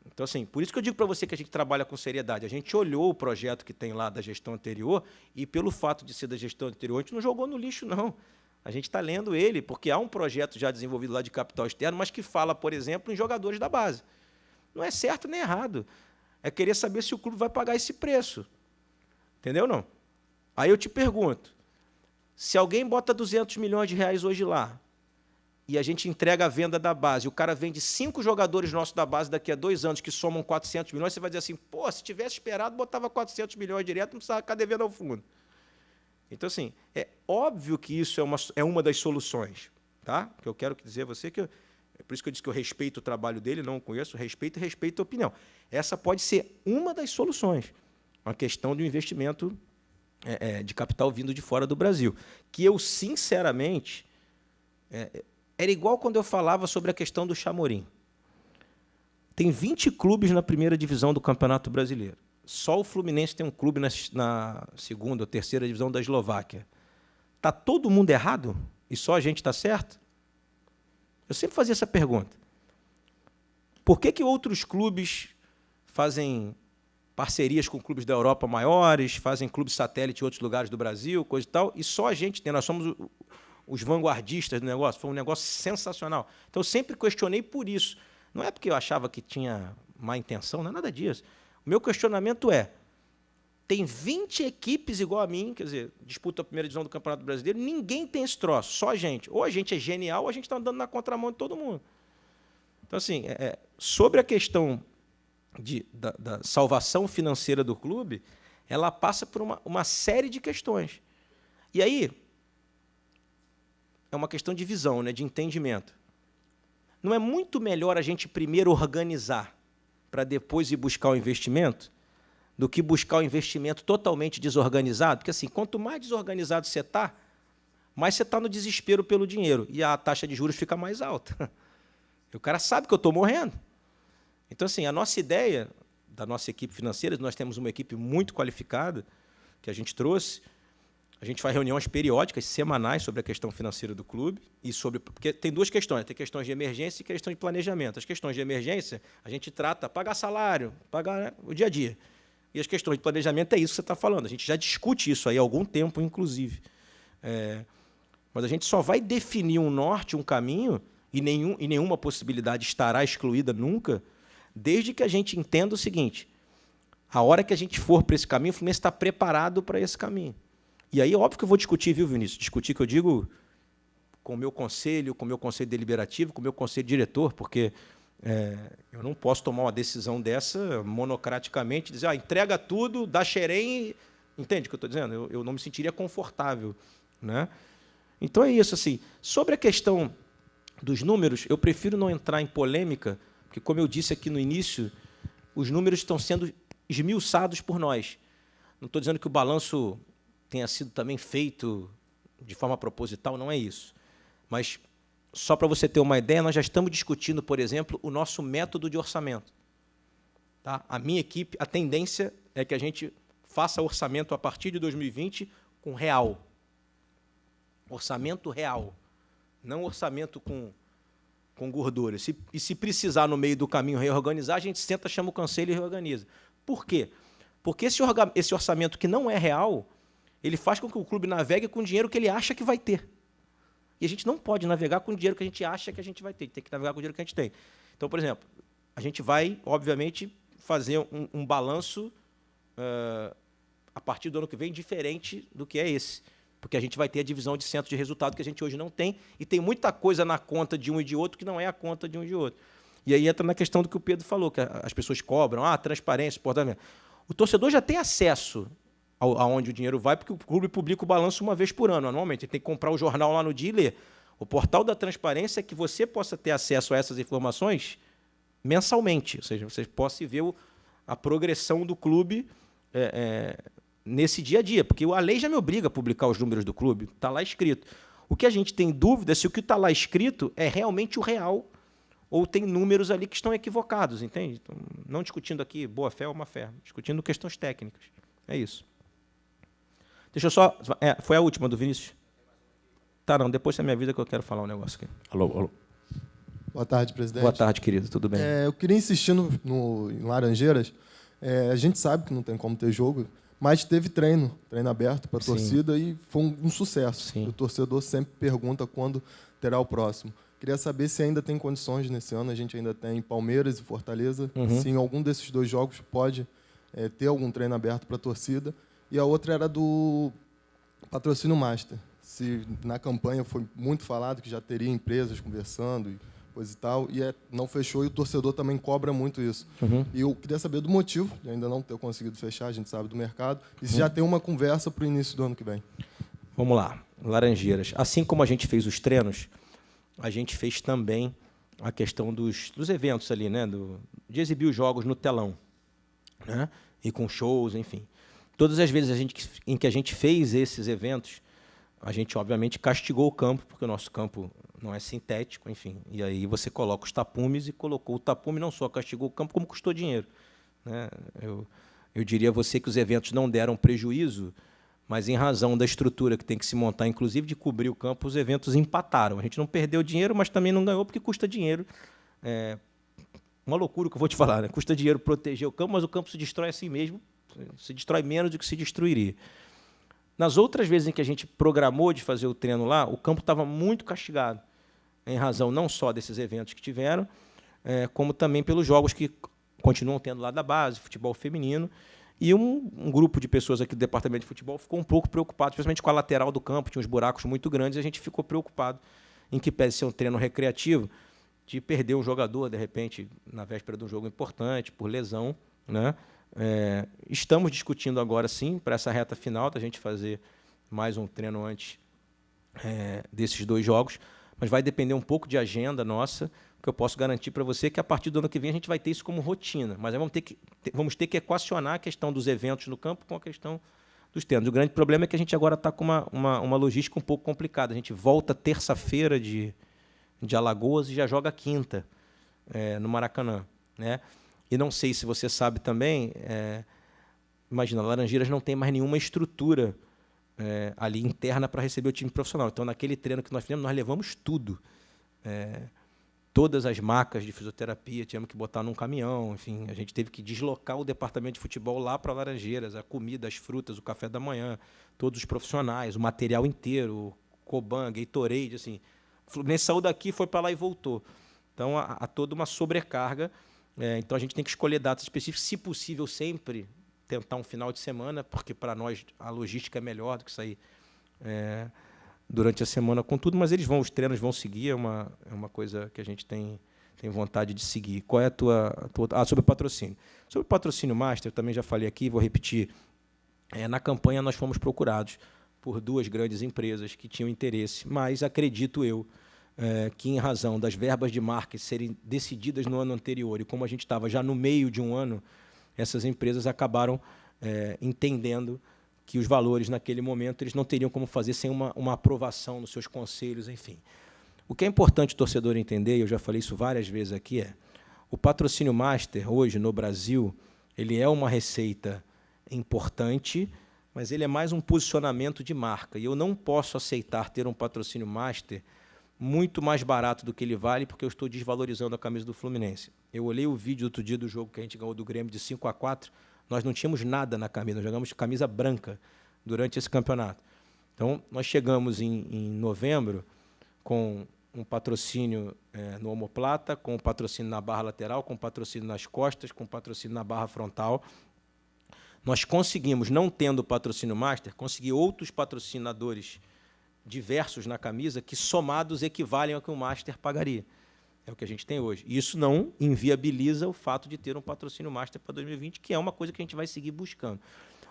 Então, assim, por isso que eu digo para você que a gente trabalha com seriedade. A gente olhou o projeto que tem lá da gestão anterior e, pelo fato de ser da gestão anterior, a gente não jogou no lixo, não. A gente está lendo ele, porque há um projeto já desenvolvido lá de capital externo, mas que fala, por exemplo, em jogadores da base. Não é certo nem errado. É querer saber se o clube vai pagar esse preço. Entendeu, não? Aí eu te pergunto, se alguém bota 200 milhões de reais hoje lá, e a gente entrega a venda da base, o cara vende 5 jogadores nossos da base daqui a 2 anos, que somam 400 milhões, você vai dizer assim, se tivesse esperado, botava 400 milhões direto, não precisava ficar devendo ao fundo. Então, assim, é óbvio que isso é uma das soluções. Tá? Que eu quero dizer a você que... é por isso que eu disse que eu respeito o trabalho dele, não o conheço, respeito a opinião. Essa pode ser uma das soluções. Uma questão de um investimento de capital vindo de fora do Brasil. Que eu, sinceramente... era igual quando eu falava sobre a questão do Chamorim. Tem 20 clubes na primeira divisão do Campeonato Brasileiro. Só o Fluminense tem um clube na segunda ou terceira divisão da Eslováquia. Está todo mundo errado? E só a gente está certo? Eu sempre fazia essa pergunta. Por que outros clubes fazem parcerias com clubes da Europa maiores, fazem clubes satélite em outros lugares do Brasil, coisa e tal, e só a gente tem? Nós somos os vanguardistas do negócio. Foi um negócio sensacional. Então, eu sempre questionei por isso. Não é porque eu achava que tinha má intenção, não é nada disso. O meu questionamento é, tem 20 equipes igual a mim, quer dizer, disputa a primeira divisão do Campeonato Brasileiro, ninguém tem esse troço, só a gente. Ou a gente é genial, ou a gente está andando na contramão de todo mundo. Então, assim, sobre a questão da salvação financeira do clube, ela passa por uma série de questões. E aí, é uma questão de visão, né, de entendimento. Não é muito melhor a gente primeiro organizar para depois ir buscar o investimento do que buscar o investimento totalmente desorganizado? Porque, assim, quanto mais desorganizado você está, mais você está no desespero pelo dinheiro e a taxa de juros fica mais alta. E o cara sabe que eu estou morrendo. Então, assim, a nossa ideia da nossa equipe financeira, nós temos uma equipe muito qualificada que a gente trouxe. A gente faz reuniões periódicas, semanais, sobre a questão financeira do clube. Porque tem duas questões, tem questões de emergência e questões de planejamento. As questões de emergência, a gente trata pagar salário, pagar, né, o dia a dia. E as questões de planejamento é isso que você está falando. A gente já discute isso aí há algum tempo, inclusive. Mas a gente só vai definir um norte, um caminho, e nenhuma possibilidade estará excluída nunca, desde que a gente entenda o seguinte: a hora que a gente for para esse caminho, o Fluminense está preparado para esse caminho. E aí, óbvio que eu vou discutir, viu, Vinícius? Discutir, que eu digo, com o meu conselho deliberativo, com o meu conselho diretor, porque eu não posso tomar uma decisão dessa monocraticamente, dizer, entrega tudo, dá xerém. Entende o que eu estou dizendo? Eu não me sentiria confortável, né? Então é isso. Assim, sobre a questão dos números, eu prefiro não entrar em polêmica, porque, como eu disse aqui no início, os números estão sendo esmiuçados por nós. Não estou dizendo que o balanço tenha sido também feito de forma proposital, não é isso. Mas, só para você ter uma ideia, nós já estamos discutindo, por exemplo, o nosso método de orçamento. Tá? A minha equipe, a tendência é que a gente faça orçamento a partir de 2020 com real. Orçamento real. Não orçamento com gordura. E se precisar, no meio do caminho, reorganizar, a gente senta, chama o conselho e reorganiza. Por quê? Porque esse orçamento que não é real, ele faz com que o clube navegue com o dinheiro que ele acha que vai ter. E a gente não pode navegar com o dinheiro que a gente acha que a gente vai ter. Tem que navegar com o dinheiro que a gente tem. Então, por exemplo, a gente vai, obviamente, fazer um balanço a partir do ano que vem diferente do que é esse. Porque a gente vai ter a divisão de centro de resultado que a gente hoje não tem, e tem muita coisa na conta de um e de outro que não é a conta de um e de outro. E aí entra na questão do que o Pedro falou, que as pessoas cobram, transparência, portamento. O torcedor já tem acesso aonde o dinheiro vai, porque o clube publica o balanço uma vez por ano, anualmente. Ele tem que comprar o jornal lá no dia e ler. O portal da transparência é que você possa ter acesso a essas informações mensalmente, ou seja, você possa ver a progressão do clube nesse dia a dia, porque a lei já me obriga a publicar os números do clube, está lá escrito. O que a gente tem dúvida é se o que está lá escrito é realmente o real, ou tem números ali que estão equivocados, entende? Então, não discutindo aqui boa-fé ou má-fé, discutindo questões técnicas. É isso. Deixa eu só... foi a última do Vinícius? Tá, não, depois você me avisa que eu quero falar um negócio aqui. Alô. Boa tarde, presidente. Boa tarde, querido, tudo bem? Eu queria insistir em Laranjeiras. A gente sabe que não tem como ter jogo, mas teve treino aberto para a torcida e foi um sucesso. Sim. O torcedor sempre pergunta quando terá o próximo. Queria saber se ainda tem condições nesse ano. A gente ainda tem Palmeiras e Fortaleza. Se em algum desses dois jogos pode ter algum treino aberto para a torcida. E a outra era do patrocínio Master. Se na campanha foi muito falado que já teria empresas conversando e coisa e tal, e não fechou, e o torcedor também cobra muito isso. E eu queria saber do motivo de ainda não ter conseguido fechar, a gente sabe do mercado, e se já tem uma conversa para o início do ano que vem. Vamos lá, Laranjeiras. Assim como a gente fez os treinos, a gente fez também a questão dos eventos ali, né? De exibir os jogos no telão, né? E com shows, enfim. Todas as vezes em que a gente fez esses eventos, a gente, obviamente, castigou o campo, porque o nosso campo não é sintético, enfim. E aí você coloca os tapumes, e colocou o tapume, não só castigou o campo, como custou dinheiro, né? Eu diria a você que os eventos não deram prejuízo, mas, em razão da estrutura que tem que se montar, inclusive de cobrir o campo, os eventos empataram. A gente não perdeu dinheiro, mas também não ganhou, porque custa dinheiro. Uma loucura que eu vou te falar, né? Custa dinheiro proteger o campo, mas o campo se destrói assim mesmo, se destrói menos do que se destruiria. Nas outras vezes em que a gente programou de fazer o treino lá, o campo estava muito castigado, em razão não só desses eventos que tiveram, como também pelos jogos que continuam tendo lá da base, futebol feminino. E um grupo de pessoas aqui do departamento de futebol ficou um pouco preocupado, principalmente com a lateral do campo, tinha uns buracos muito grandes, e a gente ficou preocupado em que pese ser um treino recreativo, de perder um jogador, de repente, na véspera de um jogo importante, por lesão, né? Estamos discutindo agora, sim, para essa reta final, da gente fazer mais um treino antes desses 2 jogos, mas vai depender um pouco de agenda nossa, que eu posso garantir para você que a partir do ano que vem a gente vai ter isso como rotina, mas vamos ter que equacionar a questão dos eventos no campo com a questão dos treinos. O grande problema é que a gente agora está com uma logística um pouco complicada. A gente volta terça-feira de Alagoas e já joga quinta no Maracanã, né? E não sei se você sabe também, imagina, Laranjeiras não tem mais nenhuma estrutura ali interna para receber o time profissional. Então, naquele treino que nós fizemos, nós levamos tudo. Todas as macas de fisioterapia tivemos que botar num caminhão, enfim, a gente teve que deslocar o departamento de futebol lá para Laranjeiras, a comida, as frutas, o café da manhã, todos os profissionais, o material inteiro, Coban, Gatorade, assim. O Fluminense saiu daqui, foi para lá e voltou. Então, há toda uma sobrecarga. Então, a gente tem que escolher datas específicas, se possível, sempre tentar um final de semana, porque para nós a logística é melhor do que sair durante a semana com tudo, mas os treinos vão seguir, é uma coisa que a gente tem vontade de seguir. Qual é a tua... sobre o patrocínio. Sobre o patrocínio master, eu também já falei aqui, vou repetir. Na campanha nós fomos procurados por 2 grandes empresas que tinham interesse, mas acredito eu que, em razão das verbas de marketing serem decididas no ano anterior, e como a gente estava já no meio de um ano, essas empresas acabaram entendendo que os valores, naquele momento, eles não teriam como fazer sem uma aprovação nos seus conselhos, enfim. O que é importante o torcedor entender, e eu já falei isso várias vezes aqui, o patrocínio master, hoje, no Brasil, ele é uma receita importante, mas ele é mais um posicionamento de marca. E eu não posso aceitar ter um patrocínio master muito mais barato do que ele vale, porque eu estou desvalorizando a camisa do Fluminense. Eu olhei o vídeo outro dia do jogo que a gente ganhou do Grêmio de 5-4, nós não tínhamos nada na camisa, nós jogamos camisa branca durante esse campeonato. Então, nós chegamos em novembro com um patrocínio no omoplata, com um patrocínio na barra lateral, com um patrocínio nas costas, com um patrocínio na barra frontal. Nós conseguimos, não tendo patrocínio master, conseguir outros patrocinadores diversos na camisa que, somados, equivalem ao que o master pagaria. É o que a gente tem hoje. E isso não inviabiliza o fato de ter um patrocínio master para 2020, que é uma coisa que a gente vai seguir buscando.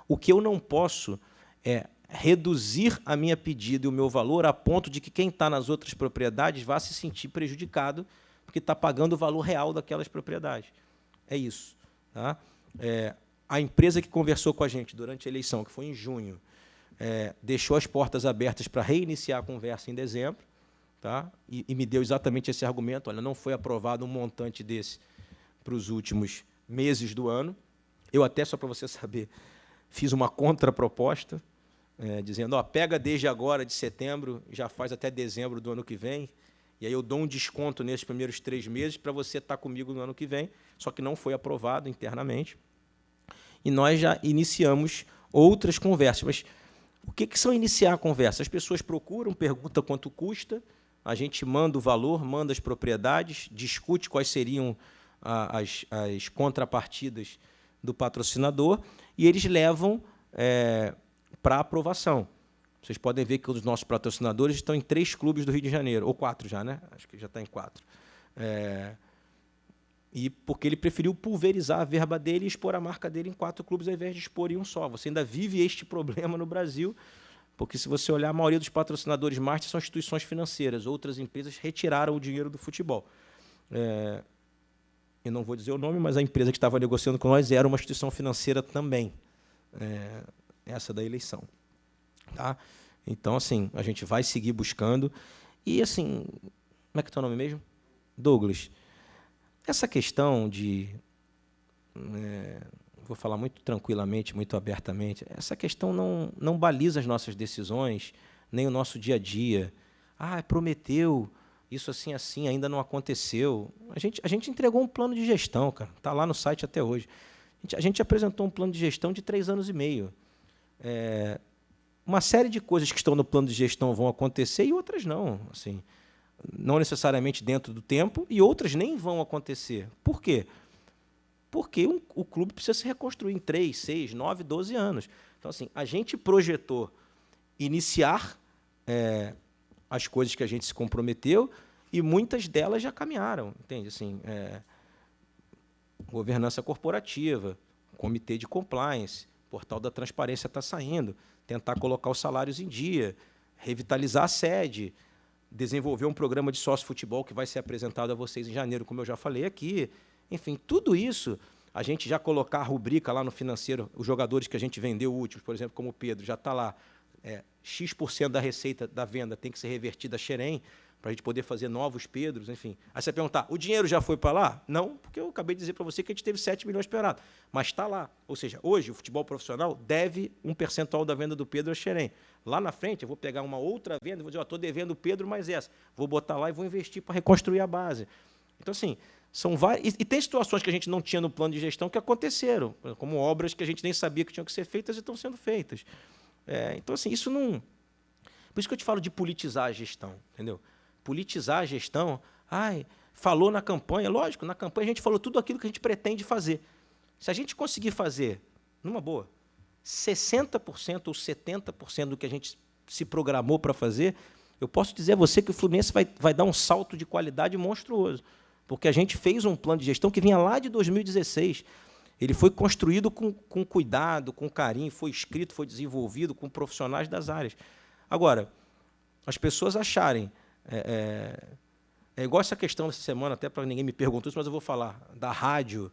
O que eu não posso é reduzir a minha pedida e o meu valor a ponto de que quem está nas outras propriedades vá se sentir prejudicado porque está pagando o valor real daquelas propriedades. É isso. Tá? A empresa que conversou com a gente durante a eleição, que foi em junho, deixou as portas abertas para reiniciar a conversa em dezembro, tá? E me deu exatamente esse argumento: olha, não foi aprovado um montante desse para os últimos meses do ano. Eu até, só para você saber, fiz uma contraproposta, dizendo, pega desde agora, de setembro, já faz até dezembro do ano que vem, e aí eu dou um desconto nesses primeiros 3 meses para você estar comigo no ano que vem, só que não foi aprovado internamente. E nós já iniciamos outras conversas. Mas o que são iniciar a conversa? As pessoas procuram, perguntam quanto custa, a gente manda o valor, manda as propriedades, discute quais seriam as contrapartidas do patrocinador e eles levam para aprovação. Vocês podem ver que os nossos patrocinadores estão em 3 clubes do Rio de Janeiro, ou 4 já, né? Acho que já está em 4. E porque ele preferiu pulverizar a verba dele e expor a marca dele em 4 clubes ao invés de expor em um só. Você ainda vive este problema no Brasil, porque, se você olhar, a maioria dos patrocinadores master são instituições financeiras. Outras empresas retiraram o dinheiro do futebol. Eu não vou dizer o nome, mas a empresa que estava negociando com nós era uma instituição financeira também, essa da eleição. Tá? Então, assim, a gente vai seguir buscando. E, assim, como é que é o teu nome mesmo? Douglas. Essa questão de... vou falar muito tranquilamente, muito abertamente, essa questão não baliza as nossas decisões, nem o nosso dia a dia. Prometeu, isso assim, ainda não aconteceu. A gente entregou um plano de gestão, cara, está lá no site até hoje. A gente apresentou um plano de gestão de 3 anos e meio. Uma série de coisas que estão no plano de gestão vão acontecer e outras não. Assim, não necessariamente dentro do tempo, e outras nem vão acontecer. Por quê? Porque o clube precisa se reconstruir em 3, 6, 9, 12 anos. Então, assim, a gente projetou iniciar as coisas que a gente se comprometeu, e muitas delas já caminharam, entende? Assim, governança corporativa, comitê de compliance, portal da transparência está saindo, tentar colocar os salários em dia, revitalizar a sede, desenvolver um programa de sócio-futebol que vai ser apresentado a vocês em janeiro, como eu já falei aqui. Enfim, tudo isso, a gente já colocar a rubrica lá no financeiro, os jogadores que a gente vendeu últimos, por exemplo, como o Pedro, já está lá, X% da receita da venda tem que ser revertida a Xerém, para a gente poder fazer novos Pedros, enfim. Aí você vai perguntar, o dinheiro já foi para lá? Não, porque eu acabei de dizer para você que a gente teve 7 milhões esperados, mas está lá. Ou seja, hoje o futebol profissional deve um percentual da venda do Pedro a Xerém. Lá na frente eu vou pegar uma outra venda e vou dizer, estou devendo o Pedro mais essa. Vou botar lá e vou investir para reconstruir a base. Então, assim, são várias... E tem situações que a gente não tinha no plano de gestão que aconteceram, como obras que a gente nem sabia que tinham que ser feitas e estão sendo feitas. Então, assim, isso não... Por isso que eu te falo de politizar a gestão, entendeu? Politizar a gestão, falou na campanha, lógico, na campanha a gente falou tudo aquilo que a gente pretende fazer. Se a gente conseguir fazer, numa boa, 60% ou 70% do que a gente se programou para fazer, eu posso dizer a você que o Fluminense vai dar um salto de qualidade monstruoso, porque a gente fez um plano de gestão que vinha lá de 2016. Ele foi construído com cuidado, com carinho, foi escrito, foi desenvolvido com profissionais das áreas. Agora, as pessoas acharem... É igual essa questão dessa semana, até para ninguém me perguntou isso, mas eu vou falar, da rádio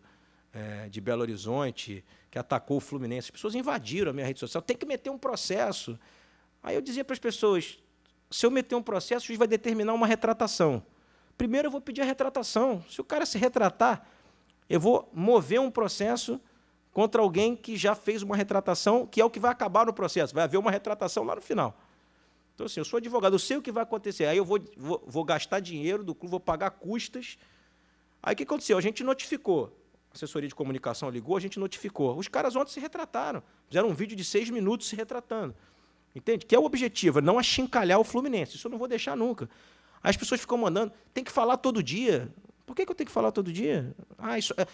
de Belo Horizonte, que atacou o Fluminense. As pessoas invadiram a minha rede social, tem que meter um processo. Aí eu dizia para as pessoas, se eu meter um processo, o juiz vai determinar uma retratação. Primeiro eu vou pedir a retratação. Se o cara se retratar, eu vou mover um processo contra alguém que já fez uma retratação, que é o que vai acabar no processo. Vai haver uma retratação lá no final. Então, assim, eu sou advogado, eu sei o que vai acontecer. Aí eu vou gastar dinheiro do clube, vou pagar custas. Aí o que aconteceu? A gente notificou. A assessoria de comunicação ligou, a gente notificou. Os caras ontem se retrataram. Fizeram um vídeo de 6 minutos se retratando. Entende? Que é o objetivo, não achincalhar o Fluminense. Isso eu não vou deixar nunca. Aí as pessoas ficam mandando, tem que falar todo dia. Por que eu tenho que falar todo dia?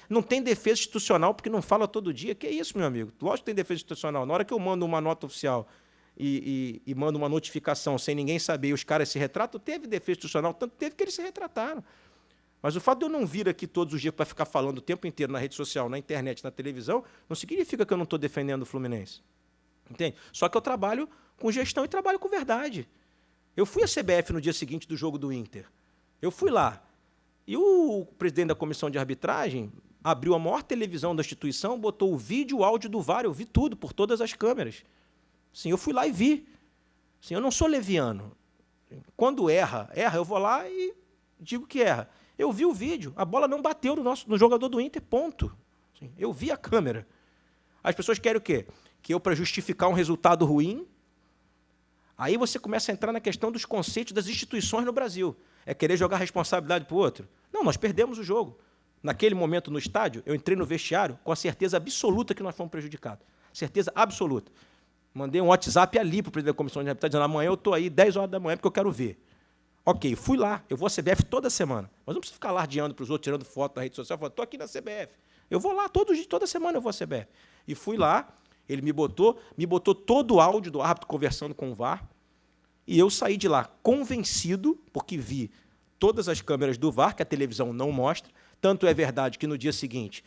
Não tem defesa institucional porque não fala todo dia. Que é isso, meu amigo? Lógico que tem defesa institucional. Na hora que eu mando uma nota oficial e manda uma notificação sem ninguém saber e os caras se retratam, teve defesa institucional, tanto teve que eles se retrataram. Mas o fato de eu não vir aqui todos os dias para ficar falando o tempo inteiro na rede social, na internet, na televisão, não significa que eu não estou defendendo o Fluminense. Entende? Só que eu trabalho com gestão e trabalho com verdade. Eu fui à CBF no dia seguinte do jogo do Inter. Eu fui lá. E o presidente da comissão de arbitragem abriu a maior televisão da instituição, botou o vídeo, o áudio do VAR, eu vi tudo, por todas as câmeras. Sim, eu fui lá e vi. Sim, eu não sou leviano. Quando erra, eu vou lá e digo que erra. Eu vi o vídeo, a bola não bateu no jogador do Inter, ponto. Sim, eu vi a câmera. As pessoas querem o quê? Que eu, para justificar um resultado ruim, aí você começa a entrar na questão dos conceitos das instituições no Brasil. É querer jogar responsabilidade para o outro. Não, nós perdemos o jogo. Naquele momento no estádio, eu entrei no vestiário com a certeza absoluta que nós fomos prejudicados. Certeza absoluta. Mandei um WhatsApp ali para o presidente da comissão de arbitragem, dizendo, amanhã eu estou aí, 10 horas da manhã, porque eu quero ver. Ok, fui lá, eu vou à CBF toda semana. Mas não preciso ficar alardeando para os outros, tirando foto na rede social, falando, estou aqui na CBF. Eu vou lá, toda semana eu vou à CBF. E fui lá, ele me botou todo o áudio do árbitro conversando com o VAR, e eu saí de lá convencido, porque vi todas as câmeras do VAR, que a televisão não mostra. Tanto é verdade que no dia seguinte,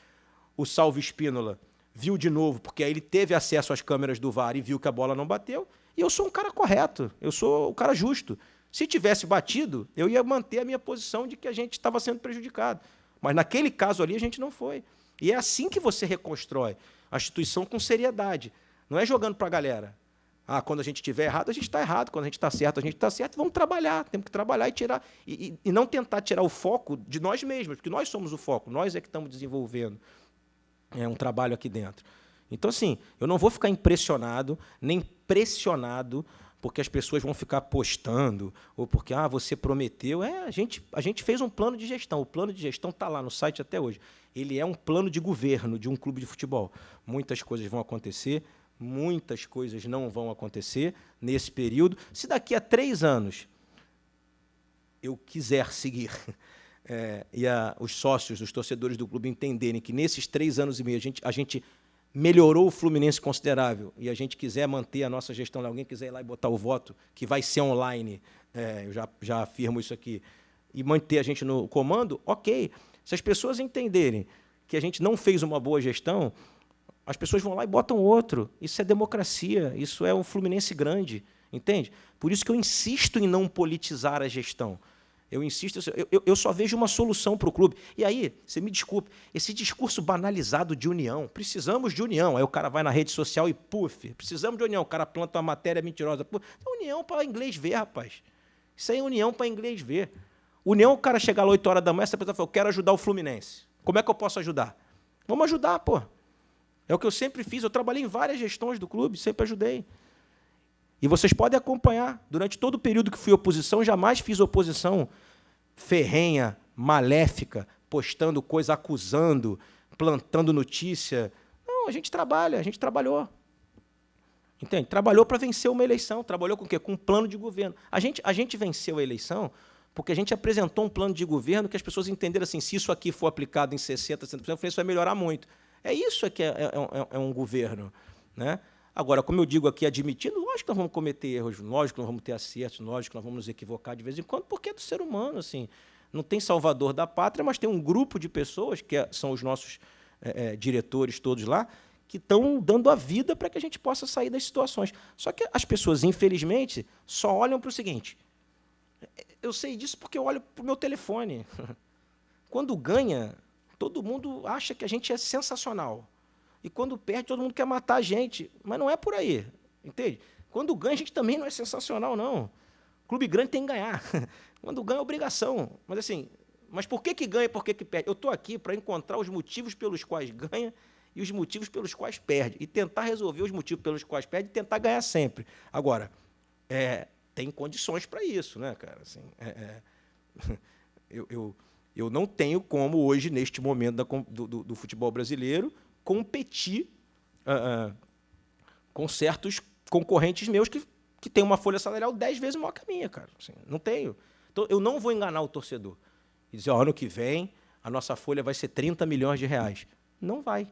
o Salvo Espínola viu de novo, porque aí ele teve acesso às câmeras do VAR e viu que a bola não bateu. E eu sou um cara correto, eu sou um cara justo. Se tivesse batido, eu ia manter a minha posição de que a gente estava sendo prejudicado. Mas naquele caso ali a gente não foi. E é assim que você reconstrói a instituição com seriedade. Não é jogando para a galera. Quando a gente estiver errado, a gente está errado. Quando a gente está certo, a gente está certo. Vamos trabalhar. Temos que trabalhar e tirar. E não tentar tirar o foco de nós mesmos, porque nós somos o foco. Nós é que estamos desenvolvendo um trabalho aqui dentro. Então, assim, eu não vou ficar impressionado, nem pressionado, porque as pessoas vão ficar postando, ou porque você prometeu. A gente fez um plano de gestão. O plano de gestão está lá no site até hoje. Ele é um plano de governo de um clube de futebol. Muitas coisas vão acontecer, muitas coisas não vão acontecer nesse período. Se daqui a 3 anos eu quiser seguir, e os sócios, os torcedores do clube entenderem que nesses 3 anos e meio a gente melhorou o Fluminense considerável e a gente quiser manter a nossa gestão, alguém quiser ir lá e botar o voto, que vai ser online, eu já afirmo isso aqui, e manter a gente no comando, ok. Se as pessoas entenderem que a gente não fez uma boa gestão, as pessoas vão lá e botam outro. Isso é democracia, isso é um Fluminense grande, entende? Por isso que eu insisto em não politizar a gestão. Eu insisto, eu só vejo uma solução para o clube. E aí, você me desculpe, esse discurso banalizado de união, precisamos de união. Aí o cara vai na rede social e, puf, precisamos de união. O cara planta uma matéria mentirosa. Puf, é união para inglês ver, rapaz. Isso aí é união para inglês ver. União, o cara chegar lá 8 horas da manhã, essa pessoa fala, eu quero ajudar o Fluminense. Como é que eu posso ajudar? Vamos ajudar, pô. É o que eu sempre fiz. Eu trabalhei em várias gestões do clube, sempre ajudei. E vocês podem acompanhar. Durante todo o período que fui oposição, jamais fiz oposição ferrenha, maléfica, postando coisa, acusando, plantando notícia. Não, a gente trabalha, a gente trabalhou. Entende? Trabalhou para vencer uma eleição. Trabalhou com o quê? Com um plano de governo. A gente venceu a eleição porque a gente apresentou um plano de governo que as pessoas entenderam assim, se isso aqui for aplicado em 60%, 70%, isso vai melhorar muito. É isso que é um governo, né? Agora, como eu digo aqui, admitindo, lógico que nós vamos cometer erros, lógico que nós vamos ter acertos, lógico que nós vamos nos equivocar de vez em quando, porque é do ser humano, assim. Não tem salvador da pátria, mas tem um grupo de pessoas, que são os nossos diretores todos lá, que estão dando a vida para que a gente possa sair das situações. Só que as pessoas, infelizmente, só olham para o seguinte. Eu sei disso porque eu olho para o meu telefone. Quando ganha, todo mundo acha que a gente é sensacional. E quando perde, todo mundo quer matar a gente. Mas não é por aí, entende? Quando ganha, a gente também não é sensacional, não. Clube grande tem que ganhar. Quando ganha, é obrigação. Mas assim, por que ganha e por que perde? Eu estou aqui para encontrar os motivos pelos quais ganha e os motivos pelos quais perde. E tentar resolver os motivos pelos quais perde e tentar ganhar sempre. Agora, tem condições para isso, né, cara? Assim, eu não tenho como, hoje, neste momento do futebol brasileiro, competir com certos concorrentes meus que têm uma folha salarial 10 vezes maior que a minha, cara. Assim, não tenho. Então, eu não vou enganar o torcedor e dizer, ano que vem, a nossa folha vai ser 30 milhões de reais. Não vai.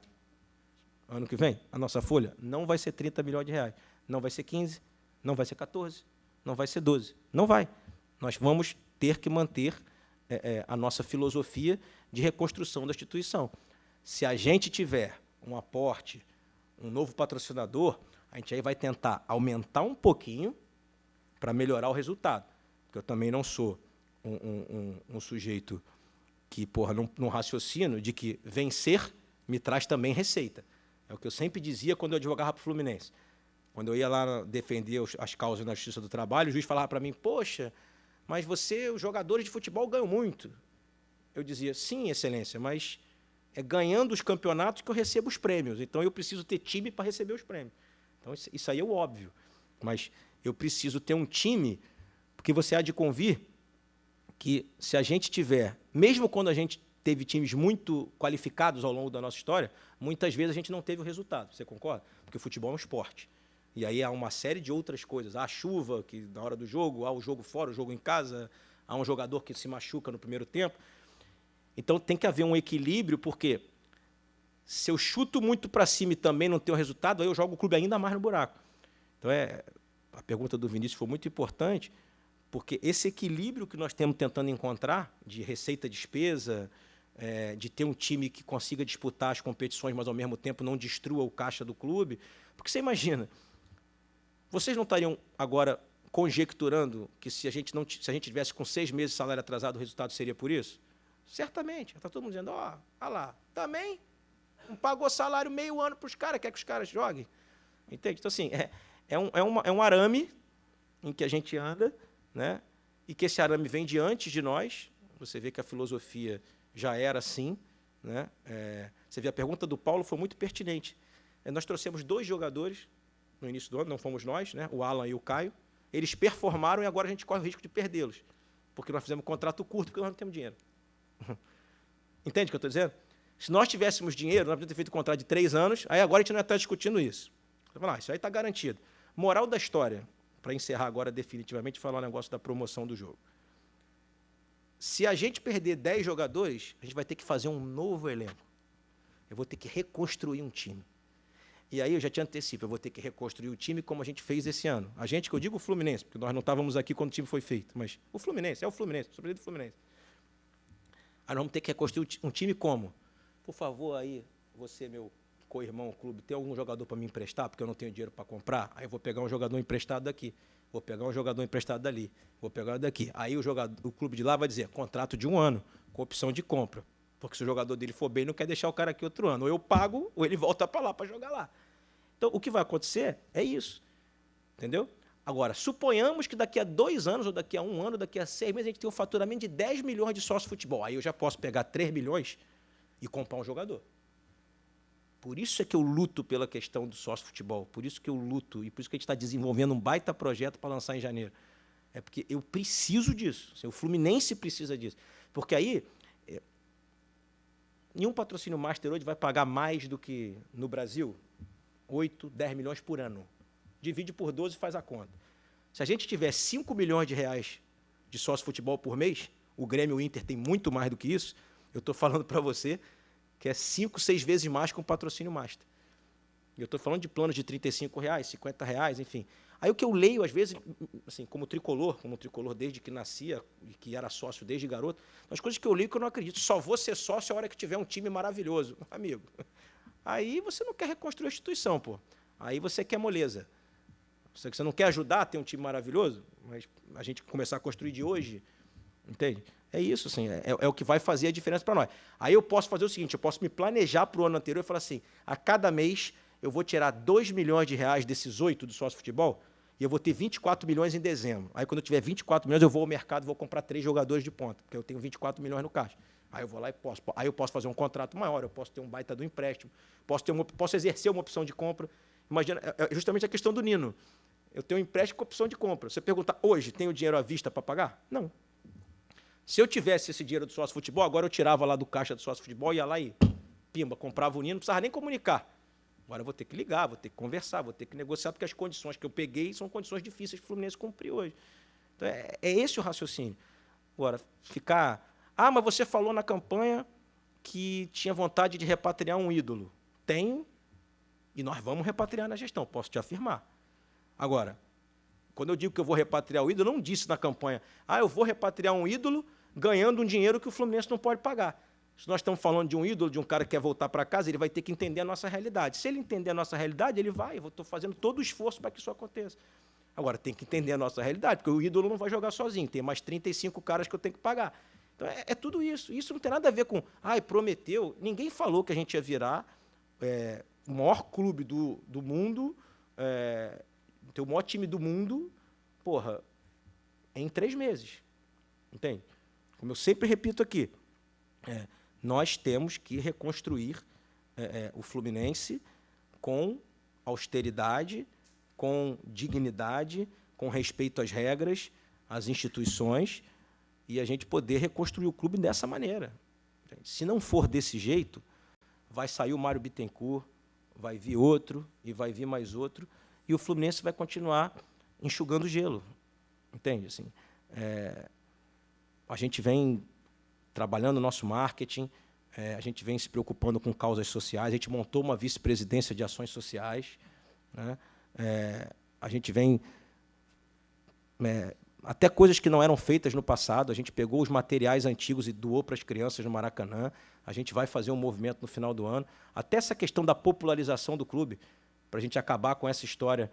Ano que vem, a nossa folha não vai ser 30 milhões de reais. Não vai ser 15, não vai ser 14, não vai ser 12. Não vai. Nós vamos ter que manter a nossa filosofia de reconstrução da instituição. Se a gente tiver um aporte, um novo patrocinador, a gente aí vai tentar aumentar um pouquinho para melhorar o resultado. Porque eu também não sou um sujeito que, não raciocino de que vencer me traz também receita. É o que eu sempre dizia quando eu advogava para o Fluminense. Quando eu ia lá defender as causas na Justiça do Trabalho, o juiz falava para mim, poxa, mas os jogadores de futebol ganham muito. Eu dizia, sim, excelência, mas é ganhando os campeonatos que eu recebo os prêmios. Então, eu preciso ter time para receber os prêmios. Então, isso aí é o óbvio. Mas eu preciso ter um time, porque você há de convir que, se a gente tiver, mesmo quando a gente teve times muito qualificados ao longo da nossa história, muitas vezes a gente não teve o resultado. Você concorda? Porque o futebol é um esporte. E aí há uma série de outras coisas. Há a chuva, que na hora do jogo, há o jogo fora, o jogo em casa, há um jogador que se machuca no primeiro tempo. Então, tem que haver um equilíbrio, porque se eu chuto muito para cima e também não tenho resultado, aí eu jogo o clube ainda mais no buraco. Então, a pergunta do Vinícius foi muito importante, porque esse equilíbrio que nós temos tentando encontrar, de receita e despesa, de ter um time que consiga disputar as competições, mas, ao mesmo tempo, não destrua o caixa do clube. Porque você imagina, vocês não estariam agora conjecturando que se a gente tivesse com 6 meses de salário atrasado, o resultado seria por isso? Certamente. Está todo mundo dizendo, lá, também não pagou salário meio ano para os caras, quer que os caras joguem. Entende? Então, assim, é um arame em que a gente anda, né? E que esse arame vem de antes de nós. Você vê que a filosofia já era assim, né? Você vê, a pergunta do Paulo foi muito pertinente. Nós trouxemos 2 jogadores no início do ano, não fomos nós, né? O Alan e o Caio. Eles performaram e agora a gente corre o risco de perdê-los, porque nós fizemos um contrato curto, porque nós não temos dinheiro. Entende o que eu estou dizendo? Se nós tivéssemos dinheiro, nós podíamos ter feito um contrato de 3 anos, aí agora a gente não ia estar discutindo isso. Isso aí está garantido. Moral da história, para encerrar agora definitivamente, falar um negócio da promoção do jogo. se a gente perder 10 jogadores, a gente vai ter que fazer um novo elenco. Eu vou ter que reconstruir um time. E aí eu já te antecipo, eu vou ter que reconstruir o time como a gente fez esse ano. A gente, que eu digo o Fluminense, porque nós não estávamos aqui quando o time foi feito, mas o Fluminense, sobretudo o Fluminense. Aí nós vamos ter que reconstruir um time como? Por favor, aí, você, meu co-irmão, clube, tem algum jogador para me emprestar, porque eu não tenho dinheiro para comprar? Aí eu vou pegar um jogador emprestado daqui, vou pegar um jogador emprestado dali, vou pegar daqui. Aí o clube de lá vai dizer, contrato de 1 ano, com opção de compra. Porque se o jogador dele for bem, não quer deixar o cara aqui outro ano. Ou eu pago, ou ele volta para lá para jogar lá. Então, o que vai acontecer é isso. Entendeu? Agora, suponhamos que daqui a 2 anos, ou daqui a 1 ano, ou daqui a 6 meses, a gente tem um faturamento de 10 milhões de sócio-futebol. Aí eu já posso pegar 3 milhões e comprar um jogador. Por isso é que eu luto pela questão do sócio-futebol. Por isso que eu luto. E por isso que a gente está desenvolvendo um baita projeto para lançar em janeiro. É porque eu preciso disso. O Fluminense precisa disso. Porque aí, nenhum patrocínio master hoje vai pagar mais do que no Brasil 8, 10 milhões por ano. Divide por 12 e faz a conta. Se a gente tiver 5 milhões de reais de sócio-futebol por mês, o Grêmio e o Inter tem muito mais do que isso, eu estou falando para você que é 5, 6 vezes mais com patrocínio master. E eu estou falando de planos de R$35, R$50, enfim. Aí o que eu leio, às vezes, assim, como tricolor desde que nascia, e que era sócio desde garoto, as coisas que eu leio que eu não acredito. Só vou ser sócio a hora que tiver um time maravilhoso. Amigo, aí você não quer reconstruir a instituição, pô. Aí você quer moleza. Você não quer ajudar a ter um time maravilhoso, mas a gente começar a construir de hoje, entende? É isso, assim, é o que vai fazer a diferença para nós. Aí eu posso fazer o seguinte, eu posso me planejar para o ano anterior e falar assim, a cada mês eu vou tirar 2 milhões de reais desses 8 do sócio-futebol e eu vou ter 24 milhões em dezembro. Aí, quando eu tiver 24 milhões, eu vou ao mercado e vou comprar 3 jogadores de ponta, porque eu tenho 24 milhões no caixa. Aí eu vou lá e posso. Aí eu posso fazer um contrato maior, eu posso ter um baita do empréstimo, posso exercer uma opção de compra. Imagina, é justamente a questão do Nino. Eu tenho um empréstimo com opção de compra. Você pergunta, hoje, tenho dinheiro à vista para pagar? Não. Se eu tivesse esse dinheiro do sócio-futebol, agora eu tirava lá do caixa do sócio-futebol, ia lá e, pimba, comprava o Nino, não precisava nem comunicar. Agora eu vou ter que ligar, vou ter que conversar, vou ter que negociar, porque as condições que eu peguei são condições difíceis para o Fluminense cumprir hoje. Então, é esse o raciocínio. Agora, ficar... Ah, mas você falou na campanha que tinha vontade de repatriar um ídolo. Tenho, e nós vamos repatriar na gestão, posso te afirmar. Agora, quando eu digo que eu vou repatriar o ídolo, eu não disse na campanha, eu vou repatriar um ídolo ganhando um dinheiro que o Fluminense não pode pagar. Se nós estamos falando de um ídolo, de um cara que quer voltar para casa, ele vai ter que entender a nossa realidade. Se ele entender a nossa realidade, ele vai. Eu estou fazendo todo o esforço para que isso aconteça. Agora, tem que entender a nossa realidade, porque o ídolo não vai jogar sozinho. Tem mais 35 caras que eu tenho que pagar. Então, é tudo isso. Isso não tem nada a ver com, prometeu. Ninguém falou que a gente ia virar o maior clube do mundo, ter o maior time do mundo, em 3 meses. Entende? Como eu sempre repito aqui, nós temos que reconstruir o Fluminense com austeridade, com dignidade, com respeito às regras, às instituições, e a gente poder reconstruir o clube dessa maneira. Se não for desse jeito, vai sair o Mário Bittencourt, vai vir outro, e vai vir mais outro, e o Fluminense vai continuar enxugando gelo. Entende? Assim, a gente vem trabalhando o nosso marketing, a gente vem se preocupando com causas sociais, a gente montou uma vice-presidência de ações sociais, né? A gente vem... até coisas que não eram feitas no passado, a gente pegou os materiais antigos e doou para as crianças no Maracanã, a gente vai fazer um movimento no final do ano, até essa questão da popularização do clube, para a gente acabar com essa história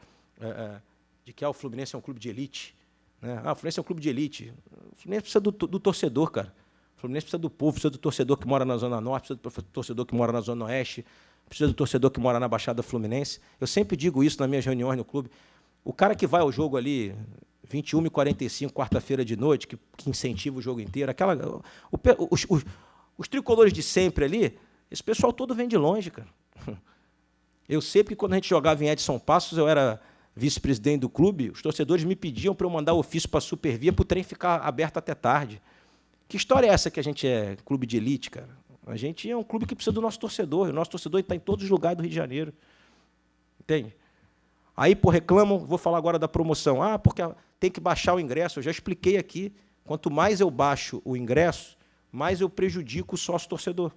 de que o Fluminense é um clube de elite. Né? O Fluminense é um clube de elite. O Fluminense precisa do torcedor, cara. O Fluminense precisa do povo, precisa do torcedor que mora na Zona Norte, precisa do torcedor que mora na Zona Oeste, precisa do torcedor que mora na Baixada Fluminense. Eu sempre digo isso nas minhas reuniões no clube. O cara que vai ao jogo ali, 21h45, quarta-feira de noite, que incentiva o jogo inteiro, os tricolores de sempre ali, esse pessoal todo vem de longe, cara. Eu sei que quando a gente jogava em Edson Passos, eu era vice-presidente do clube, os torcedores me pediam para eu mandar ofício para a Supervia para o trem ficar aberto até tarde. Que história é essa que a gente é clube de elite, cara? A gente é um clube que precisa do nosso torcedor, e o nosso torcedor está em todos os lugares do Rio de Janeiro. Entende? Aí, reclamam, vou falar agora da promoção. Porque tem que baixar o ingresso. Eu já expliquei aqui. Quanto mais eu baixo o ingresso, mais eu prejudico o sócio-torcedor.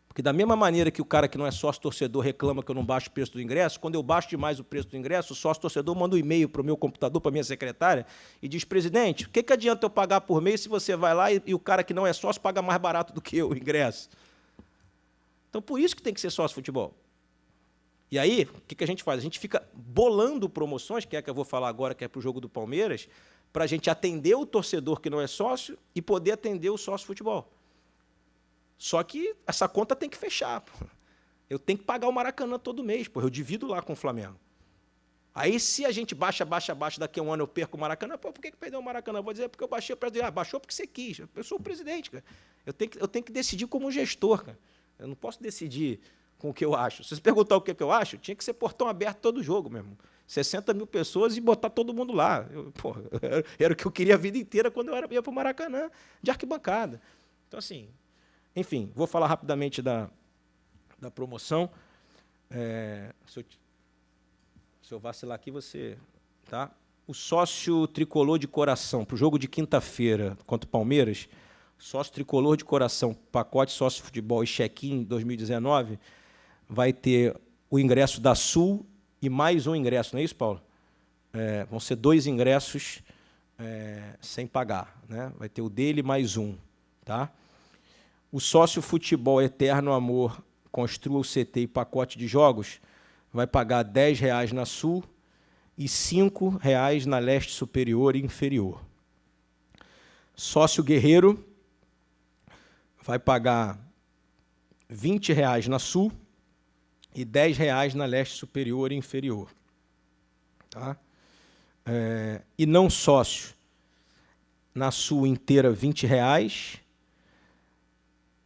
Porque da mesma maneira que o cara que não é sócio-torcedor reclama que eu não baixo o preço do ingresso, quando eu baixo demais o preço do ingresso, o sócio-torcedor manda um e-mail para o meu computador, para a minha secretária, e diz, presidente, o que adianta eu pagar por mês se você vai lá e o cara que não é sócio paga mais barato do que eu o ingresso? Então, por isso que tem que ser sócio-futebol. E aí, o que a gente faz? A gente fica bolando promoções, que é a que eu vou falar agora, que é para o jogo do Palmeiras, para a gente atender o torcedor que não é sócio e poder atender o sócio-futebol. Só que essa conta tem que fechar. Pô. Eu tenho que pagar o Maracanã todo mês, pô. Eu divido lá com o Flamengo. Aí, se a gente baixa, daqui a um ano eu perco o Maracanã, pô, por que perdeu o Maracanã? Eu vou dizer porque eu baixei o preço. Baixou porque você quis. Eu sou o presidente, cara. Eu tenho que decidir como gestor, cara. Eu não posso decidir com o que eu acho. Se você perguntar o que eu acho, tinha que ser portão aberto todo jogo mesmo. 60 mil pessoas e botar todo mundo lá. Era o que eu queria a vida inteira quando eu ia para o Maracanã, de arquibancada. Então, assim, enfim, vou falar rapidamente da promoção. Se eu vacilar aqui, você... Tá? O sócio tricolor de coração, para o jogo de quinta-feira contra o Palmeiras, sócio tricolor de coração, pacote sócio futebol e check-in 2019, vai ter o ingresso da Sul e mais um ingresso, não é isso, Paulo? Vão ser 2 ingressos sem pagar, né? Vai ter o dele mais um. Tá? O sócio futebol Eterno Amor, Construa o CT e pacote de jogos, vai pagar R$10 na Sul e R$5 na Leste Superior e Inferior. Sócio Guerreiro vai pagar R$20 na Sul e R$10 na Leste Superior e Inferior. Tá? E não sócio, na Sul inteira R$20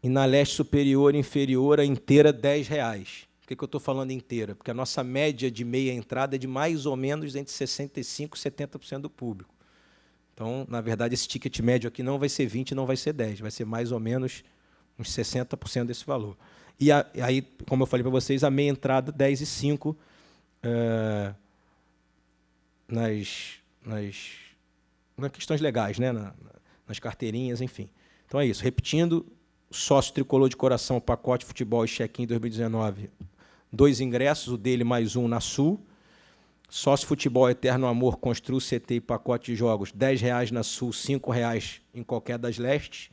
e na Leste Superior e Inferior a inteira R$10. Por que eu estou falando inteira? Porque a nossa média de meia entrada é de mais ou menos entre 65% e 70% do público. Então, na verdade, esse ticket médio aqui não vai ser 20, não vai ser 10, vai ser mais ou menos uns 60% desse valor. E aí, como eu falei para vocês, a meia entrada 10 e 5 nas questões legais, né? Nas carteirinhas, enfim. Então é isso. Repetindo, sócio tricolor de coração, pacote futebol e check-in 2019, 2 ingressos, o dele mais um na Sul. Sócio futebol Eterno Amor, Construa o CT e pacote de jogos, R$10 na Sul, R$5 em qualquer das Lestes.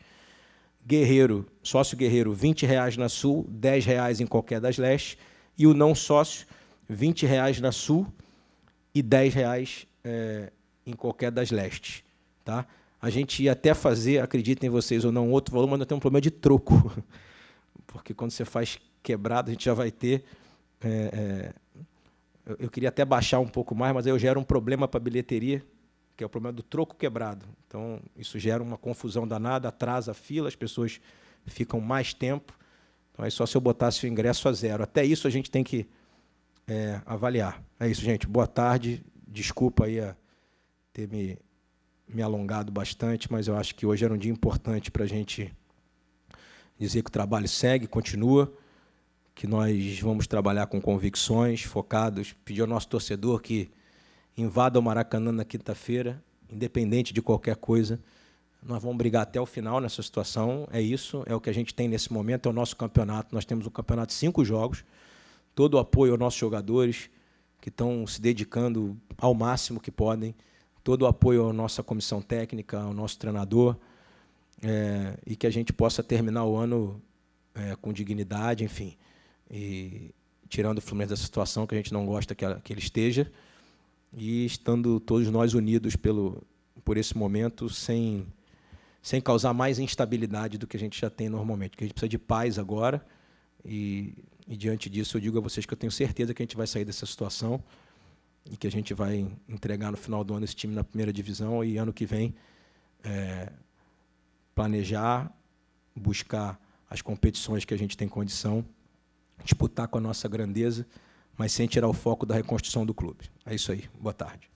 Guerreiro, sócio Guerreiro, R$20 na Sul, R$10 em qualquer das Lestes. E o não sócio, R$20 na Sul e R$10 em qualquer das Lestes. Tá? A gente ia até fazer, acreditem vocês ou não, outro valor, mas nós temos um problema de troco. Porque quando você faz quebrado, a gente já vai ter... Eu queria até baixar um pouco mais, mas aí eu gero um problema para a bilheteria, que é o problema do troco quebrado. Então, isso gera uma confusão danada, atrasa a fila, as pessoas ficam mais tempo. Então, é só se eu botasse o ingresso a 0. Até isso a gente tem que avaliar. É isso, gente. Boa tarde. Desculpa aí ter me alongado bastante, mas eu acho que hoje era um dia importante para a gente dizer que o trabalho segue, continua, que nós vamos trabalhar com convicções, focados, pedir ao nosso torcedor que invada o Maracanã na quinta-feira, independente de qualquer coisa. Nós vamos brigar até o final nessa situação, é isso, é o que a gente tem nesse momento, é o nosso campeonato. Nós temos um campeonato de 5 jogos, todo o apoio aos nossos jogadores, que estão se dedicando ao máximo que podem, todo o apoio à nossa comissão técnica, ao nosso treinador, e que a gente possa terminar o ano com dignidade, enfim, e tirando o Fluminense dessa situação que a gente não gosta que ele esteja, e estando todos nós unidos por esse momento, sem causar mais instabilidade do que a gente já tem normalmente, porque a gente precisa de paz agora, e diante disso eu digo a vocês que eu tenho certeza que a gente vai sair dessa situação e que a gente vai entregar no final do ano esse time na primeira divisão e ano que vem planejar, buscar as competições que a gente tem condição, disputar com a nossa grandeza, mas sem tirar o foco da reconstrução do clube. É isso aí. Boa tarde.